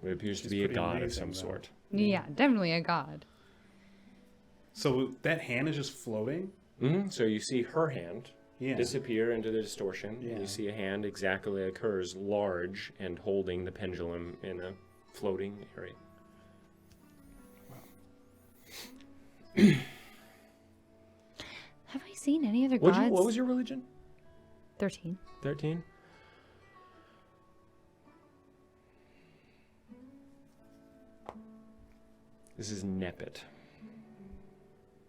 It appears to She's be a pretty god of amazing, some though. sort. Yeah, definitely a god. So that hand is just floating? So you see her hand Yeah. disappear into the distortion. And Yeah. you see a hand exactly like hers, large and holding the pendulum in a floating area. Have I seen any other What gods? was your religion? 13. 13? This is Nepet,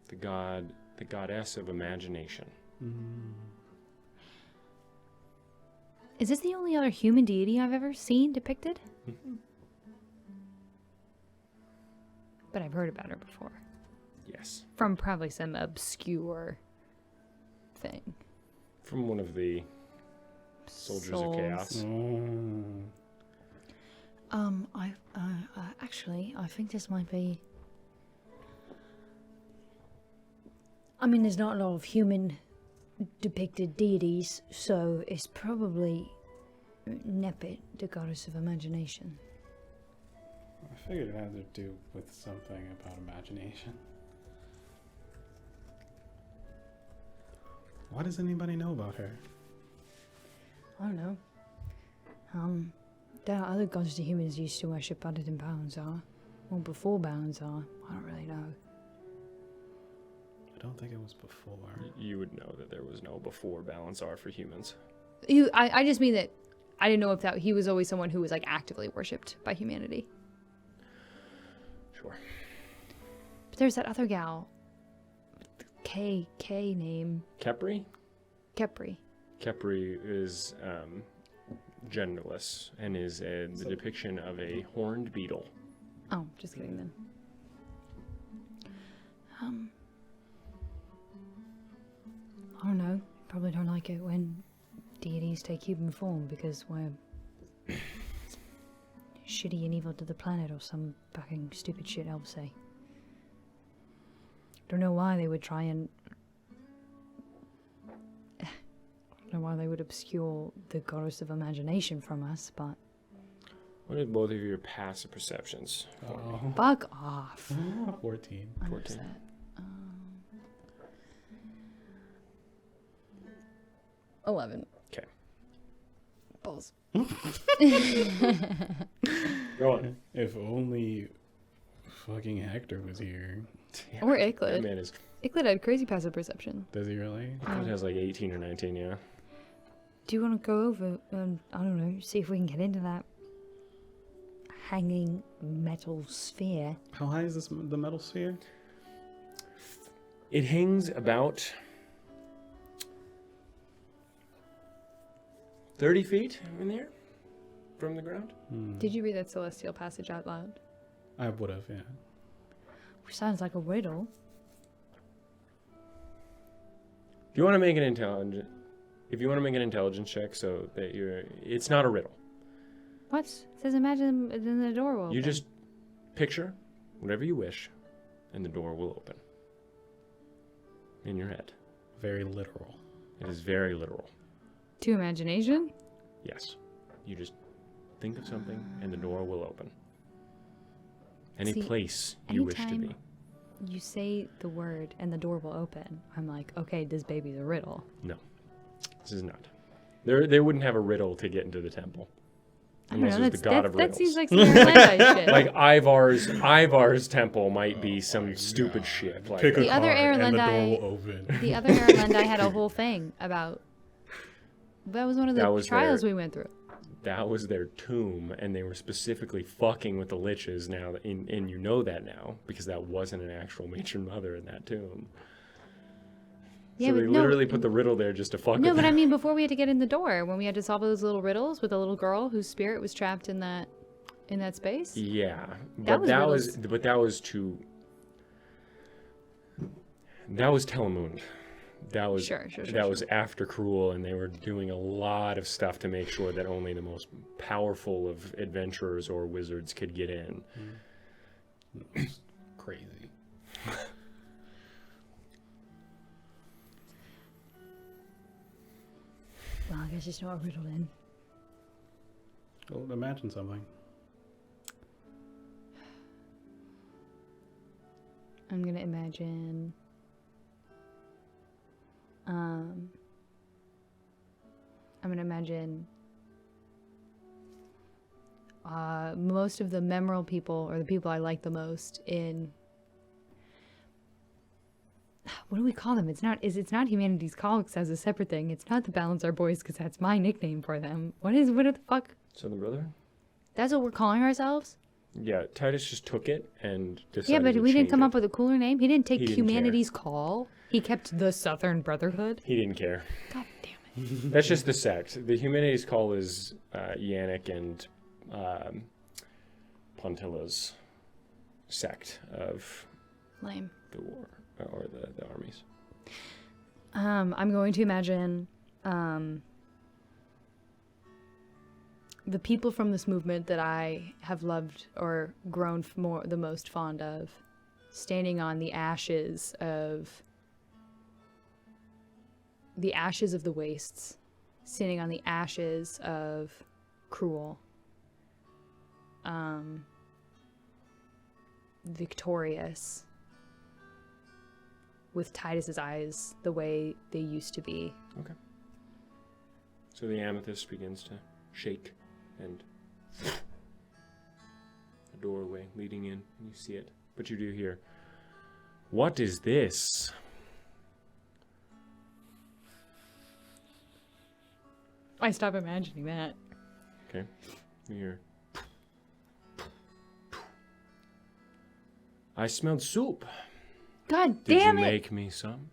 the goddess of imagination. Is this the only other human deity I've ever seen depicted? But I've heard about her before. Yes, From probably some obscure thing. from one of the soldiers of Souls. chaos. Oh. Actually, I think this might be. I mean, there's not a lot of human depicted deities, so it's probably Nepet, the goddess of imagination. I figured it had to do with something about imagination. Why does anybody know about her? I don't know. There are other gods the humans used to worship other than Balthazar. Well, before Balazar, I don't really know. I don't think it was before. You would know that there was no before Balazar for humans. I just mean that I didn't know if that he was always someone who was like actively worshipped by humanity. Sure. But there's that other gal. K name. Kepri? Kepri. Kepri is genderless and is the depiction of a horned beetle. Oh, just kidding then. I don't know. Probably don't like it when deities take human form because we're shitty and evil to the planet or some fucking stupid shit elves say. Don't know why they would try and... I don't know why they would obscure the goddess of imagination from us, but... What are both of your passive perceptions? Oh. Fuck off. 14. I'm 14. upset. Oh, 11. Okay. Balls. Go on. If only fucking Hector was here. Or That Iklid. man is... Iklid had crazy passive perception. Does he really? It has like 18 or 19, yeah. Do you want to go over and, I don't know, see if we can get into that hanging metal sphere? How high is the metal sphere? It hangs about 30 feet in the air from the ground. Did you read that celestial passage out loud? I would have, yeah. Which sounds like a riddle. If you want to make an intelligence check so that it's not a riddle. What? It says imagine then the door will open. You just picture whatever you wish and the door will open. In your head. Very literal. It is very literal. To imagination? Yes. You just think of something and the door will open. Any See, place you wish to be. anytime you say the word and the door will open, I'm like, okay, this baby's a riddle. No. This is not. They wouldn't have a riddle to get into the temple. I don't Unless know, it was the god of That riddles. seems like some Irlandite shit. Like Ivar's temple might be some stupid shit. Like Pick a The other card and the door Irlandite- will open. The other Irlandite had a whole thing about... That was one of That the was trials their- we went through. that was their tomb, and they were specifically fucking with the liches now, and you know that now, because that wasn't an actual matron mother in that tomb. Yeah, So but they no- literally put the riddle there just to fuck No, with but them. I mean, before we had to get in the door, when we had to solve those little riddles with a little girl whose spirit was trapped in that space. Yeah, That but was that riddles. was that was Telemund. That was Sure, that was after Kruul, and they were doing a lot of stuff to make sure that only the most powerful of adventurers or wizards could get in. Crazy. Well, I guess it's not a riddle then. Well, imagine something. I'm gonna imagine. I'm gonna imagine most of the memorable people, or the people I like the most, in what do we call them? It's not Humanity's Call because that's a separate thing. It's not the Balancer Boys because that's my nickname for them. What the fuck? So the brother? That's what we're calling ourselves? Yeah, Titus just took it and decided Yeah, but to we didn't change come it. up with a cooler name. He didn't take He didn't care. Humanity's Call. He kept the Southern Brotherhood. He didn't care. God damn it. That's just the sect. The Humanities Call is Yannick and Pontilla's sect of Lame. the war, or the armies. I'm going to imagine the people from this movement that I have loved or grown the most fond of, standing on the ashes of the wastes, standing on the ashes of Kruul, victorious, with Titus's eyes the way they used to be. Okay. So the amethyst begins to shake, and the doorway leading in, and you see it. But you do hear, "What is this?" I stop imagining that. Okay. You hear, "I smelled soup. God Did damn you it! make me some?"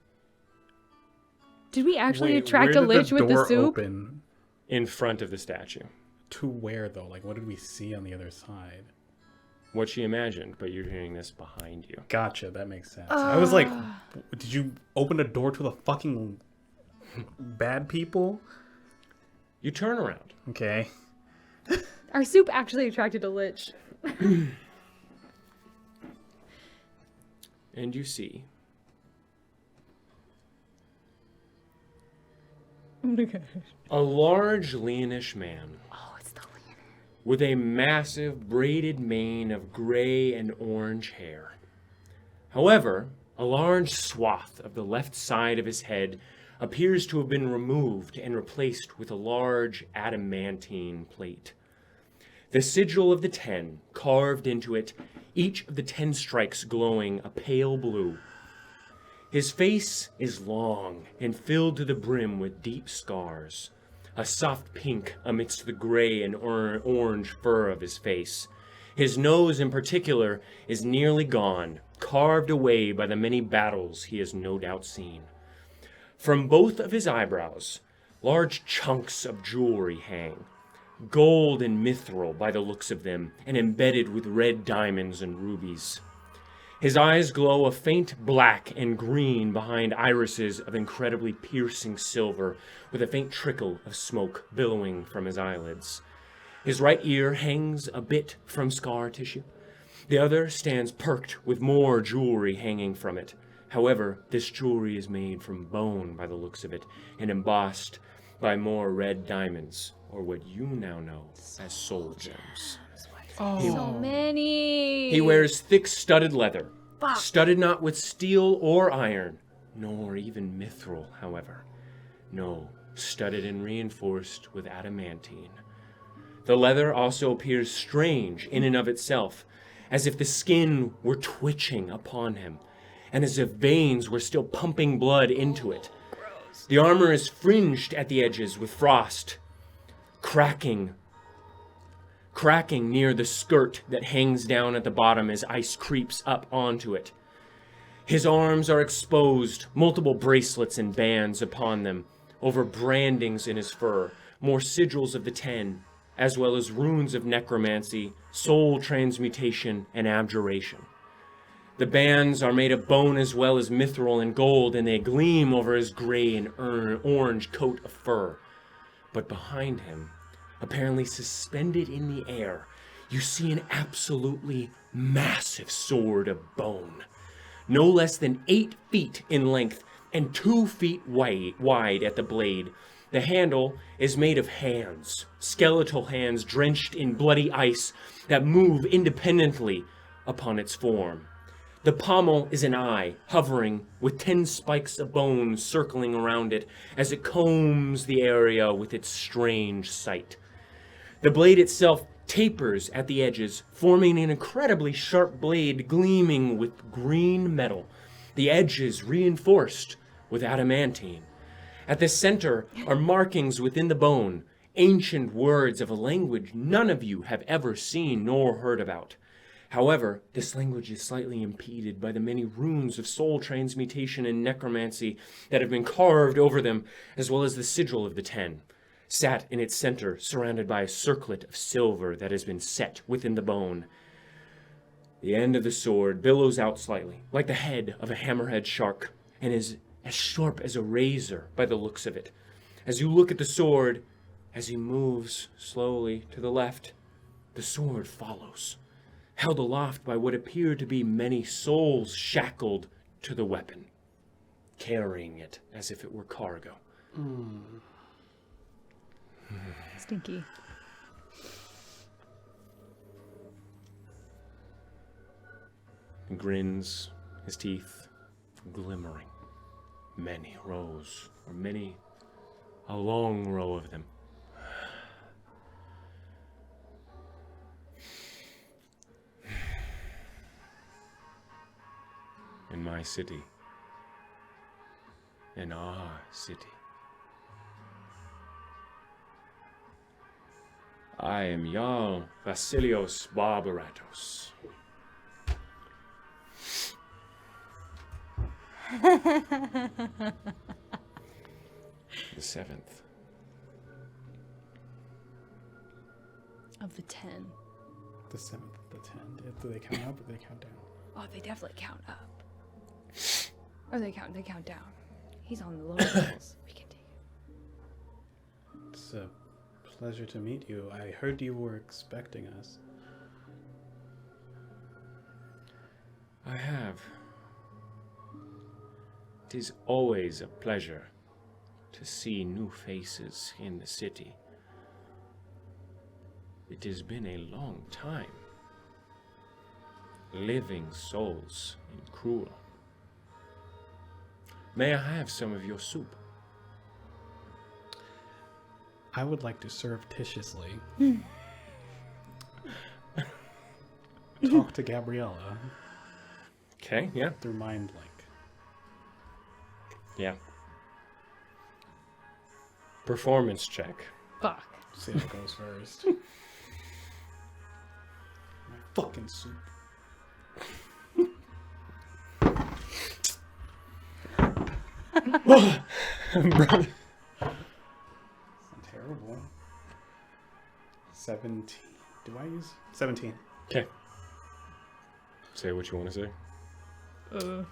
Did we actually Wait, attract where a did lich with the door soup? Open? In front of the statue. To where though? Like, what did we see on the other side? What she imagined, but you're hearing this behind you. Gotcha, that makes sense. I was like, did you open a door to the fucking bad people? You turn around. Okay. Our soup actually attracted a lich. And you see Oh my god. a large, leanish man Oh, it's the leader. with a massive braided mane of gray and orange hair. However, a large swath of the left side of his head appears to have been removed and replaced with a large adamantine plate. The sigil of the 10 carved into it, each of the 10 strikes glowing a pale blue. His face is long and filled to the brim with deep scars, a soft pink amidst the gray and orange fur of his face. His nose in particular is nearly gone, carved away by the many battles he has no doubt seen. From both of his eyebrows, large chunks of jewelry hang, gold and mithril by the looks of them, and embedded with red diamonds and rubies. His eyes glow a faint black and green behind irises of incredibly piercing silver, with a faint trickle of smoke billowing from his eyelids. His right ear hangs a bit from scar tissue. The other stands perked with more jewelry hanging from it. However, this jewelry is made from bone by the looks of it, and embossed by more red diamonds, or what you now know as soul gems. So many. He wears thick studded leather, studded not with steel or iron, nor even mithril, however. No, studded and reinforced with adamantine. The leather also appears strange in and of itself, as if the skin were twitching upon him, and as if veins were still pumping blood into it. The armor is fringed at the edges with frost, cracking near the skirt that hangs down at the bottom as ice creeps up onto it. His arms are exposed, multiple bracelets and bands upon them, over brandings in his fur, more sigils of the 10, as well as runes of necromancy, soul transmutation, and abjuration. The bands are made of bone as well as mithril and gold, and they gleam over his gray and orange coat of fur. But behind him, apparently suspended in the air, you see an absolutely massive sword of bone, no less than 8 feet in length and 2 feet wide at the blade. The handle is made of hands, skeletal hands drenched in bloody ice that move independently upon its form. The pommel is an eye, hovering, with 10 spikes of bone circling around it as it combs the area with its strange sight. The blade itself tapers at the edges, forming an incredibly sharp blade gleaming with green metal, the edges reinforced with adamantine. At the center are markings within the bone, ancient words of a language none of you have ever seen nor heard about. However, this language is slightly impeded by the many runes of soul transmutation and necromancy that have been carved over them, as well as the sigil of the 10, sat in its center, surrounded by a circlet of silver that has been set within the bone. The end of the sword billows out slightly, like the head of a hammerhead shark, and is as sharp as a razor by the looks of it. As you look at the sword, as he moves slowly to the left, the sword follows, held aloft by what appear to be many souls shackled to the weapon, carrying it as if it were cargo. Stinky. He grins, his teeth glimmering. Many rows, or a long row of them. my city. In our city. I am Jarl Vasilios Barbaratos. The 7th. Of the 10. The 7th, the 10. Do they count up or do they count down? Oh, they definitely count up. Or they count down. He's on the lower levels. We can take it. It's a pleasure to meet you. I heard you were expecting us. I have. It is always a pleasure to see new faces in the city. It has been a long time. Living souls in Kruul. May I have some of your soup? I would like to surreptitiously talk to Gabriella Okay, yeah. through mind link. Yeah. Performance check. Fuck. See how it goes first. My fucking soup. Brother. Terrible. 17. Do I use 17? Okay. Say what you want to say.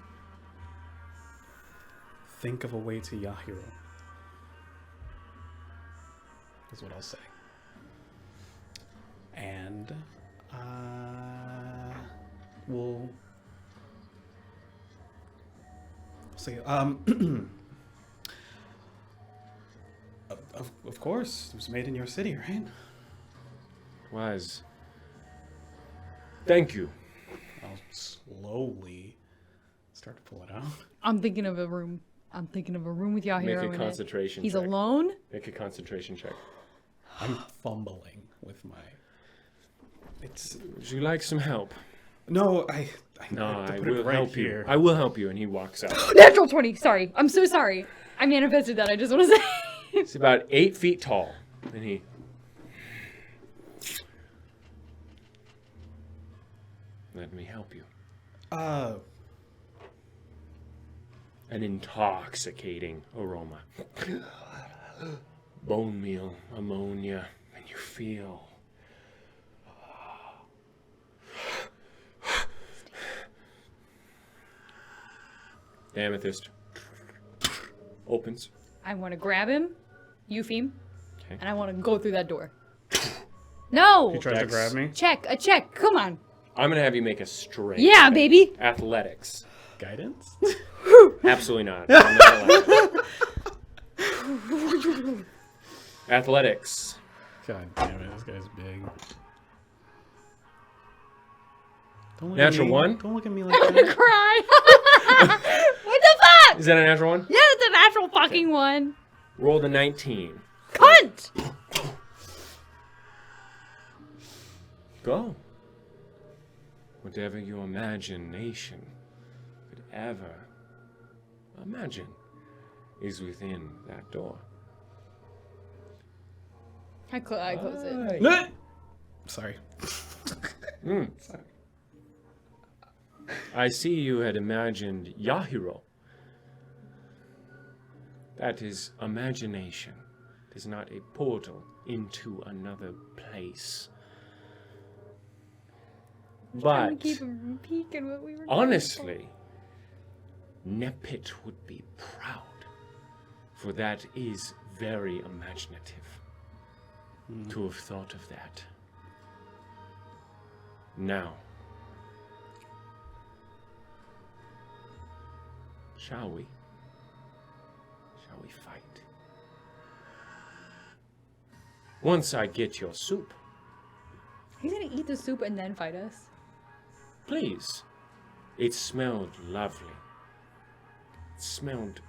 Think of a way to Yahiro. Is what I'll say. And we'll say of course, it was made in your city, right? Wise. Thank you. I'll slowly start to pull it out. I'm thinking of a room. I'm thinking of a room with Yahiro Make a in it. concentration He's check. alone? Make a concentration check. I'm fumbling with my. Would you like some help? No, I No, have to I put it will right help here. you. I will help you. And he walks out. Natural 20. Sorry. I'm so sorry. I manifested that. I just want to say. He's about 8 feet tall. And he... Let me help you. An intoxicating aroma. Bone meal, ammonia, and you feel... The amethyst opens. I want to grab him, Eupheme, Okay. and I want to go through that door. No! He tries to Dex. grab me. A check. Come on. I'm gonna have you make a straight. Yeah, check. baby. Athletics. Guidance? Absolutely not. I'm not allowed. Athletics. God damn it, this guy's big. Don't look Natural at me. one? Don't look at me like that. Cry. What the fuck? Is that a natural one? Yeah, it's a natural fucking one. Rolled a 19. Cunt! Go. Whatever your imagination could ever imagine is within that door. I close it. Aye. Sorry. Mm. I see you had imagined Yahiro. That is imagination. It is not a portal into another place. Trying But to keep him from peeking what we were honestly, Nepit would be proud, for that is very imaginative to have thought of that. Now, shall we? Shall we fight? Once I get your soup, He's gonna eat the soup and then fight us. please. It smelled lovely. It smelled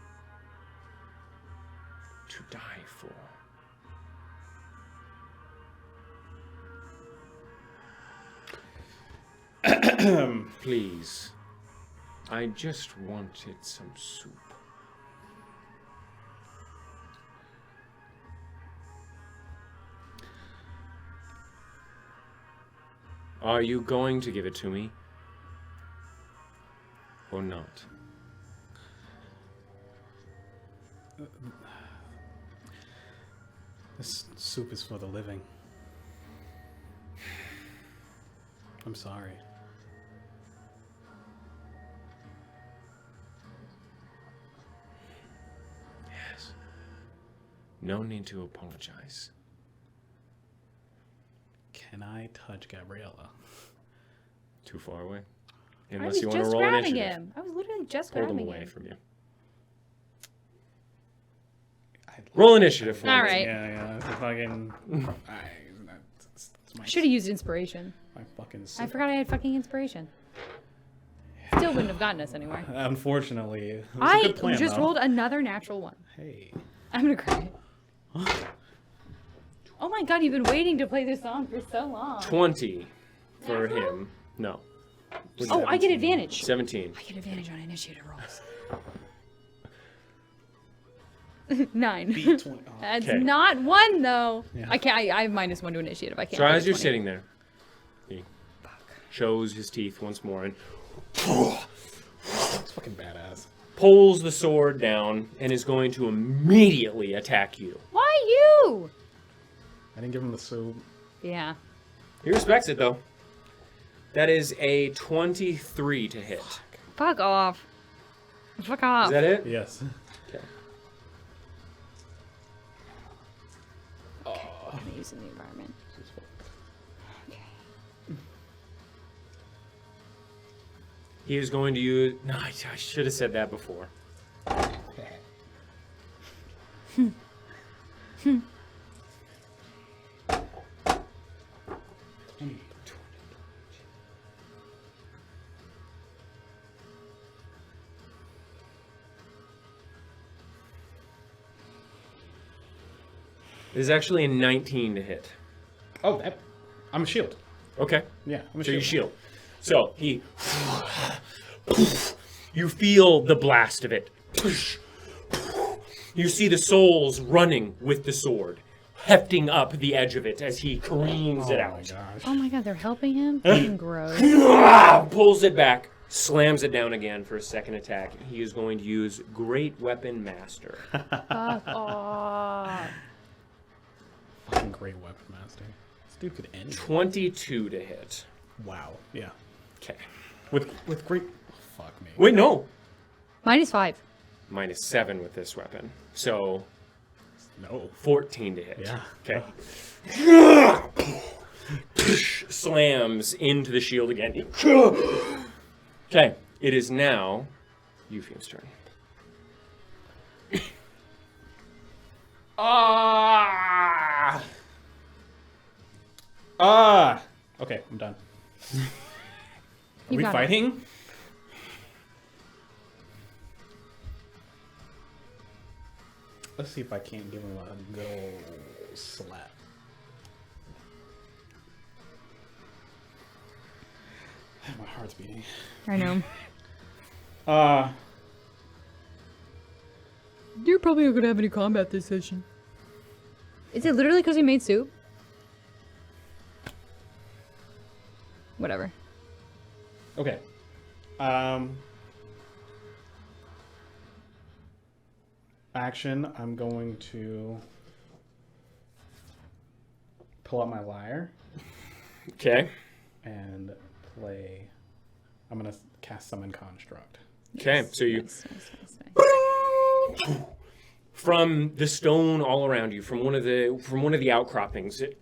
to die for. Please, I just wanted some soup. Are you going to give it to me? Or not? This soup is for the living. I'm sorry. Yes. No need to apologize. Can I touch Gabriella? Too far away? I Unless was you want to just roll grabbing initiative. him. I was literally just Hold him grabbing away him. from you. Roll initiative for All me. right. Yeah. Fucking. It's I should have used inspiration. my fucking. I forgot I had fucking inspiration. Still wouldn't have gotten us anywhere. Unfortunately, it was a I good plan, just though. rolled another natural one. Hey. I'm gonna cry. Oh my god, you've been waiting to play this song for so long. 20 for him. No. Oh, I get advantage. 17. I get advantage on initiative rolls. 9. Beat 20. Oh. That's Okay. not 1 though. Yeah. I can't. I have -1 to initiative. I can't. So get as a you're 20. sitting there, he shows his teeth once more and It's fucking badass. pulls the sword down and is going to immediately attack you. Why you? I didn't give him the soup. Yeah. He respects it though. That is a 23 to hit. Fuck off. Fuck off. Is that it? Yes. Okay. I'm gonna use in the environment. Okay. He is going to use. No, I should have said that before. It is actually a 19 to hit. Oh, I'm a shield. Okay. Yeah, I'm a So shield. you shield. So he. You feel the blast of it. You see the souls running with the sword, hefting up the edge of it as he careens it Oh my out. gosh. Oh my god, they're helping him? Fucking gross. Pulls it back, slams it down again for a second attack. He is going to use Great Weapon Master. Fuck off. Fucking great weapon master. This dude could end. 22 to hit. Wow. Yeah. Okay. With great. Fuck me. Wait, no. -5. -7 with this weapon. So No. 14 to hit. Yeah. Okay. Slams into the shield again. Okay. It is now Eupheme's turn. Okay, I'm done. Are You we got it. fighting? Let's see if I can't give him a good old slap. My heart's beating. I know. You're probably not gonna have any combat this session. Is it literally because we made soup? Whatever. Okay. Action, I'm going to pull out my lyre Okay. and play. I'm going to cast Summon Construct. Okay. So you. Nice, nice, nice, nice. From the stone all around you, from one of the outcroppings, it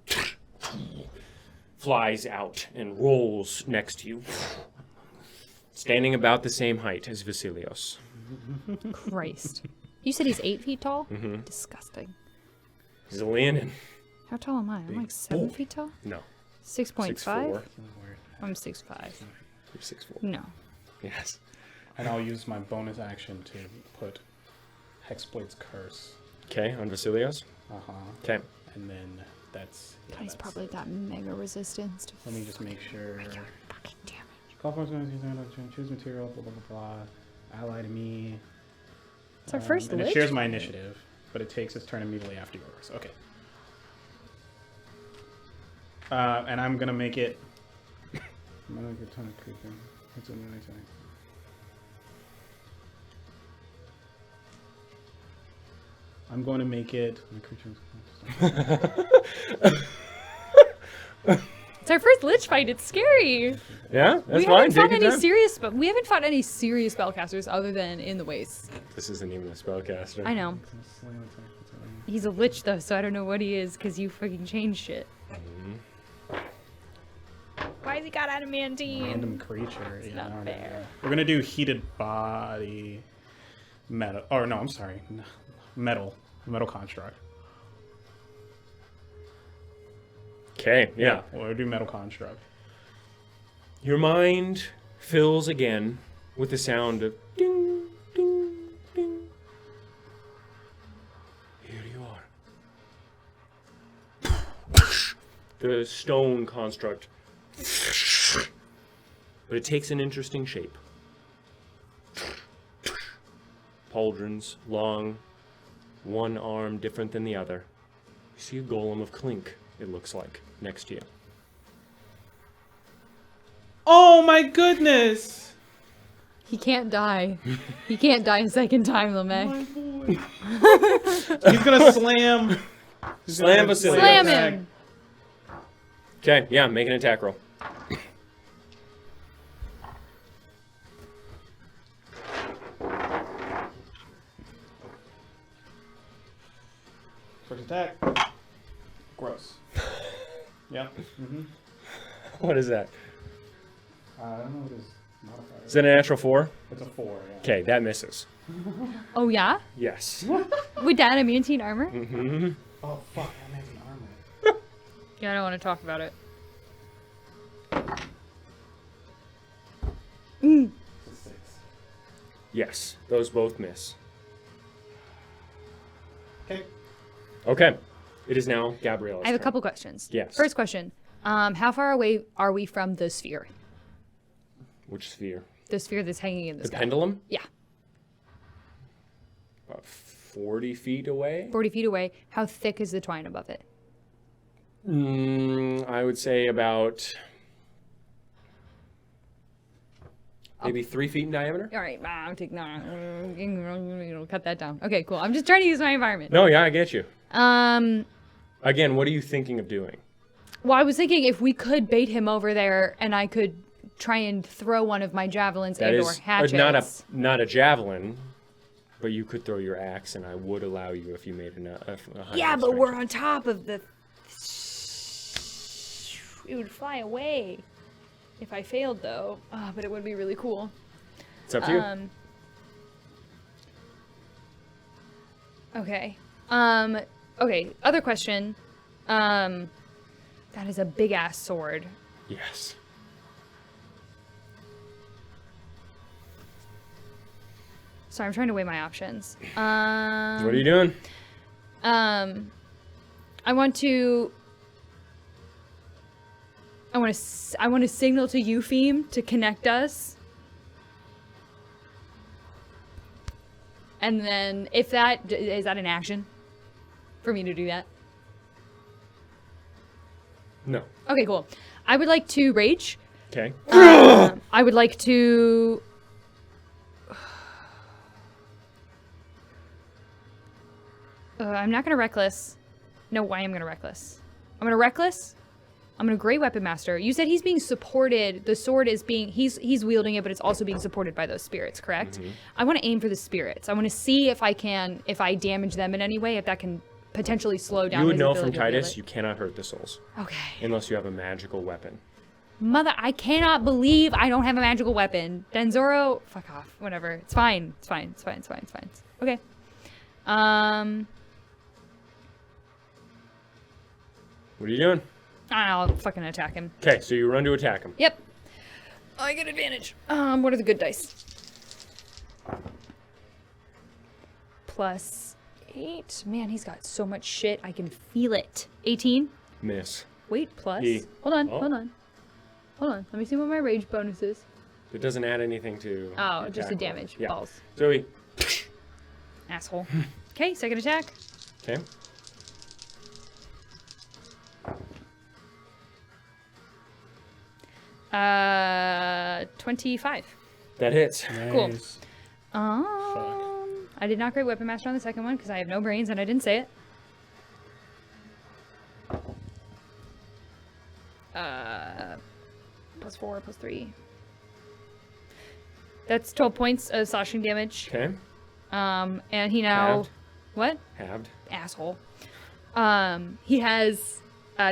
flies out and rolls next to you, standing about the same height as Vasilios. Christ. You said he's 8 feet tall? Disgusting. He's a Leonin. How tall am I? I'm like 7 feet tall? No, 6.5? 6'4". I'm 6'5". You're 6'4". No. Yes. And I'll use my bonus action to put Hexblade's Curse. Okay, on Vasilios. Uh-huh. Okay. And then that's... Yeah, He's that's probably it. got mega resistance to Let me just make sure... fucking damage. Call for choose material, blah, blah, blah, blah. Ally to me. It's our first And it lich shares my fight. initiative, but it takes its turn immediately after yours. Okay. And I'm gonna make it. I'm gonna make a ton of creeping. It's a really thing. I'm going to make it. It's our first lich fight. It's scary. Yeah, that's We fine. haven't fought Take your any time. serious, but we haven't fought any serious spellcasters other than in the wastes. This isn't even a spellcaster. I know. He's a lich though, so I don't know what he is because you fucking changed shit. Why has he got adamantine? Random creature. It's not fair. We're gonna do heated body, metal. Or no, I'm sorry, metal construct. Okay, yeah. We'll do metal construct. Your mind fills again with the sound of ding, ding, ding. Here you are. The stone construct. But it takes an interesting shape. Pauldrons, long, one arm different than the other. You see a golem of clink, it looks like, next to you. Oh my goodness! He can't die. He can't die a second time, Lamech. My boy. He's gonna slam. Slam Vasily. Slam attack. him! Okay, yeah, make an attack roll. First attack. Gross. Yeah. Mm-hmm. What is that? I don't know what his modifier Is that a natural 4? It's a 4, yeah. Okay, that misses. Oh yeah? Yes. With adamantine armor? Mm-hmm. Oh, fuck. I'm making armor. Yeah, I don't want to talk about it. It's a 6. Yes, those both miss. Okay. Okay, it is now Gabriella's I have a turn. couple questions. Yes. First question. How far away are we from the sphere? Which sphere? The sphere that's hanging in the The sky. pendulum? Yeah. About 40 feet away? 40 feet away. How thick is the twine above it? I would say about maybe 3 feet in diameter. All right. Cut that down. Okay, cool. I'm just trying to use my environment. No, yeah, I get you. Um, Again, what are you thinking of doing? well, I was thinking if we could bait him over there and I could try and throw one of my javelins That and or is hatchets. not a javelin, but you could throw your axe, and I would allow you if you made a high Yeah, enough but we're strength. on top of the... It would fly away if I failed, though. But it would be really cool. It's up to you. Okay. Okay, other question. That is a big-ass sword. Yes. Sorry, I'm trying to weigh my options. What are you doing? I want to signal to Eupheme to connect us. And then if that is that an action for me to do that? No. Okay, cool. I would like to rage. Okay. I would like to I'm not gonna reckless. No, why I'm gonna reckless. I'm gonna reckless. I'm gonna Great Weapon Master. You said he's being supported. The sword is being he's wielding it, but it's also being supported by those spirits, correct? I want to aim for the spirits. I want to see if I damage them in any way, if that can potentially slow down. You would his know from ability to wield Titus, it. you cannot hurt the souls Okay. unless you have a magical weapon. Mother, I cannot believe I don't have a magical weapon. Denzoro, fuck off. Whatever. It's fine. It's fine. It's fine. It's fine. It's fine. Okay. What are you doing? I'll fucking attack him. Okay, so you run to attack him. Yep. I get advantage. What are the good dice? +8. Man, he's got so much shit. I can feel it. 18. Miss. Wait, plus. He- Hold on. oh. Hold on. Hold on. Let me see what my rage bonus is. It doesn't add anything to. Oh, just the attack roll. damage. Yeah. Balls. So he. Asshole. Okay, second attack. Okay. Uh, 25. That hits. Cool. Nice. I did not Great Weapon Master on the second one because I have no brains and I didn't say it. +4, +3. That's 12 points of slashing damage. Okay. And he now... Halved. What? Halved. Asshole. He has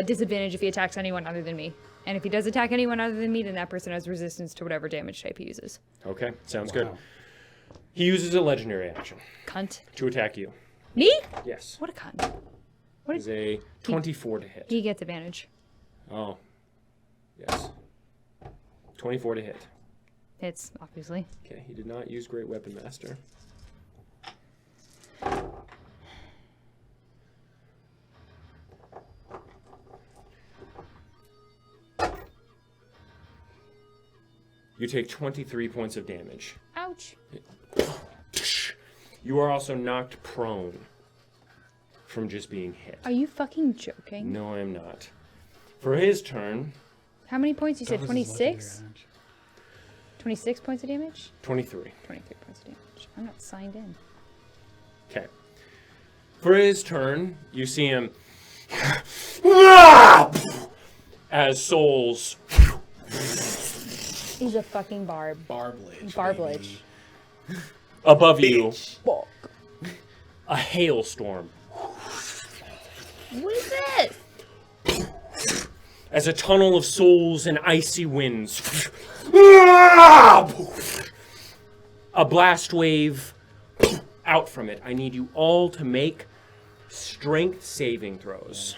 disadvantage if he attacks anyone other than me. And if he does attack anyone other than me, then that person has resistance to whatever damage type he uses. Okay. Sounds good. Wow. He uses a legendary action Cunt. to attack you. Me? Yes. What a cunt. What Is a 24 to hit. He gets advantage. Oh. Yes. 24 to hit. Hits, obviously. Okay. He did not use Great Weapon Master. You take 23 points of damage. Ouch. You are also knocked prone from just being hit. Are you fucking joking? No, I am not. For his turn, How many points? You said That was his legendary 26? damage. 26 points of damage? 23. 23 points of damage. I'm not signed in. Okay. For his turn, you see him as souls He's a fucking barb. Barblage. Barblage. baby. above you, Fuck. a hailstorm. What is this? As a tunnel of souls and icy winds. A blast wave out from it. I need you all to make strength saving throws.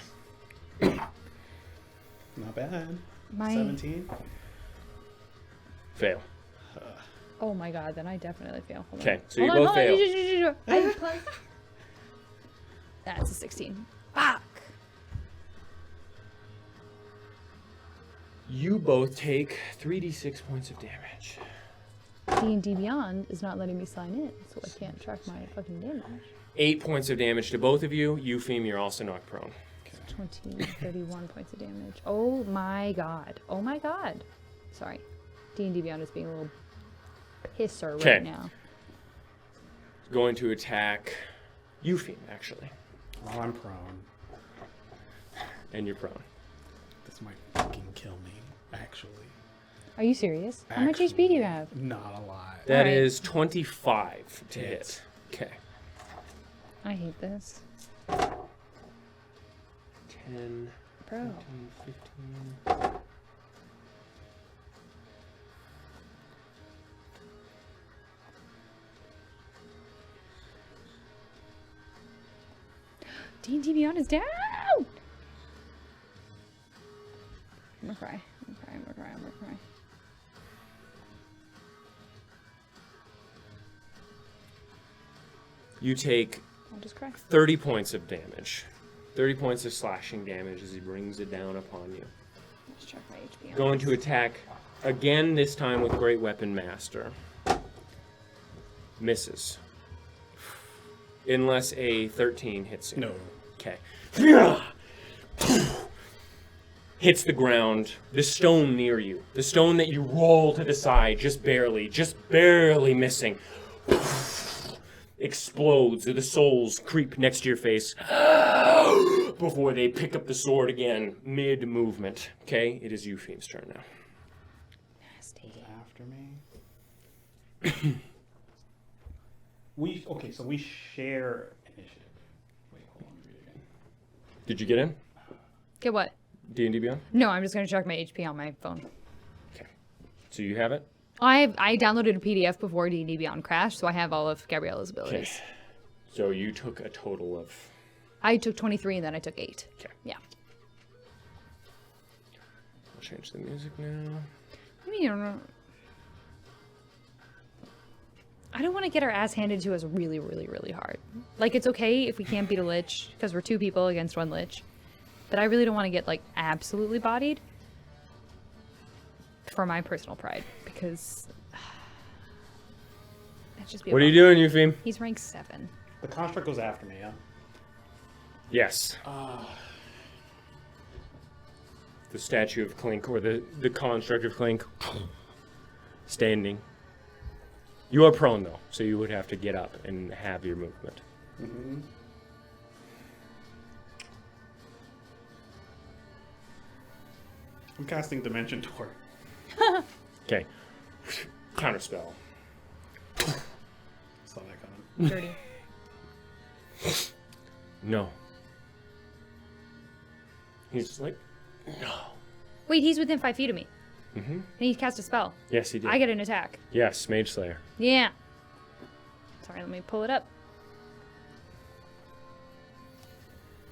Not bad. My... 17. Fail. Oh my god, then I definitely fail. Hold on. Okay, so you Hold on, both hold on. fail. I have plus... That's a 16. Fuck. You both take 3d6 points of damage. D&D Beyond is not letting me sign in, so I can't track my fucking damage. 8 points of damage to both of you. Eupheme, you're also knocked prone. 20, 31 points of damage. Oh my god. Oh my god. Sorry. D&D Beyond is being a little pisser Okay. right now. Going to attack Eupheme, actually. Well, I'm prone. And you're prone. This might fucking kill me, actually. Are you serious? How much HP do you have? Not a lot. That Alright. is 25 to hit. Hits. Okay. I hate this. 10, Bro. 15. D&D Beyond is down! I'm gonna cry. I'm gonna cry. I'm gonna cry. I'm gonna cry. You take I'll just cry. 30 points of damage. 30 points of slashing damage as he brings it down upon you. Let's check my HP. on Going this. to attack again, this time with Great Weapon Master. Misses. Unless a 13 hits you. No. Okay. Hits the ground. The stone near you. The stone that you roll to the side, just barely missing. Explodes. The souls creep next to your face before they pick up the sword again, mid-movement. Okay, it is Eupheme's turn now. Nasty. After me. Okay, so we share initiative. Wait, hold on, read it again. Did you get in? Get what? D&D Beyond? No, I'm just gonna check my HP on my phone. Okay. So you have it? I downloaded a PDF before D&D Beyond crashed, so I have all of Gabriella's Okay. abilities. So you took a total of... I took 23 and then I took 8. Okay. Yeah. I'll change the music now. I mean, I don't want to get our ass handed to us really, really, really hard. Like, it's okay if we can't beat a lich, because we're 2 people against 1 lich. But I really don't want to get, like, absolutely bodied. For my personal pride. Because Just be What are you doing, Eupheme? He's rank 7. The construct goes after me, yeah? Yes. The statue of Clink, or the construct of Clink, standing. You are prone, though, so you would have to get up and have your movement. Mm-hmm. I'm casting Dimension Door. Okay. Counterspell. Saw that coming. Dirty. No. He's just like, no. Wait, he's within 5 feet of me. Mm-hmm. And he cast a spell. Yes, he did. I get an attack. Yes, Mage Slayer. Yeah. Sorry, let me pull it up.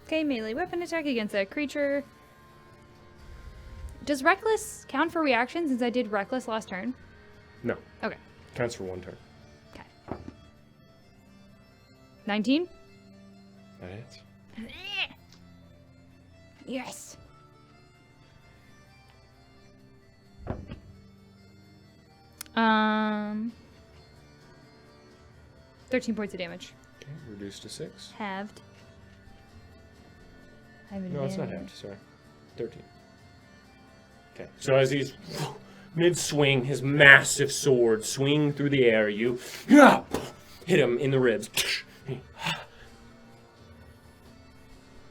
Okay, melee weapon attack against that creature. Does Reckless count for reaction since I did Reckless last turn? No. Okay. Counts for 1 turn. Okay. 19? That hits. Yes. Um, 13 points of damage. Okay, reduced to 6. Halved. I have No, it's not advantage. halved, sorry. 13. Okay, so as he's mid-swing, his massive sword swing through the air, you hit him in the ribs.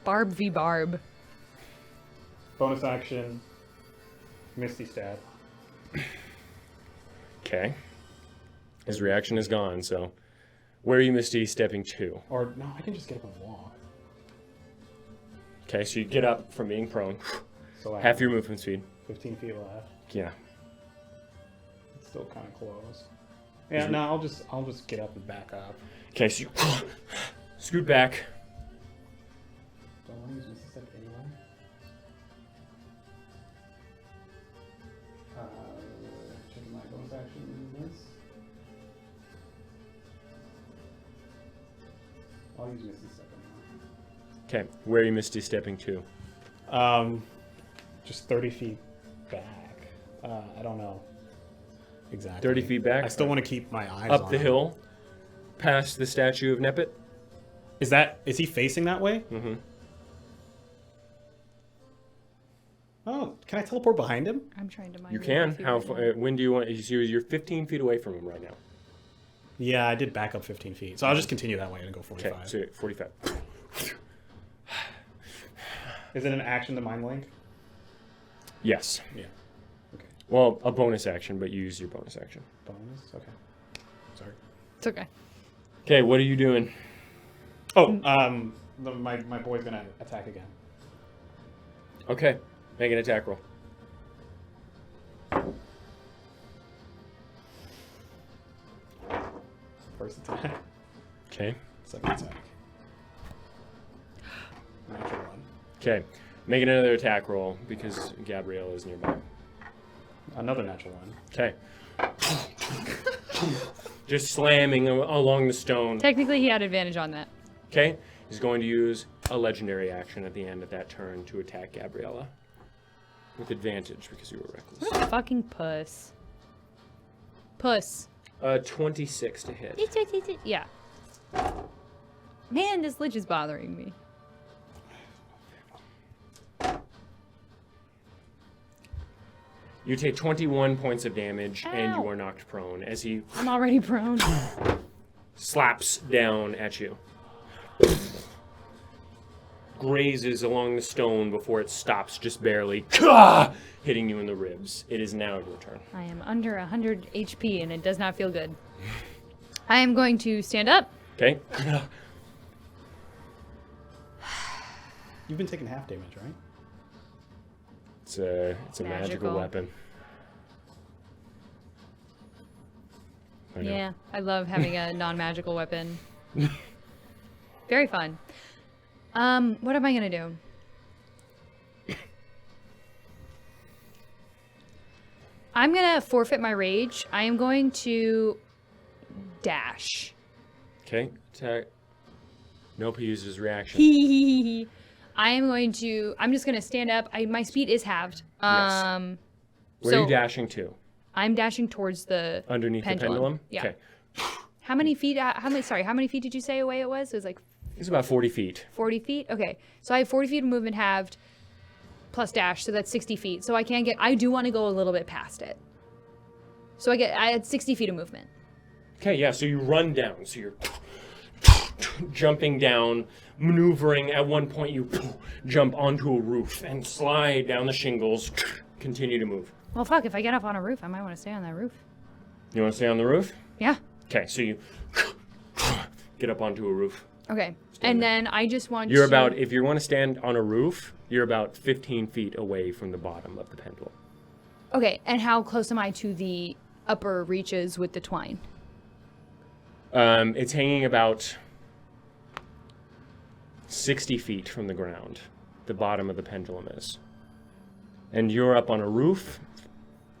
Barb v. Barb. Bonus action. Misty Stab. Okay. His reaction is gone, so where are you Misty stepping to? Or, no, I can just get up and walk. Okay, so you get up from being prone. So I Half your movement speed. 15 feet left. Yeah. It's still kind of close. Yeah, no, I'll just get up and back up. Okay, so you scoot back. Don't want to use Misty Step anyway. Check my bonus action in this. I'll use Misty Step anyway. Okay, where are you Misty stepping to? Just 30 feet back. I don't know exactly. 30 feet back? I still want to keep my eyes Up on the him. hill, past the statue of Nepet. Is he facing that way? Mm-hmm. Oh, can I teleport behind him? I'm trying to mind You my can. feet How right far? now. When do you want? You're 15 feet away from him right now. Yeah, I did back up 15 feet. So I'll just continue that way and go 45. Okay, so 45. Is it an action to mind link? Yes. Yeah. Okay. Well, a bonus action, but you use your bonus action. Bonus? Okay. Sorry. It's okay. Okay, what are you doing? Oh, my boy's gonna attack again. Okay, make an attack roll. First attack. Okay. Second attack. Natural one. Okay, make another attack roll because Gabrielle is nearby. Another natural one. Okay. Just slamming along the stone. Technically, he had advantage on that. Okay, he's going to use a legendary action at the end of that turn to attack Gabriella. With advantage because you were reckless. Fucking puss. Puss. 26 to hit. Yeah. Man, this lich is bothering me. You take 21 points of damage and you Ow. are knocked prone as he I'm already prone. slaps down at you. Grazes along the stone before it stops just barely, hitting you in the ribs. It is now your turn. I am under 100 HP and it does not feel good. I am going to stand up. Okay? You've been taking half damage, right? It's a magical Magical. weapon. I know. Yeah, I love having a non-magical weapon. Very fun. What am I gonna do? I'm gonna forfeit my rage. I am going to dash. Okay, attack. Nope, he uses reaction. I'm just gonna stand up. My speed is halved. Yes. Where are so you dashing to? I'm dashing towards the Underneath the pendulum? Yeah. Okay. How many feet? How many feet did you say away it was? It was like It's about 40 feet. 40 feet. Okay, so I have 40 feet of movement halved, plus dash, so that's 60 feet. So I can get. I do want to go a little bit past it. So I had 60 feet of movement. Okay, yeah, so you run down. So you're jumping down, maneuvering. At one point, you jump onto a roof and slide down the shingles. Continue to move. Well, fuck, if I get up on a roof, I might want to stay on that roof. You want to stay on the roof? Yeah. Okay, so you get up onto a roof. Okay. And then I just want You're to... about, if you want to stand on a roof, you're about 15 feet away from the bottom of the pendulum. Okay, and how close am I to the upper reaches with the twine? It's hanging about 60 feet from the ground. The bottom of the pendulum is. And you're up on a roof.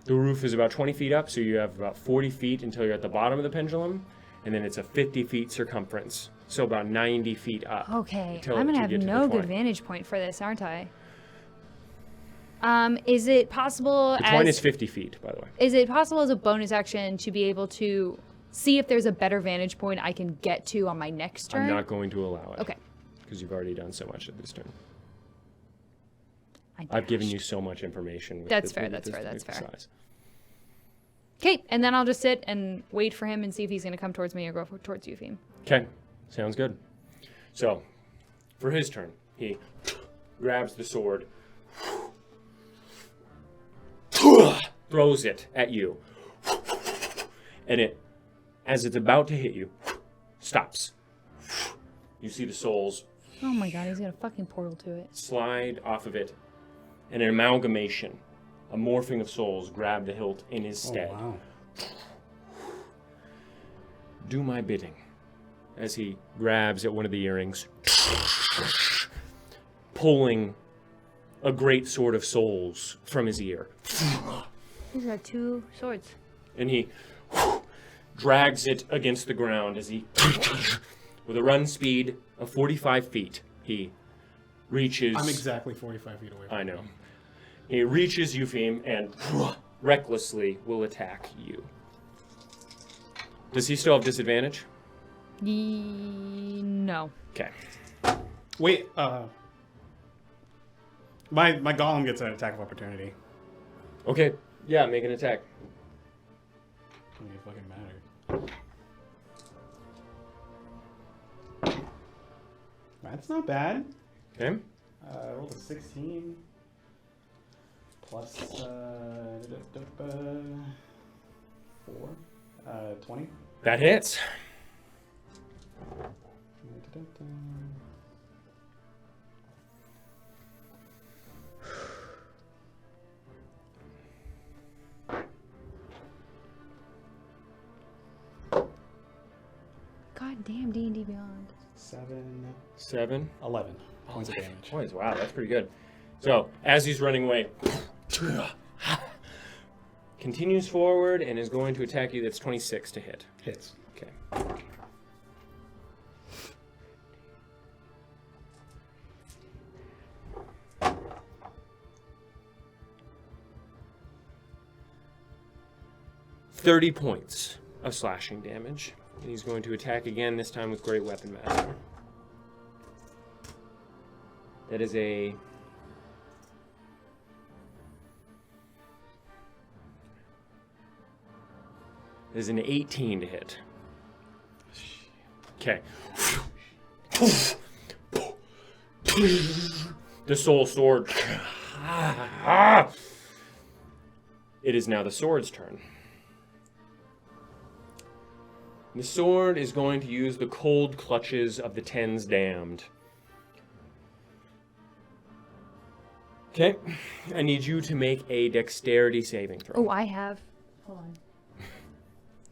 The roof is about 20 feet up, so you have about 40 feet until you're at the bottom of the pendulum. And then it's a 50 feet circumference. So about 90 feet up. Okay, until- I'm going to to have get to the no good twine. vantage point for this, aren't I? Is it possible The twine as... is 50 feet, by the way. Is it possible as a bonus action to be able to see if there's a better vantage point I can get to on my next turn? I'm not going to allow it. Okay. Because you've already done so much at this turn. I I've given dashed. you so much information. With That's this- fair, with that's this fair, that's fair. exercise. Okay, and then I'll just sit and wait for him and see if he's going to come towards me or go towards you, Fiend. Okay, sounds good. So, for his turn, he grabs the sword, throws it at you, and it, as it's about to hit you, stops. You see the souls Oh my god, he's got a fucking portal to it. slide off of it, and an amalgamation, a morphing of souls grab the hilt in his stead. Oh, wow. Do my bidding. As he grabs at one of the earrings, pulling a great sword of souls from his ear. He's got two swords. And he drags it against the ground as he, with a run speed of 45 feet, he reaches... I'm exactly 45 feet away from I know. He reaches Eupheme and recklessly will attack you. Does he still have disadvantage? No. Okay. Wait, my golem gets an attack of opportunity. Okay. Yeah, make an attack. Doesn't even fucking matter. That's not bad. Okay. Rolled a 16 plus 4, 20. That hits. God damn D&D Beyond. 7, 11 points of damage. Points. Wow, that's pretty good. So, as he's running away, continues forward and is going to attack you. That's 26 to hit. Hits. Okay. $30 points of slashing damage. And he's going to attack again, this time with Great Weapon Master. That is a... That is an 18 to hit. Okay. The soul sword. It is now the sword's turn. The sword is going to use the cold clutches of the Ten's Damned. Okay. I need you to make a dexterity saving throw. Oh, I have. Hold on.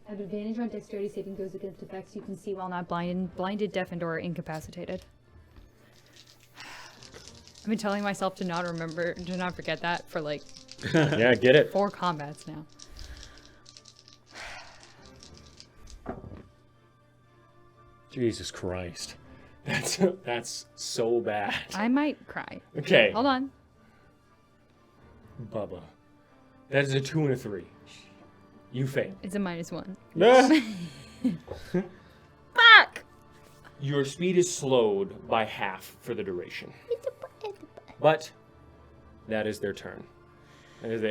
I have advantage on dexterity saving throws against effects you can see while not blinded, deafened, or incapacitated. I've been telling myself to not forget that for like Yeah, get it. 4 combats now. Jesus Christ. That's so bad. I might cry. Okay. Hold on. Bubba. That is a 2 and a 3. You fail. It's a -1. Fuck! Your speed is slowed by half for the duration. But that is their turn. That is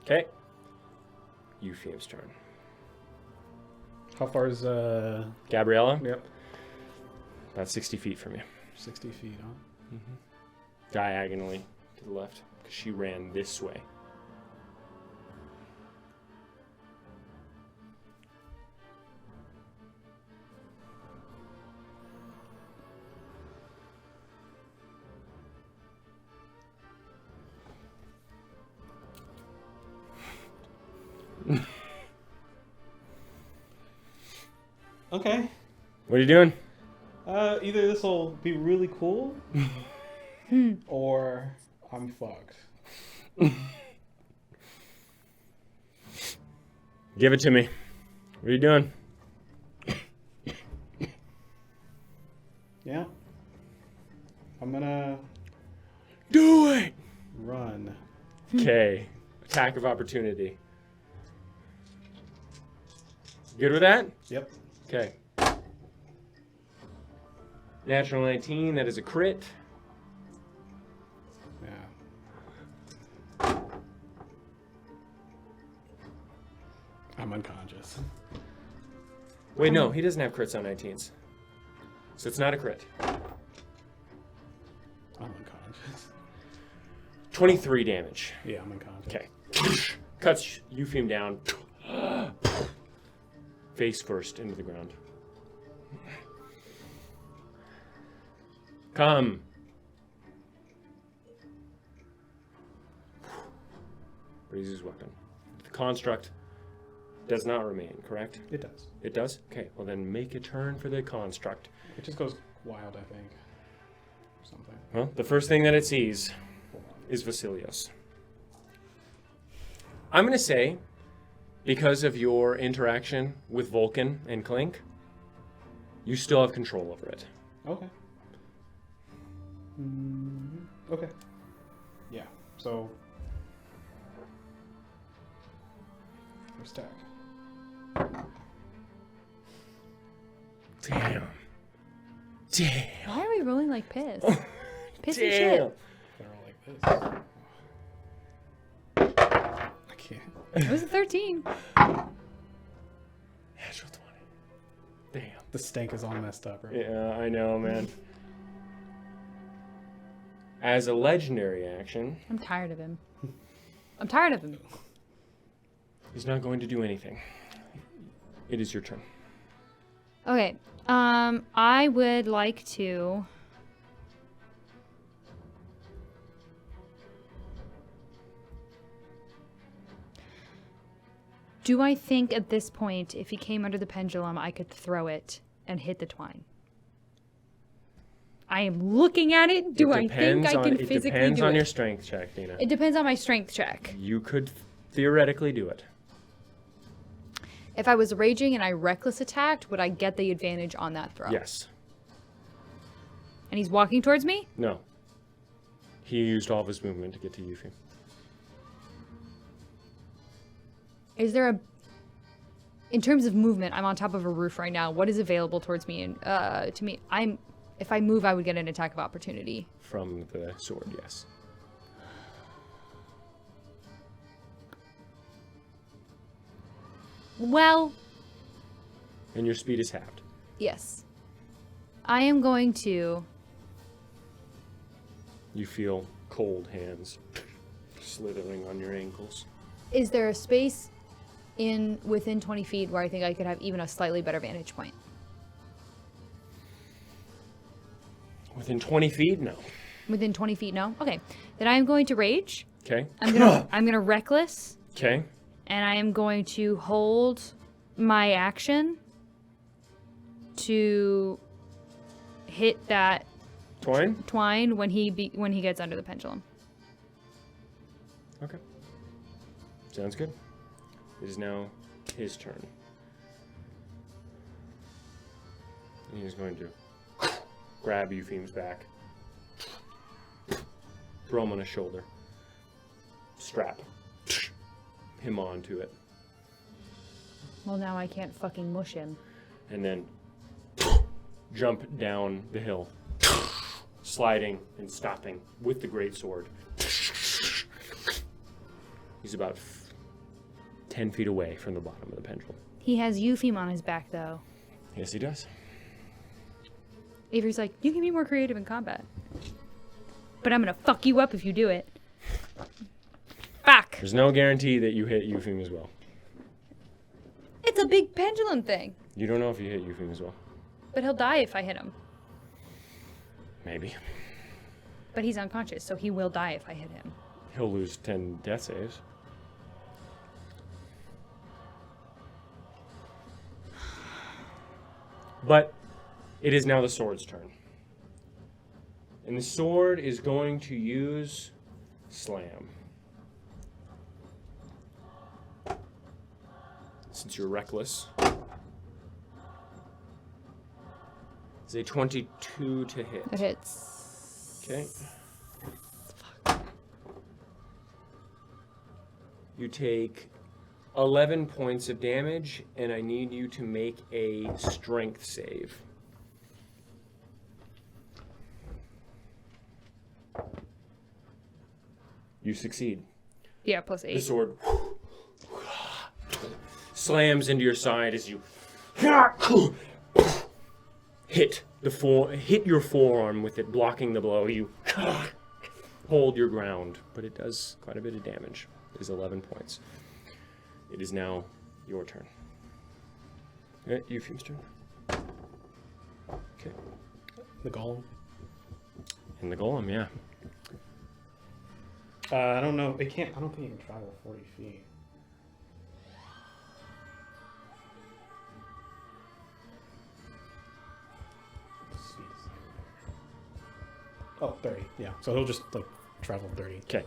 Okay. Eupheme's turn. How far is Gabriella? Yep. About 60 feet from you. 60 feet, huh? Diagonally to the left. Because she ran this way. Okay. What are you doing? Either this will be really cool, or I'm fucked. Give it to me. What are you doing? Yeah. I'm gonna Do it! run. Okay. Attack of opportunity. Good with that? Yep. Okay. Natural 19, that is a crit. Yeah. I'm unconscious. Wait, no, he doesn't have crits on 19s. So it's not a crit. I'm unconscious. 23 damage. Yeah, I'm unconscious. Okay. Cuts Eupheme down. Face first into the ground. Come. Raises his weapon. The construct does not remain, correct? It does. It does? Okay, well then make a turn for the construct. It just goes wild, I think. Or something. Well, the first thing that it sees is Vasilios. I'm going to say, because of your interaction with Vulcan and Clink, you still have control over it. Okay. Okay. Yeah. So. First attack. Damn. Damn. Why are we rolling like piss? Piss and Damn. shit. They're all like this. I can't. It was a 13. Natural 20. Damn. The stank is all messed up, right? Yeah, I know, man. As a legendary action, I'm tired of him. I'm tired of him. he's not going to do anything. It is your turn. Okay. I would like to. Do I think at this point, if he came under the pendulum, I could throw it and hit the twine? I am looking at it. Do I think I can physically It depends do on it? your strength check, Dina. It depends on my strength check. You could theoretically do it. If I was raging and I reckless attacked, would I get the advantage on that throw? Yes. And he's walking towards me? No. He used all of his movement to get to Yuffie. Is there a... In terms of movement, I'm on top of a roof right now. What is available towards me? And to me, if I move, I would get an attack of opportunity. From the sword, yes. Well, And your speed is halved. yes. I am going to... You feel cold hands slithering on your ankles. Is there a space within 20 feet where I think I could have even a slightly better vantage point? Within 20 feet? No. Within 20 feet, no? Okay. Then I am going to rage. Okay. I'm gonna reckless. Okay. And I am going to hold my action to hit that Twine? when he gets under the pendulum. Okay. Sounds good. It is now his turn. And he's going to grab Eupheme's back. Throw him on his shoulder. Strap him onto it. Well, now I can't fucking mush him. and then jump down the hill, sliding and stopping with the great sword. He's about 10 feet away from the bottom of the pendulum. He has Eupheme on his back, though. Yes, he does. Avery's like, you can be more creative in combat. But I'm gonna fuck you up if you do it. Fuck! There's no guarantee that you hit Eupheme as well. It's a big pendulum thing. You don't know if you hit Eupheme as well. But he'll die if I hit him. Maybe. But he's unconscious, so he will die if I hit him. He'll lose 10 death saves. But it is now the sword's turn. And the sword is going to use Slam. Since you're reckless. It's a 22 to hit. That hits. Okay. You take 11 points of damage, and I need you to make a strength save. You succeed. Yeah, plus The 8. sword slams into your side as you hit your forearm with it, blocking the blow. You hold your ground, but it does quite a bit of damage. It is 11 points. It is now your turn. Eupheme's turn. Okay. The golem. And the golem, yeah. I don't know. It can't. I don't think it can travel 40 feet. Oh, 30. Yeah. So he'll just like travel 30. Okay.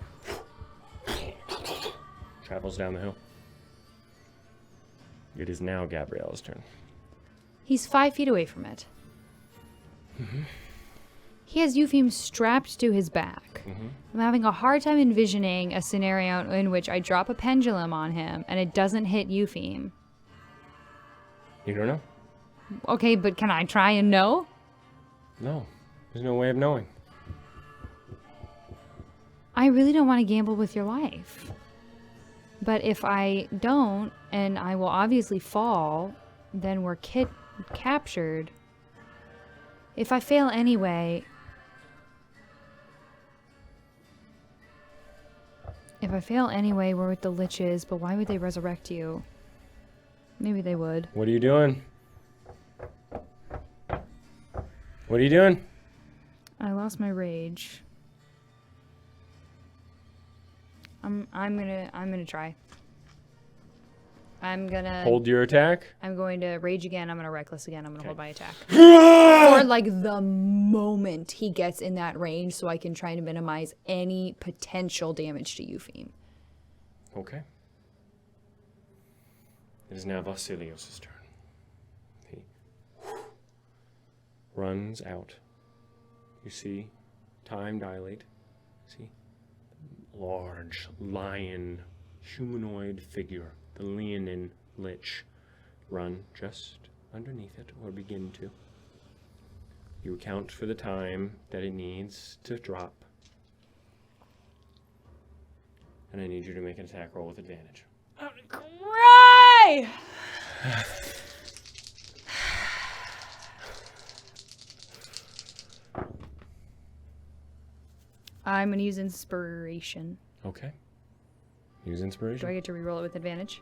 Travels down the hill. It is now Gabrielle's turn. He's 5 feet away from it. He has Eupheme strapped to his back. I'm having a hard time envisioning a scenario in which I drop a pendulum on him and it doesn't hit Eupheme. You don't know? Okay, but can I try and know? No. There's no way of knowing. I really don't want to gamble with your life. But if I don't, and I will obviously fall, then we're captured. If I fail anyway... we're with the liches, but why would they resurrect you? Maybe they would. What are you doing? What are you doing? I lost my rage. I'm gonna try. I'm gonna Hold your attack. I'm going to rage again. I'm gonna reckless again. I'm gonna hold my attack. For like the moment he gets in that range, so I can try to minimize any potential damage to Eupheme. Okay. It is now Vasilios' turn. He runs out. You see time dilate. See? Large lion humanoid figure, the Leonin Lich, run just underneath it, or begin to. You account for the time that it needs to drop. And I need you to make an attack roll with advantage. I'm gonna cry! I'm gonna use inspiration. Okay. Use inspiration. Do I get to reroll it with advantage?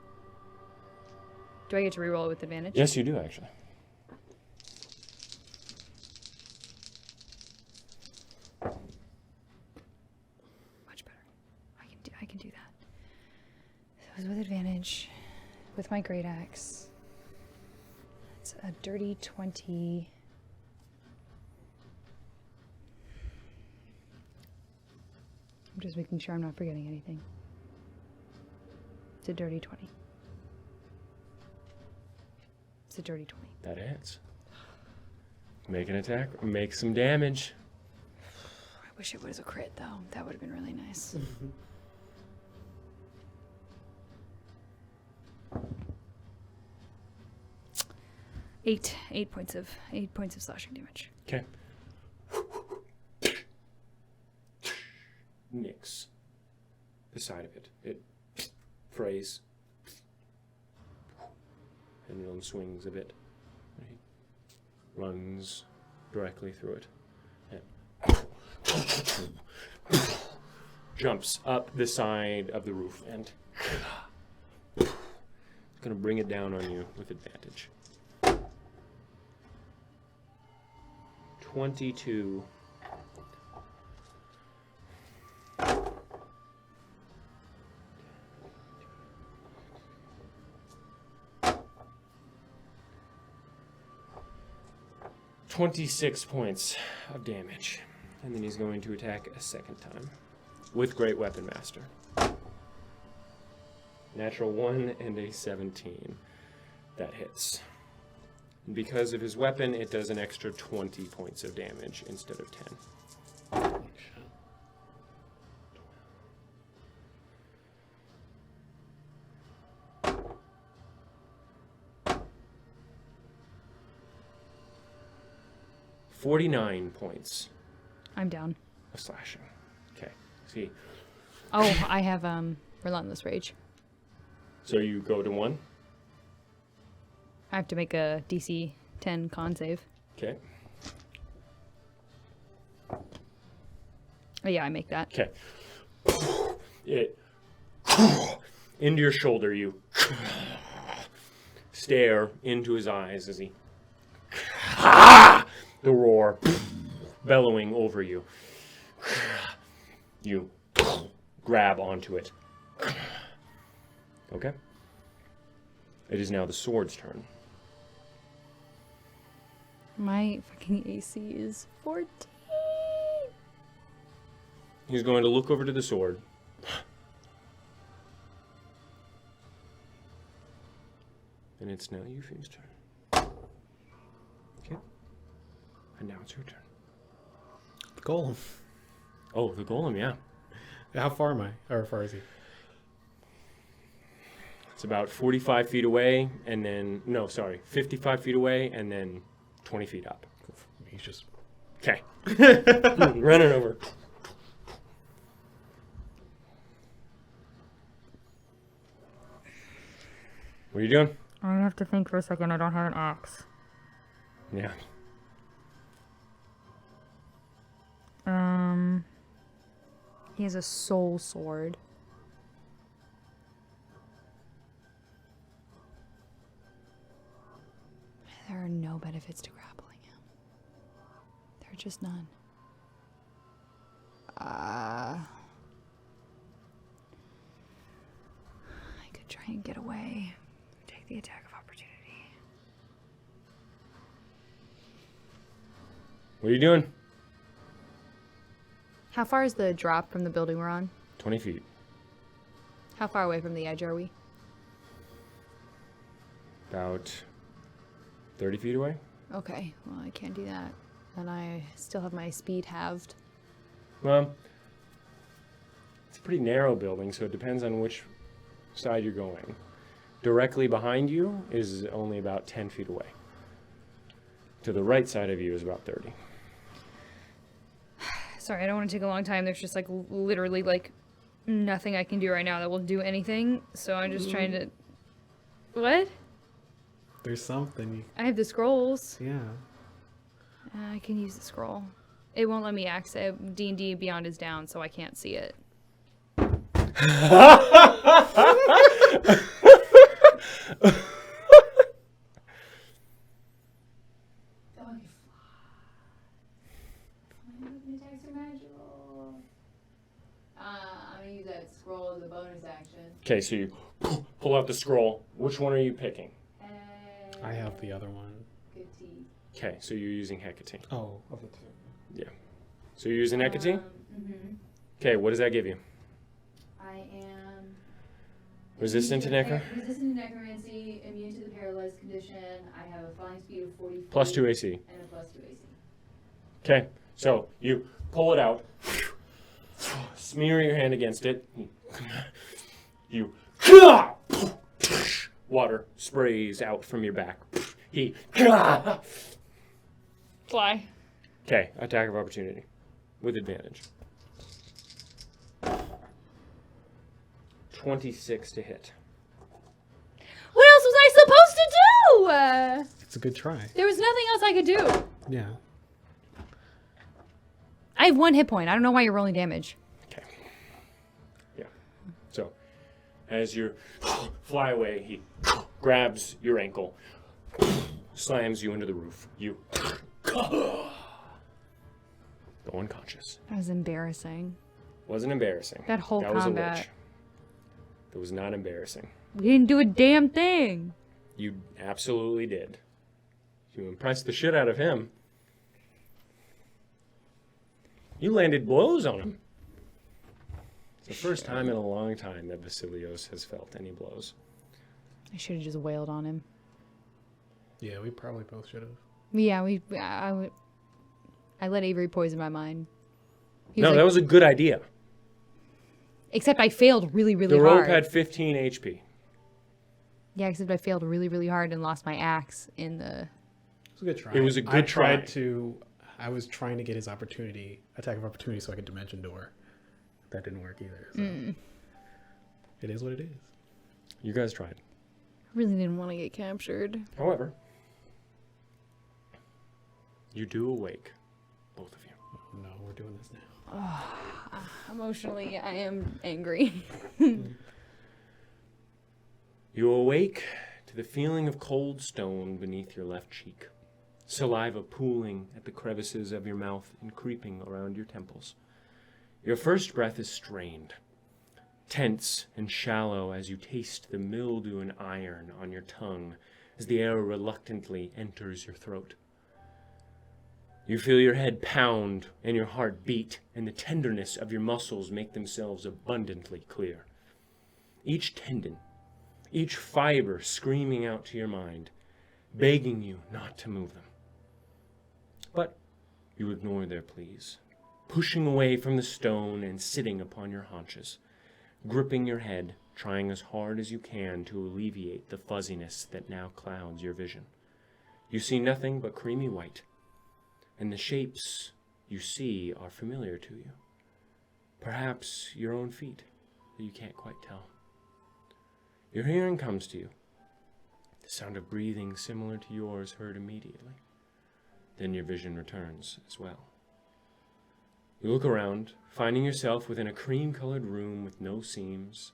Yes, you do, actually. Much better. I can do that. So it was with advantage, with my great axe. It's a dirty 20. I'm just making sure I'm not forgetting anything. It's a dirty 20. It's a dirty 20. That hits. Make an attack. Make some damage. I wish it was a crit, though. That would have been really nice. 8 points of slashing damage. Okay. Nicks the side of it. It frays. Pendulum swings a bit. Runs directly through it. And jumps up the side of the roof and it's going to bring it down on you with advantage. 22. $26 points of damage. And then he's going to attack a second time with Great Weapon Master. Natural 1 and a 17. That hits. And because of his weapon, it does an extra 20 points of damage instead of 10. 49 points I'm down. of slashing. Okay. See. Oh, I have Relentless Rage. So you go to 1. I have to make a DC 10 con save. Okay. Oh yeah, I make that. Okay. It into your shoulder. You stare into his eyes as he the roar bellowing over you. You grab onto it. Okay. It is now the sword's turn. My fucking AC is 14. He's going to look over to the sword. And it's now Eupheme's turn. Okay. And now it's your turn. The golem. Oh, the golem, yeah. How far am I? Or how far is he? It's about 45 feet away, and then, 55 feet away, and then 20 feet up. He's just... Okay. Running over. What are you doing? I have to think for a second. I don't have an axe. Yeah. He has a soul sword. There are no benefits to grappling him. There are just none. I could try and get away. Take the attack of opportunity. What are you doing? How far is the drop from the building we're on? 20 feet. How far away from the edge are we? About 30 feet away. Okay, well, I can't do that. And I still have my speed halved. Well, it's a pretty narrow building, so it depends on which side you're going. Directly behind you is only about 10 feet away. To the right side of you is about 30. Sorry, I don't want to take a long time. There's just like literally like nothing I can do right now that will do anything. So I'm just trying to... What? There's something. I have the scrolls. Yeah. I can use the scroll. It won't let me access D&D Beyond is down, so I can't see it. I'm gonna use that scroll as a bonus action. Okay, so you pull out the scroll. Which one are you picking? I have the other one. Good tea. Okay, so you're using Hecate. Oh, of the two. Yeah. So you're using Hecate? Mm-hmm. Okay, what does that give you? I am Resistant to necro? Resistant to necromancy, immune to the paralyzed condition. I have a flying speed of 40 feet. Plus 2 AC. And a plus 2 AC. Okay, so you pull it out, smear your hand against it, you water sprays out from your back, He. Fly. Okay, attack of opportunity with advantage. 26 to hit. What else was I supposed to do? It's a good try. There was nothing else I could do. Yeah. I have 1 hit point. I don't know why you're rolling damage. Okay. Yeah. So, as you fly away, he grabs your ankle, slams you into the roof. You go unconscious. That was embarrassing. Wasn't embarrassing. That whole was a combat. witch. It was not embarrassing. We didn't do a damn thing. You absolutely did. You impressed the shit out of him. You landed blows on him. It's the first time in a long time that Vasilios has felt any blows. I should have just wailed on him. Yeah, we probably both should have. Yeah, I let Avery poison my mind. He No, like- that was a good idea. Except I failed really, really The hard. rope had 15 HP. Yeah, except I failed really, really hard and lost my axe in the... It was a good try. It was a good I try. I was trying to get his attack of opportunity so I could dimension door. That didn't work either. So. It is what it is. You guys tried. Really didn't want to get captured. However, you do awake, both of you. Oh, no, we're doing this now. Emotionally, I am angry. You awake to the feeling of cold stone beneath your left cheek, saliva pooling at the crevices of your mouth and creeping around your temples. Your first breath is strained, tense and shallow as you taste the mildew and iron on your tongue as the air reluctantly enters your throat. You feel your head pound and your heart beat, and the tenderness of your muscles make themselves abundantly clear. Each tendon, each fiber screaming out to your mind, begging you not to move them. But you ignore their pleas, pushing away from the stone and sitting upon your haunches, gripping your head, trying as hard as you can to alleviate the fuzziness that now clouds your vision. You see nothing but creamy white, and the shapes you see are familiar to you. Perhaps your own feet, but you can't quite tell. Your hearing comes to you, the sound of breathing similar to yours heard immediately. Then your vision returns as well. You look around, finding yourself within a cream-colored room with no seams,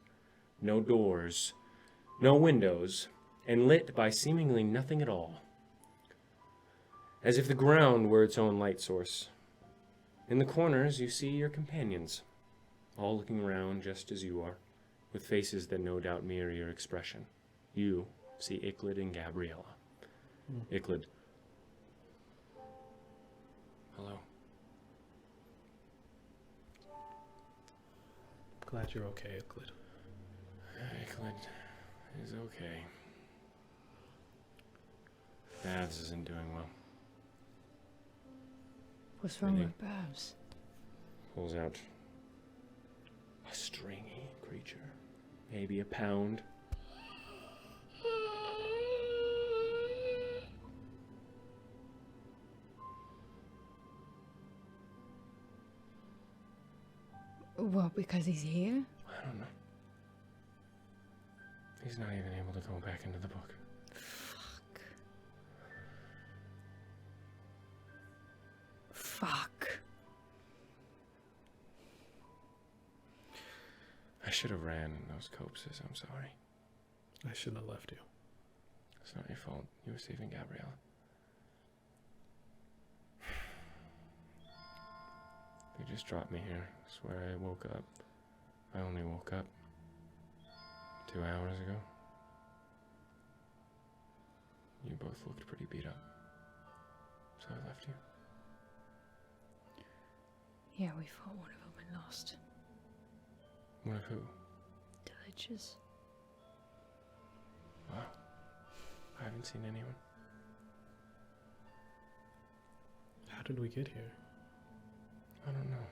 no doors, no windows, and lit by seemingly nothing at all. As if the ground were its own light source. In the corners, you see your companions, all looking around just as you are, with faces that no doubt mirror your expression. You see Icklid and Gabriella. Icklid. Hello. Glad you're okay, Euclid. Icklid is okay. Babs isn't doing well. What's wrong Really? with Babs? Pulls out a stringy creature. Maybe a pound. Well, because he's here? I don't know. He's not even able to go back into the book. Fuck. I should have ran in those copses. I'm sorry. I shouldn't have left you. It's not your fault. You were saving Gabriella. They just dropped me here. I swear I woke up. I only woke up 2 hours ago. You both looked pretty beat up. So I left you. Yeah, we fought one of them and lost. One of who? The Liches. Wow. I haven't seen anyone. How did we get here? I don't know.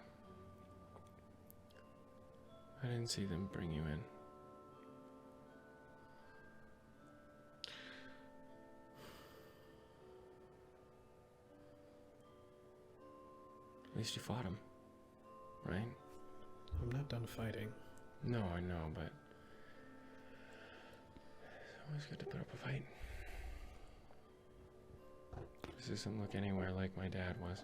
I didn't see them bring you in. At least you fought him, right? I'm not done fighting. No, I know, but it's always good to put up a fight. This doesn't look anywhere like my dad was.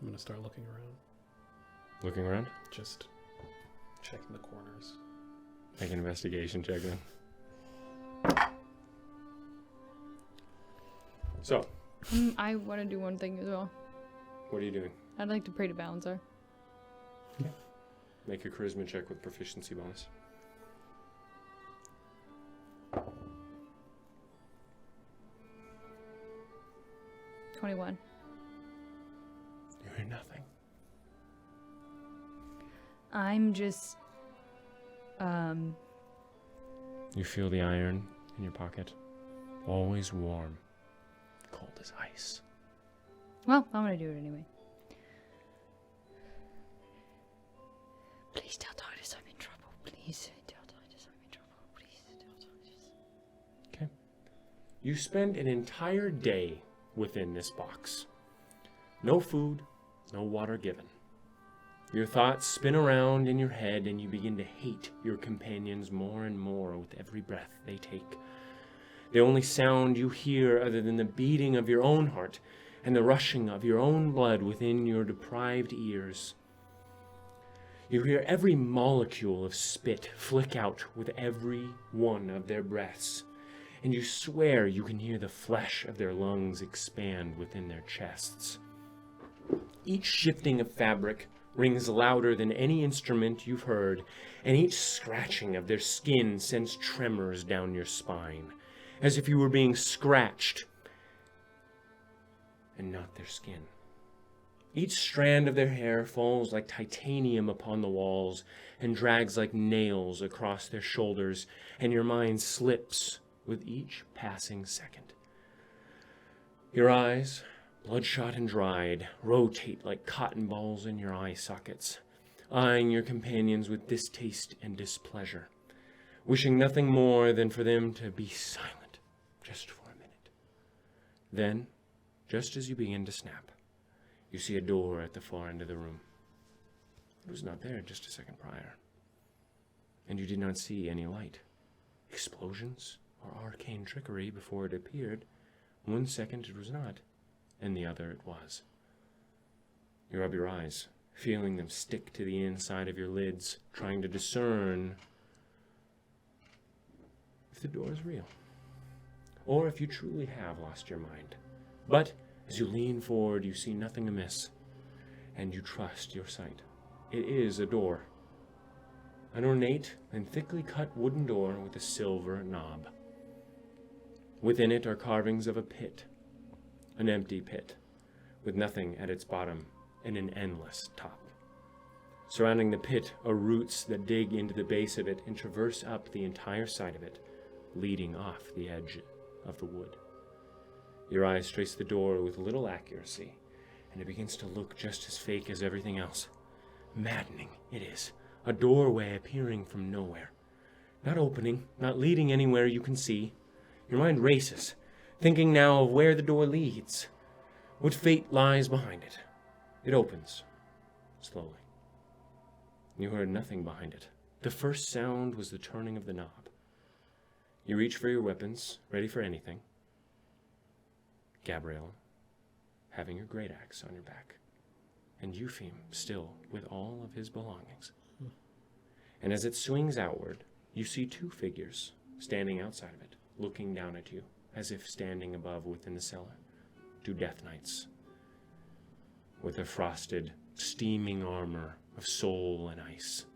I'm gonna start looking around. Looking around? Just checking the corners. Make an investigation check then. So, I want to do one thing as well. what are you doing? I'd like to pray to Balancer. Make a charisma check with proficiency bonus. 21. You hear nothing. I'm just, You feel the iron in your pocket. Always warm. Cold as ice. well, I'm gonna do it anyway. Please tell Titus I'm in trouble. Please tell Titus I'm in trouble. Please tell Titus. Okay. You spend an entire day within this box. No food, no water given. Your thoughts spin around in your head and you begin to hate your companions more and more with every breath they take. The only sound you hear other than the beating of your own heart and the rushing of your own blood within your deprived ears. You hear every molecule of spit flick out with every one of their breaths, and you swear you can hear the flesh of their lungs expand within their chests. Each shifting of fabric rings louder than any instrument you've heard, and each scratching of their skin sends tremors down your spine, as if you were being scratched and not their skin. Each strand of their hair falls like titanium upon the walls and drags like nails across their shoulders, and your mind slips with each passing second. Your eyes, bloodshot and dried, rotate like cotton balls in your eye sockets, eyeing your companions with distaste and displeasure, wishing nothing more than for them to be silent just for a minute. Then, just as you begin to snap, you see a door at the far end of the room. It was not there just a second prior, and you did not see any light, explosions, or arcane trickery before it appeared. 1 second it was not, and the other it was. You rub your eyes, feeling them stick to the inside of your lids, trying to discern if the door is real, or if you truly have lost your mind. But as you lean forward, you see nothing amiss, and you trust your sight. It is a door, an ornate and thickly cut wooden door with a silver knob. Within it are carvings of a pit, an empty pit, with nothing at its bottom and an endless top. Surrounding the pit are roots that dig into the base of it and traverse up the entire side of it, leading off the edge of the wood. Your eyes trace the door with little accuracy, and it begins to look just as fake as everything else. Maddening it is, a doorway appearing from nowhere. Not opening, not leading anywhere you can see. Your mind races, thinking now of where the door leads, what fate lies behind it. It opens, slowly. You heard nothing behind it. The first sound was the turning of the knob. You reach for your weapons, ready for anything. Gabriella, having your great axe on your back, and Eupheme still with all of his belongings. And as it swings outward, you see two figures standing outside of it, looking down at you, as if standing above within the cellar. Two Death Knights, with their frosted, steaming armor of soul and ice,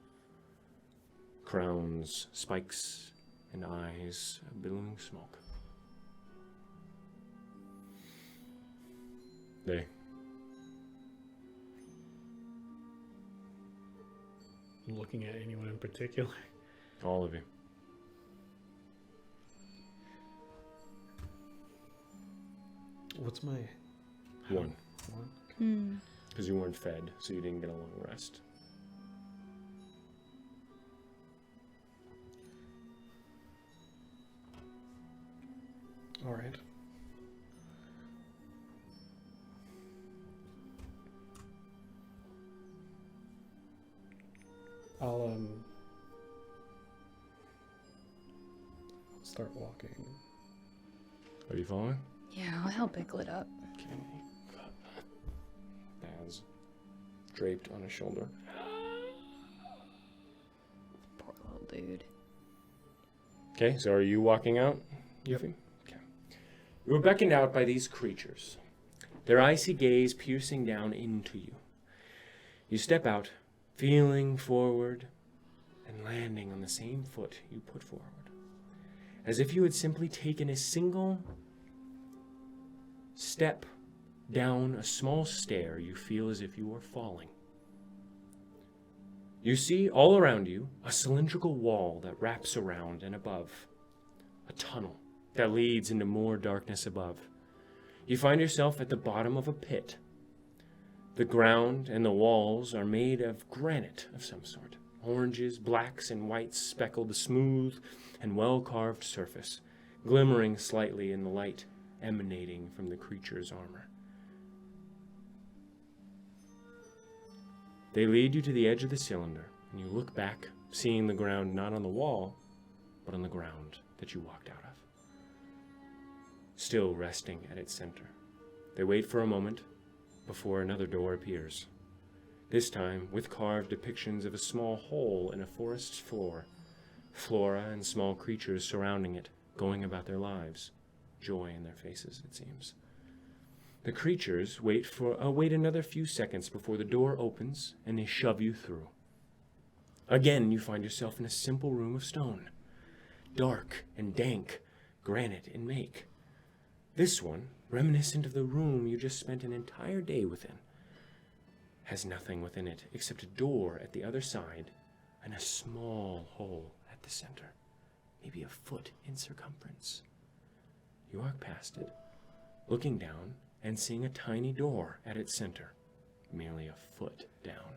crowns, spikes, and eyes of billowing smoke. They Looking at anyone in particular? all of you. What's my One. one? Because you weren't fed, so you didn't get a long rest. All right. I'll start walking. Are you following? Yeah, I'll help pickle it up. Okay. Baz draped on his shoulder. Poor little dude. Okay, so are you walking out, Yuffie? Okay. You were beckoned out by these creatures, their icy gaze piercing down into you. You step out, feeling forward and landing on the same foot you put forward, as if you had simply taken a single step down a small stair. You feel as if you are falling. You see all around you a cylindrical wall that wraps around and above, a tunnel that leads into more darkness above. You find yourself at the bottom of a pit. The ground and the walls are made of granite of some sort. Oranges, blacks, and whites speckle the smooth and well-carved surface, glimmering slightly in the light emanating from the creature's armor. They lead you to the edge of the cylinder, and you look back, seeing the ground not on the wall, but on the ground that you walked out of, still resting at its center. They wait for a moment before another door appears, this time with carved depictions of a small hole in a forest's floor, flora and small creatures surrounding it, going about their lives, joy in their faces, it seems. The creatures wait another few seconds before the door opens and they shove you through. Again, you find yourself in a simple room of stone, dark and dank, granite in make. This one, reminiscent of the room you just spent an entire day within, has nothing within it except a door at the other side and a small hole at the center, maybe a foot in circumference. You walk past it, looking down and seeing a tiny door at its center, merely a foot down.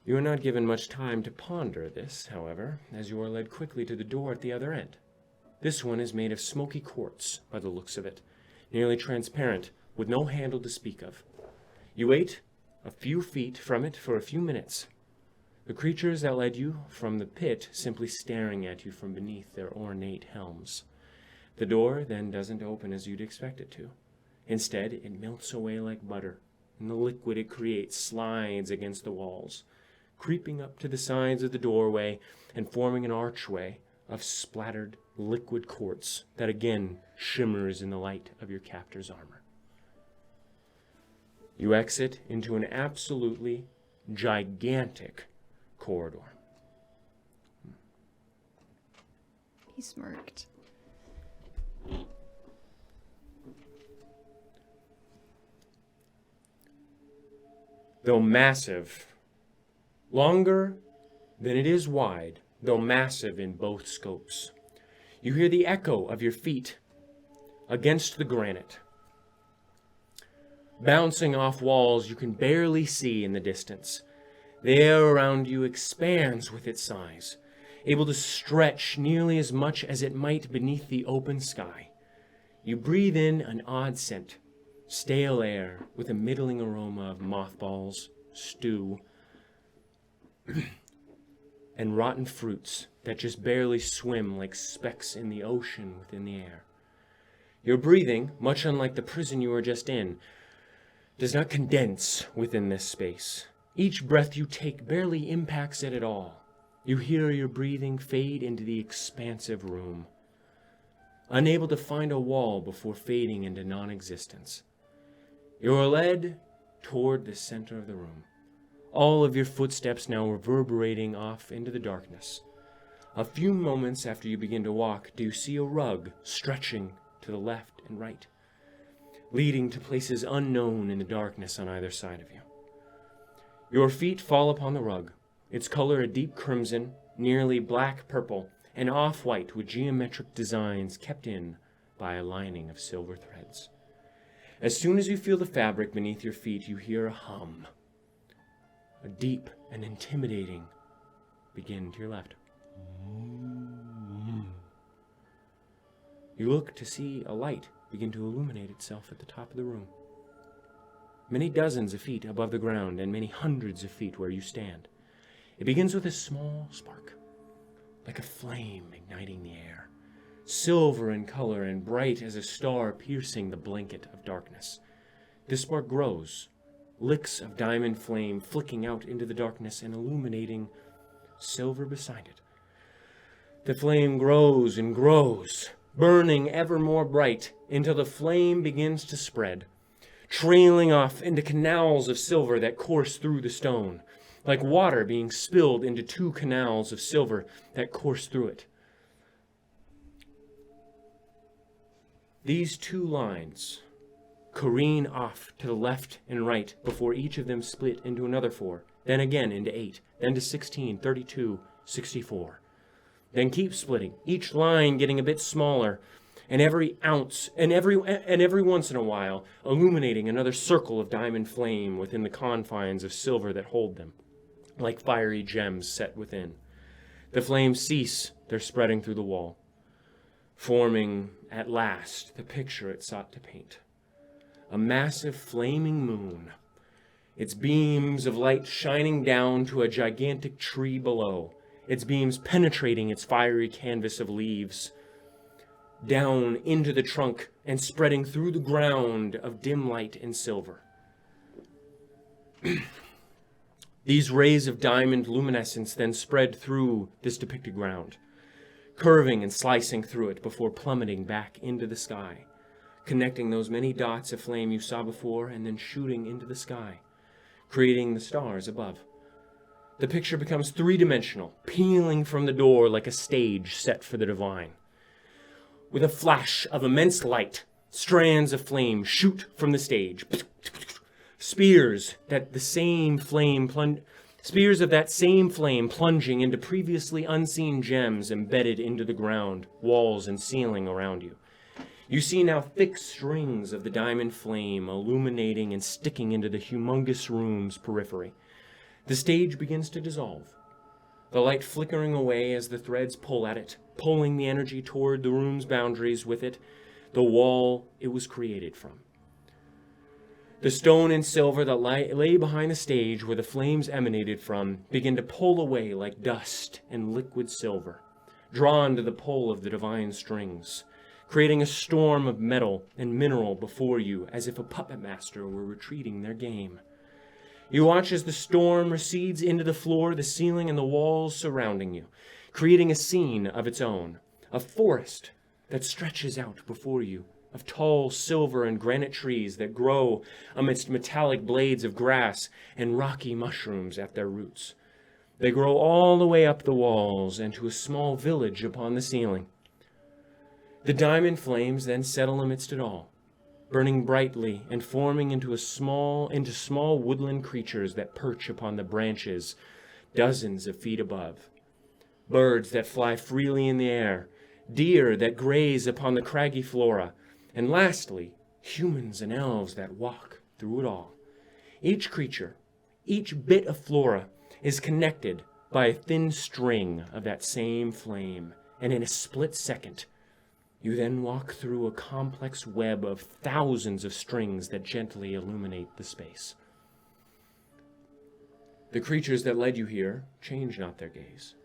You are not given much time to ponder this, however, as you are led quickly to the door at the other end. This one is made of smoky quartz, by the looks of it, nearly transparent, with no handle to speak of. You wait a few feet from it for a few minutes, the creatures that led you from the pit simply staring at you from beneath their ornate helms. The door then doesn't open as you'd expect it to. Instead, it melts away like butter, and the liquid it creates slides against the walls, creeping up to the sides of the doorway and forming an archway of splattered liquid quartz that again shimmers in the light of your captor's armor. You exit into an absolutely gigantic corridor. He smirked. Though massive, longer than it is wide, though massive in both scopes, you hear the echo of your feet against the granite, bouncing off walls you can barely see in the distance. The air around you expands with its size, able to stretch nearly as much as it might beneath the open sky. You breathe in an odd scent, stale air with a middling aroma of mothballs, stew, and rotten fruits that just barely swim like specks in the ocean within the air. Your breathing, much unlike the prison you were just in, does not condense within this space. Each breath you take barely impacts it at all. You hear your breathing fade into the expansive room, unable to find a wall before fading into non-existence. You are led toward the center of the room, all of your footsteps now reverberating off into the darkness. A few moments after you begin to walk, do you see a rug stretching to the left and right, leading to places unknown in the darkness on either side of you. Your feet fall upon the rug, its color a deep crimson, nearly black purple, and off-white with geometric designs kept in by a lining of silver threads. As soon as you feel the fabric beneath your feet, you hear a hum, a deep and intimidating begin to your left. You look to see a light begin to illuminate itself at the top of the room. many dozens of feet above the ground and many hundreds of feet where you stand. It begins with a small spark, like a flame igniting the air, silver in color and bright as a star piercing the blanket of darkness. This spark grows, licks of diamond flame flicking out into the darkness and illuminating silver beside it. The flame grows and grows, burning ever more bright until the flame begins to spread, trailing off into canals of silver that course through the stone, like water being spilled into two canals of silver that course through it. These two lines careen off to the left and right before each of them split into another 4, then again into 8, then to 16, 32, 64. Then keep splitting, each line getting a bit smaller, and every ounce, and every once in a while, illuminating another circle of diamond flame within the confines of silver that hold them, like fiery gems set within. The flames cease their spreading through the wall, forming, at last, the picture it sought to paint. A massive flaming moon, its beams of light shining down to a gigantic tree below, its beams penetrating its fiery canvas of leaves, down into the trunk and spreading through the ground of dim light and silver. These rays of diamond luminescence then spread through this depicted ground, curving and slicing through it before plummeting back into the sky, connecting those many dots of flame you saw before and then shooting into the sky, creating the stars above. The picture becomes three-dimensional, peeling from the door like a stage set for the divine. With a flash of immense light, strands of flame shoot from the stage. Spears of that same flame plunging into previously unseen gems embedded into the ground, walls, and ceiling around you. You see now thick strings of the diamond flame illuminating and sticking into the humongous room's periphery. The stage begins to dissolve, the light flickering away as the threads pull at it, pulling the energy toward the room's boundaries with it, the wall it was created from. The stone and silver that lay behind the stage where the flames emanated from begin to pull away like dust and liquid silver, drawn to the pull of the divine strings, creating a storm of metal and mineral before you as if a puppet master were retreating their game. You watch as the storm recedes into the floor, the ceiling, and the walls surrounding you, creating a scene of its own, a forest that stretches out before you, of tall silver and granite trees that grow amidst metallic blades of grass and rocky mushrooms at their roots. They grow all the way up the walls and to a small village upon the ceiling. The diamond flames then settle amidst it all, burning brightly and forming into small woodland creatures that perch upon the branches dozens of feet above. Birds that fly freely in the air, deer that graze upon the craggy flora, and lastly, humans and elves that walk through it all. Each creature, each bit of flora is connected by a thin string of that same flame, and in a split second, you then walk through a complex web of thousands of strings that gently illuminate the space. The creatures that led you here change not their gaze.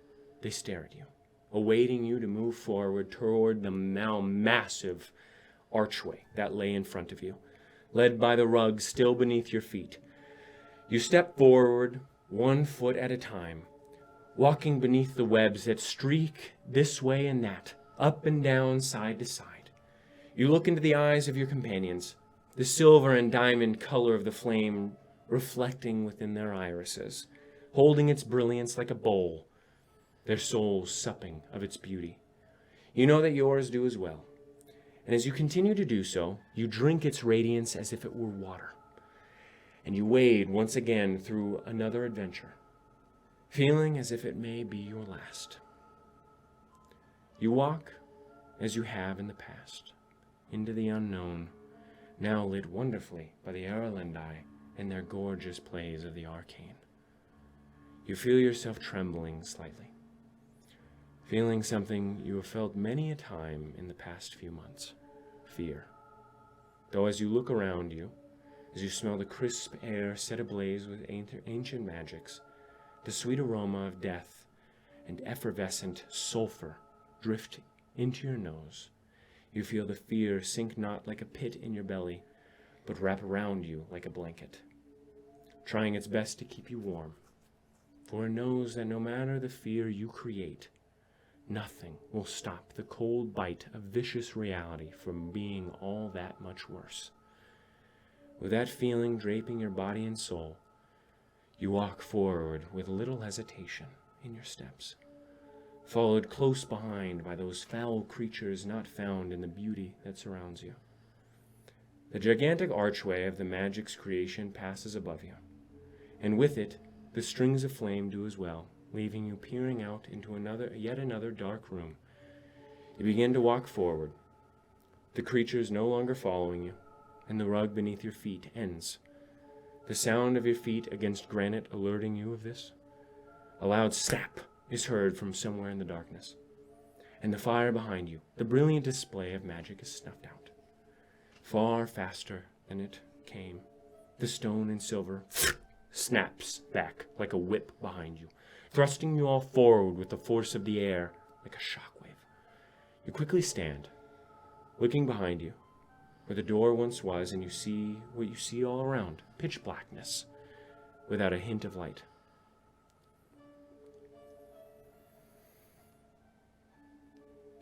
They stare at you, awaiting you to move forward toward the now massive archway that lay in front of you, led by the rug still beneath your feet. You step forward, 1 foot at a time, walking beneath the webs that streak this way and that, up and down, side to side. You look into the eyes of your companions, the silver and diamond color of the flame reflecting within their irises, holding its brilliance like a bowl, their souls supping of its beauty. You know that yours do as well. And as you continue to do so, you drink its radiance as if it were water. And you wade once again through another adventure, feeling as if it may be your last. You walk, as you have in the past, into the unknown, now lit wonderfully by the Aralendi and their gorgeous plays of the arcane. You feel yourself trembling slightly, feeling something you have felt many a time in the past few months, fear. Though as you look around you, as you smell the crisp air set ablaze with ancient magics, the sweet aroma of death and effervescent sulfur drift into your nose. You feel the fear sink not like a pit in your belly, but wrap around you like a blanket, trying its best to keep you warm. For it knows that no matter the fear you create, nothing will stop the cold bite of vicious reality from being all that much worse. With that feeling draping your body and soul, you walk forward with little hesitation in your steps, followed close behind by those foul creatures not found in the beauty that surrounds you. The gigantic archway of the magic's creation passes above you, and with it, the strings of flame do as well, leaving you peering out into yet another dark room. You begin to walk forward, the creatures no longer following you, and the rug beneath your feet ends. The sound of your feet against granite alerting you of this. A loud snap is heard from somewhere in the darkness, and the fire behind you, the brilliant display of magic, is snuffed out. Far faster than it came, the stone and silver snaps back like a whip behind you, thrusting you all forward with the force of the air like a shockwave. You quickly stand, looking behind you, where the door once was, and you see what you see all around, pitch blackness, without a hint of light.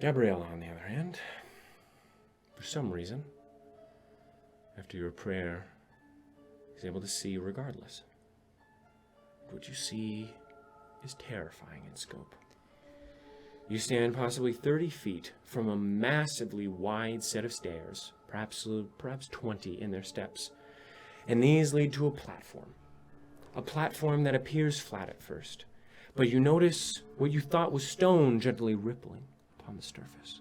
Gabriella, on the other hand, for some reason, after your prayer, is able to see regardless. What you see is terrifying in scope. You stand possibly 30 feet from a massively wide set of stairs, perhaps 20 in their steps, and these lead to a platform that appears flat at first, but you notice what you thought was stone gently rippling upon the surface.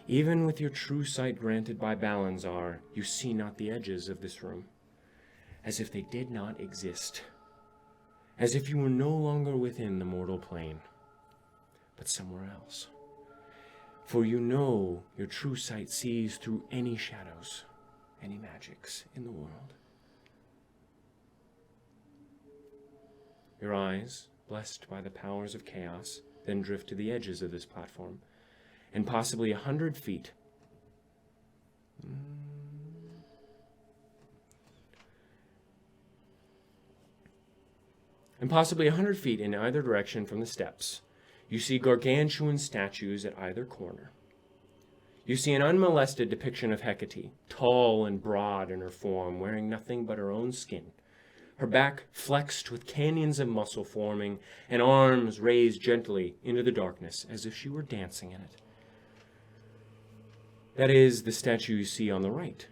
Even with your true sight granted by Balanzar, you see not the edges of this room, as if they did not exist, as if you were no longer within the mortal plane, but somewhere else. For you know your true sight sees through any shadows, any magics in the world. Your eyes, blessed by the powers of chaos, then drift to the edges of this platform, and possibly 100 feet. And possibly 100 feet in either direction from the steps, you see gargantuan statues at either corner. You see an unmolested depiction of Hecate, tall and broad in her form, wearing nothing but her own skin, her back flexed with canyons of muscle forming, and arms raised gently into the darkness as if she were dancing in it. That is the statue you see on the right.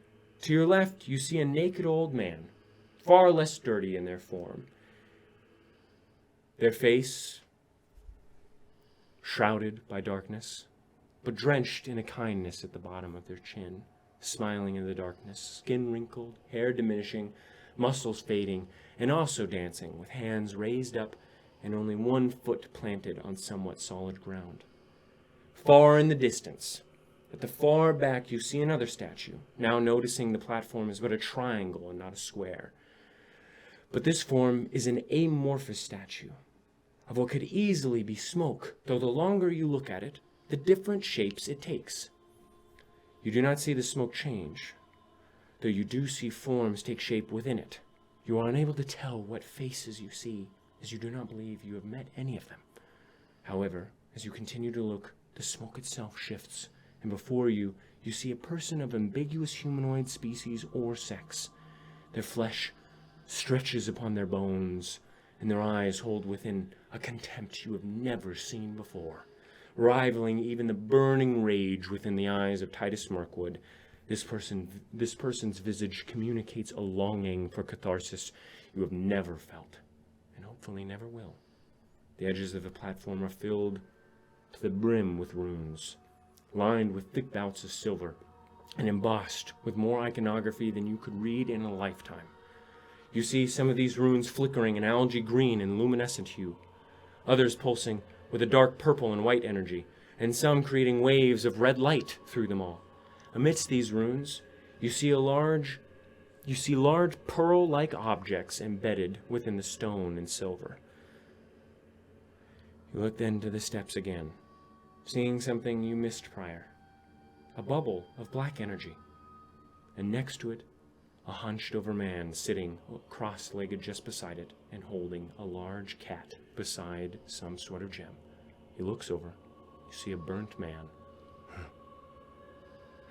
To your left, you see a naked old man, far less sturdy in their form. Their face shrouded by darkness, but drenched in a kindness at the bottom of their chin, smiling in the darkness, skin wrinkled, hair diminishing, muscles fading, and also dancing, with hands raised up and only one foot planted on somewhat solid ground. Far in the distance, at the far back, you see another statue, now noticing the platform is but a triangle and not a square. But this form is an amorphous statue of what could easily be smoke, though the longer you look at it, the different shapes it takes. You do not see the smoke change, though you do see forms take shape within it. You are unable to tell what faces you see, as you do not believe you have met any of them. However, as you continue to look, the smoke itself shifts, and before you, you see a person of ambiguous humanoid species or sex. Their flesh stretches upon their bones, and their eyes hold within a contempt you have never seen before, rivaling even the burning rage within the eyes of Titus Mirkwood. This person's visage communicates a longing for catharsis you have never felt, and hopefully never will. The edges of the platform are filled to the brim with runes, lined with thick bouts of silver, and embossed with more iconography than you could read in a lifetime. You see some of these runes flickering in algae green and luminescent hue, others pulsing with a dark purple and white energy, and some creating waves of red light through them all. Amidst these runes, you see You see large pearl-like objects embedded within the stone and silver. You look then to the steps again, seeing something you missed prior. A bubble of black energy. And next to it, a hunched-over man sitting cross-legged just beside it and holding a large cat beside some sort of gem. He looks over. You see a burnt man.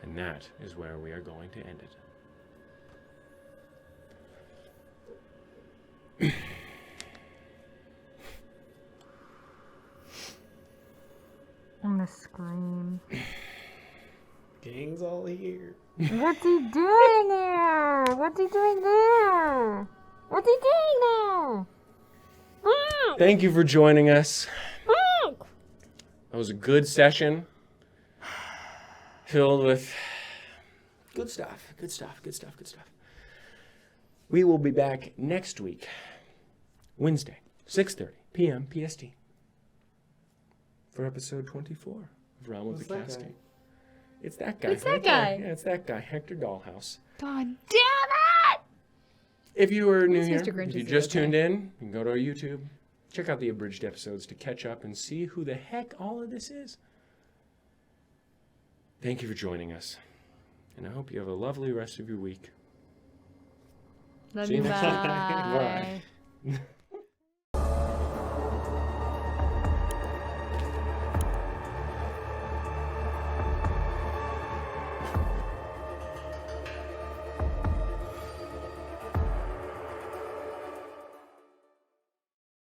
And that is where we are going to end it. I'm gonna scream. Gang's all here. What's he doing there? What's he doing there? What's he doing there? Thank you for joining us. That was a good session. Filled with good stuff. We will be back next week, Wednesday, 6:30 p.m. PST, for episode 24 of Realm of the Casting. It's that guy. It's that right there. guy. Yeah, it's that guy, Hector Dollhouse. God damn it! If you were new Who's here, Mr. Grinch if you is the just other tuned in, you can go to our YouTube, check out the abridged episodes to catch up and see who the heck all of this is. Thank you for joining us, and I hope you have a lovely rest of your week. Love See you you. next Bye. Bye.